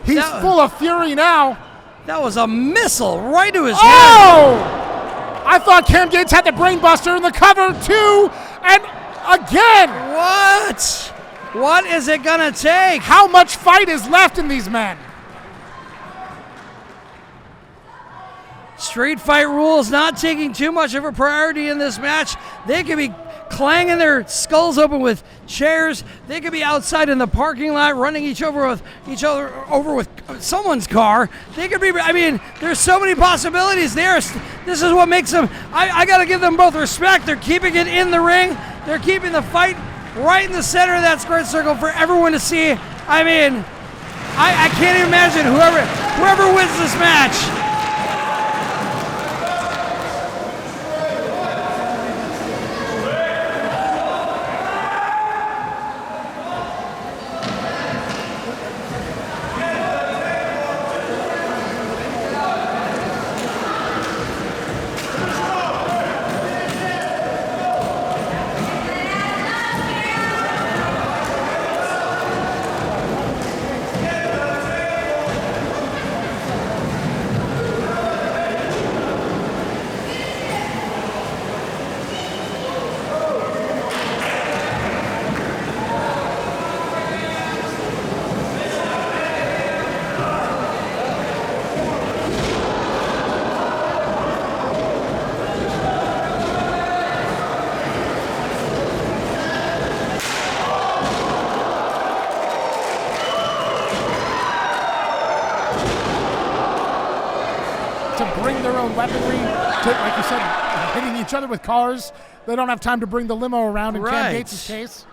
He's full of fury now. That was a missile right to his head. Oh! I thought Cam Gates had the brain buster in the cover too, and again. What? What is it gonna take? How much fight is left in these men? Street fight rules not taking too much of a priority in this match. They could be clanging their skulls open with chairs. They could be outside in the parking lot running each other over with someone's car. They could be, I mean, there's so many possibilities there. This is what makes them, I got to give them both respect. They're keeping it in the ring. They're keeping the fight right in the center of that squared circle for everyone to see. I mean, I can't even imagine whoever wins this match. Weaponry, like you said, hitting each other with cars. They don't have time to bring the limo around in Cam Gates' case.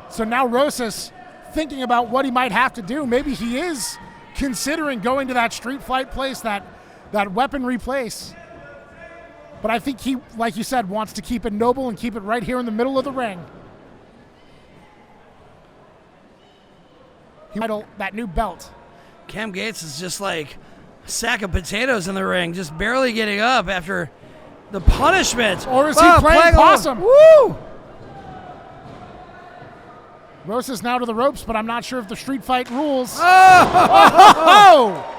So now Rosas thinking about what he might have to do. Maybe he is considering going to that street fight place, that weaponry place. But I think he, like you said, wants to keep it noble and keep it right here in the middle of the ring. That new belt. Cam Gates is just like a sack of potatoes in the ring, just barely getting up after the punishment. Or is he playing possum? Woo! Rosas now to the ropes, but I'm not sure if the street fight rules. Oh!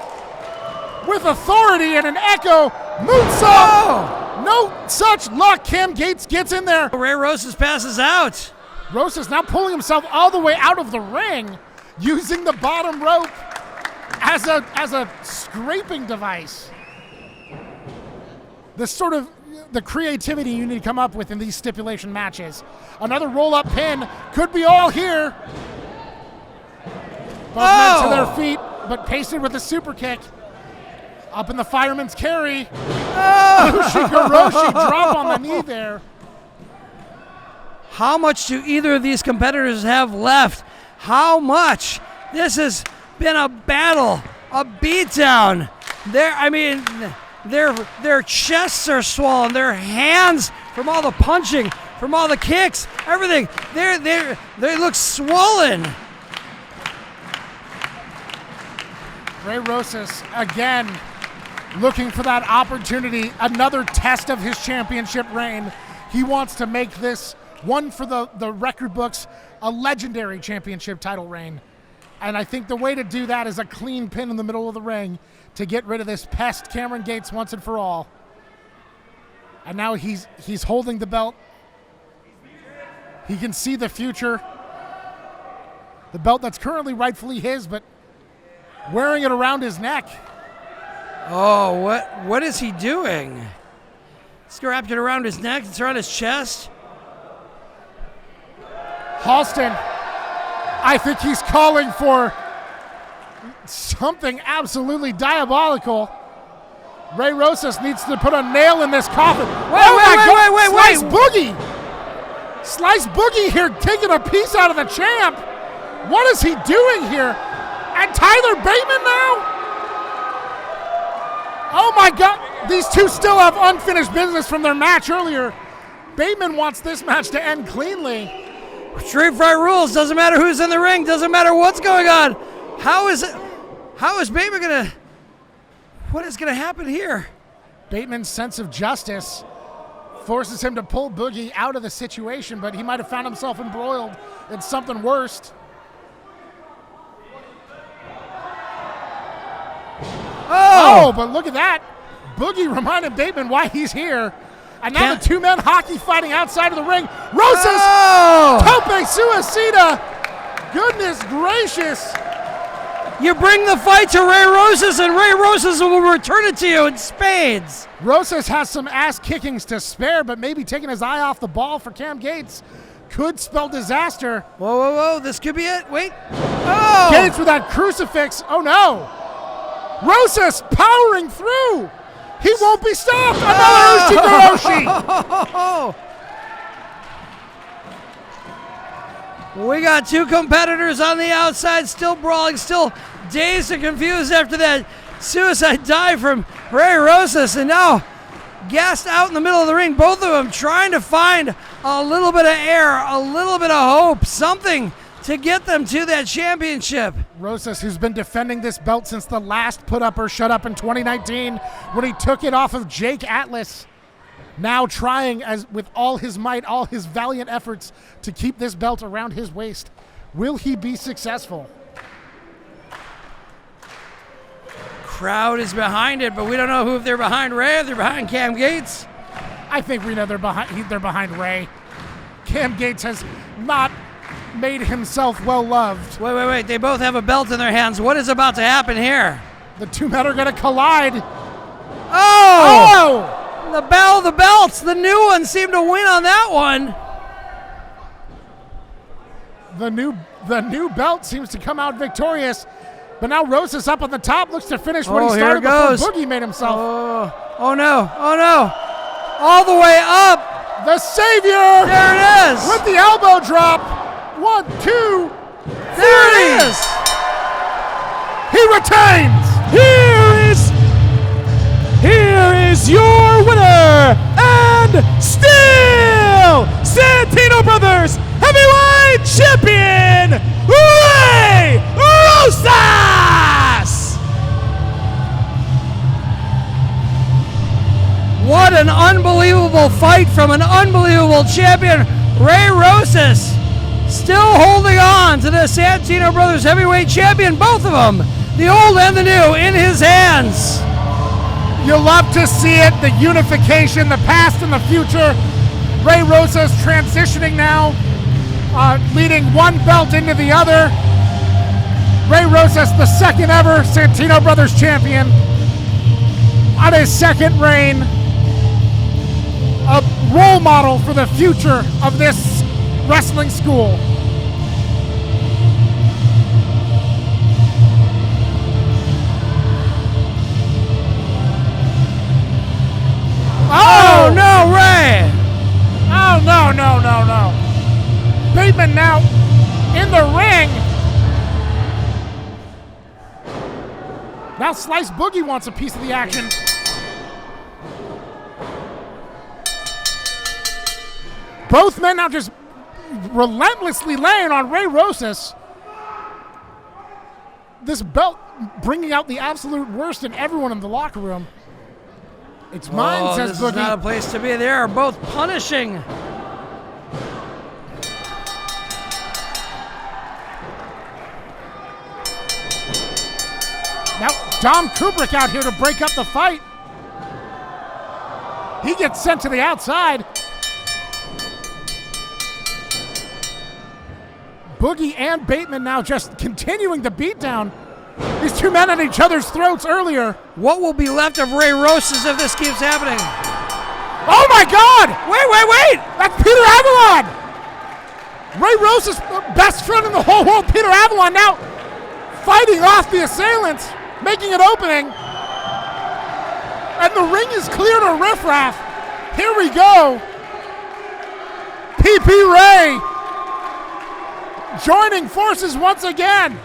With authority and an echo, moonsault. No such luck. Cam Gates gets in there. Ray Rosas passes out. Rosas now pulling himself all the way out of the ring, using the bottom rope as a scraping device. This sort of the creativity you need to come up with in these stipulation matches. Another roll-up pin could be all here. Both men to their feet, but pasted with a super kick. Up in the fireman's carry. Ushigoroshi drop on the knee there. How much do either of these competitors have left? How much? This has been a battle, a beatdown. Their chests are swollen, their hands from all the punching, from all the kicks, everything. They look swollen. Ray Rosas again looking for that opportunity, another test of his championship reign. He wants to make this one for the record books, a legendary championship title reign. And I think the way to do that is a clean pin in the middle of the ring to get rid of this pest Cameron Gates once and for all. And now he's holding the belt. He can see the future. The belt that's currently rightfully his, but wearing it around his neck. Oh, what is he doing? He's wrapped it around his neck, it's around his chest. Halston, I think he's calling for something absolutely diabolical. Ray Rosas needs to put a nail in this coffin. Wait. Slice Boogie! Slice Boogie here taking a piece out of the champ. What is he doing here? And Tyler Bateman now? Oh my God, these two still have unfinished business from their match earlier. Bateman wants this match to end cleanly. Street fight rules, doesn't matter who's in the ring, doesn't matter what's going on. How is Bateman what is gonna happen here? Bateman's sense of justice forces him to pull Boogie out of the situation, but he might have found himself embroiled in something worse. Oh, but look at that. Boogie reminded Bateman why he's here. And now the two men hockey fighting outside of the ring. Rosas! Tope Suicida! Goodness gracious! You bring the fight to Ray Rosas, and Ray Rosas will return it to you in spades. Rosas has some ass kickings to spare, but maybe taking his eye off the ball for Cam Gates could spell disaster. Whoa, this could be it. Wait. Oh! Gates with that crucifix. Oh no! Rosas powering through. He won't be stopped. Another Ushigoroshi. We got two competitors on the outside, still brawling, still dazed and confused after that suicide dive from Ray Rosas, and now gassed out in the middle of the ring. Both of them trying to find a little bit of air, a little bit of hope, something to get them to that championship. Rosas, who's been defending this belt since the last Put Up or Shut Up in 2019 when he took it off of Jake Atlas, now trying with all his might, all his valiant efforts to keep this belt around his waist. Will he be successful? Crowd is behind it, but we don't know who, if they're behind Ray, if they're behind Cam Gates. I think we know they're behind Ray. Cam Gates has not made himself well loved. Wait. They both have a belt in their hands. What is about to happen here? The two men are going to collide. Oh! The belts. The new one seemed to win on that one. The new belt seems to come out victorious. But now Rosas up on the top looks to finish what he started before Boogie made himself. Oh no. All the way up. The Savior. There it is. With the elbow drop. 1, 2, 3. There it is. He retains. Here is your winner still Santino Brothers Heavyweight Champion, Rosas! What an unbelievable fight from an unbelievable champion, Rosas. Still holding on to the Santino Brothers Heavyweight Champion, both of them, the old and the new, in his hands. You love to see it, the unification, the past and the future. Rosas transitioning now, leading one belt into the other. Rosas, the second ever Santino Brothers champion, on his second reign. A role model for the future of this wrestling school. Oh no, Ray! Oh no. Bateman now in the ring. Now Slice Boogie wants a piece of the action. Both men now just relentlessly laying on Rosas. This belt bringing out the absolute worst in everyone in the locker room. It's mine, says this Boogie. Is not a place to be. They are both punishing. Now Dom Kubrick out here to break up the fight. He gets sent to the outside. Boogie and Bateman now just continuing the beatdown. These two men at each other's throats earlier. What will be left of Rosas if this keeps happening? Oh my God! Wait! That's Peter Avalon! Rosas' best friend in the whole world, Peter Avalon, now fighting off the assailants, making an opening. And the ring is clear to riffraff. Here we go. PP Ray joining forces once again.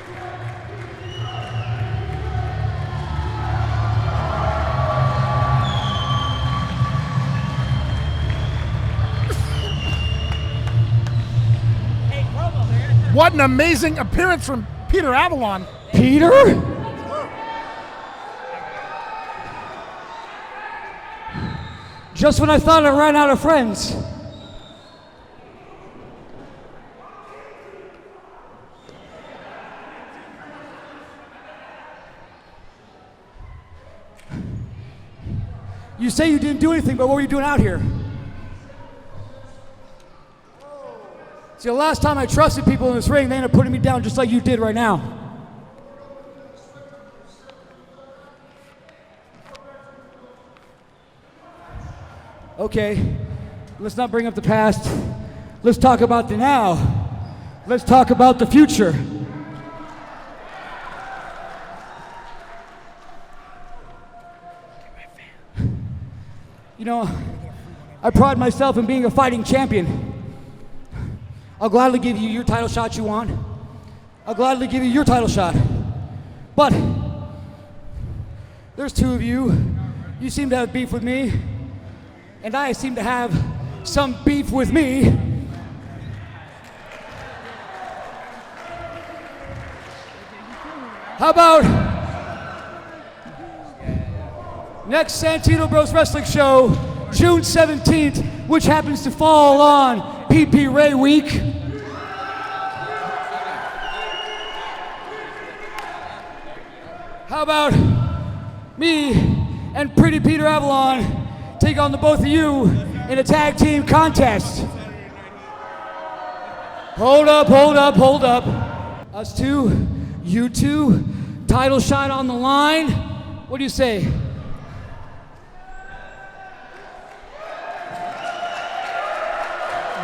What an amazing appearance from Peter Avalon. Peter? Just when I thought I ran out of friends. You say you didn't do anything, but what were you doing out here? See, the last time I trusted people in this ring, they ended up putting me down just like you did right now. Okay, let's not bring up the past. Let's talk about the now. Let's talk about the future. You know, I pride myself in being a fighting champion. I'll gladly give you your title shot you want. I'll gladly give you your title shot. But there's two of you. You seem to have beef with me, and I seem to have some beef with me. How about next Santino Bros Wrestling Show, June 17th, which happens to fall on PP Ray Week. How about me and Pretty Peter Avalon take on the both of you in a tag team contest? Hold up. Us two, you two, title shot on the line. What do you say?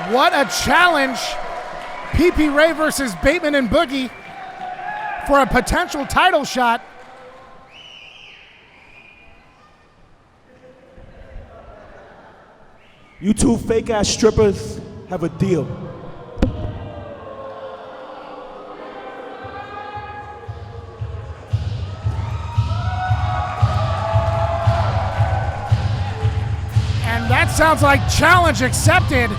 What a challenge. PP Ray versus Bateman and Boogie for a potential title shot. You two fake ass strippers have a deal. And that's sounds like challenge accepted.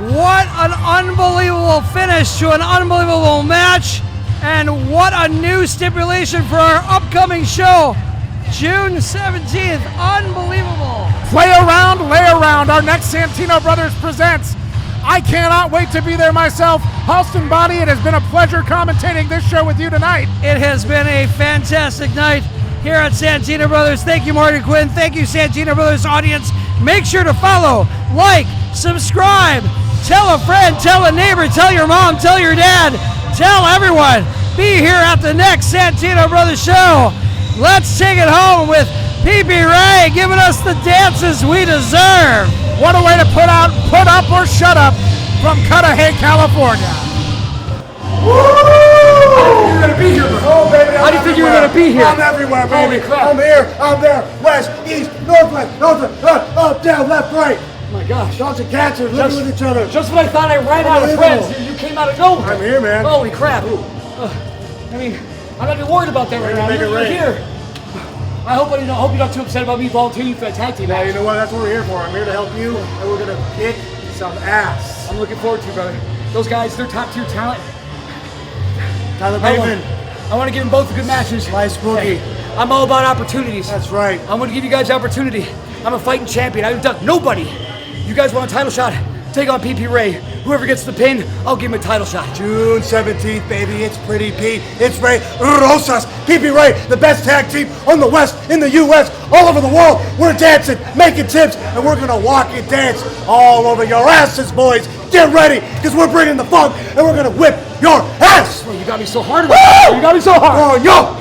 What an unbelievable finish to an unbelievable match, and what a new stipulation for our upcoming show, June 17th. Unbelievable. Play around, lay around. Our next Santino Brothers presents. I cannot wait to be there myself. Halston Body, it has been a pleasure commentating this show with you tonight. It has been a fantastic night here at Santino Brothers. Thank you, Marty Quinn. Thank you, Santino Brothers audience. Make sure to follow, like, subscribe, tell a friend, tell a neighbor, tell your mom, tell your dad, tell everyone. Be here at the next Santino Brothers show. Let's take it home with P.P. Ray giving us the dances we deserve. What a way to put up or shut up from Cudahy, California. You're gonna be here, bro. Oh, baby, How do you think you're gonna be here? I'm everywhere, baby. Holy crap. I'm here, I'm there, west, east, northwest, up, down, left, right. Oh my gosh. Dogs and cats are living with each other. Just when I thought I ran out of friends, you came out of nowhere. I'm here, man. Holy crap. I mean, I'm not even worried about that right now. You're here. I hope you're not too upset about me volunteering for a tag team match. You know what? That's what we're here for. I'm here to help you, and we're gonna kick some ass. I'm looking forward to it, brother. Those guys, they're top tier talent. Tyler Bateman. I want to give them both good matches. Nice Boogie. I'm all about opportunities. That's right. I'm going to give you guys opportunity. I'm a fighting champion. I've done nobody. You guys want a title shot? Take on P.P. Ray. Whoever gets the pin, I'll give him a title shot. June 17th, baby. It's Pretty Pete. It's Ray. Rosas. P.P. Ray, the best tag team on the West, in the U.S., all over the world. We're dancing, making tips, and we're going to walk and dance all over your asses, boys. Get ready, because we're bringing the funk, and we're going to whip your ass. Oh, you got me so hard about that. You got me so hard. Oh, yo.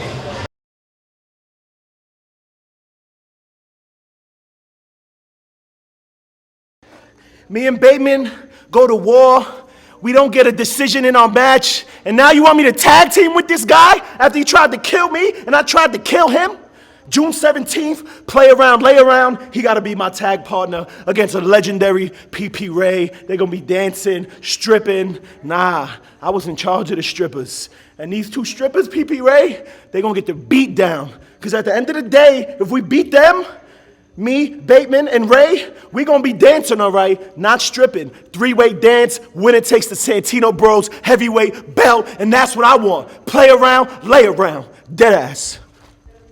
Me and Bateman go to war. We don't get a decision in our match. And now you want me to tag team with this guy after he tried to kill me and I tried to kill him? June 17th, play around, lay around. He got to be my tag partner against a legendary P.P. Ray. They're going to be dancing, stripping. Nah, I was in charge of the strippers. And these two strippers, P.P. Ray, they're going to get the beat down. Because at the end of the day, if we beat them, me, Bateman, and Ray, we gonna be dancing, all right, not stripping. Three-way dance, winner takes the Santino Bros heavyweight belt, and that's what I want. Play around, lay around, dead ass.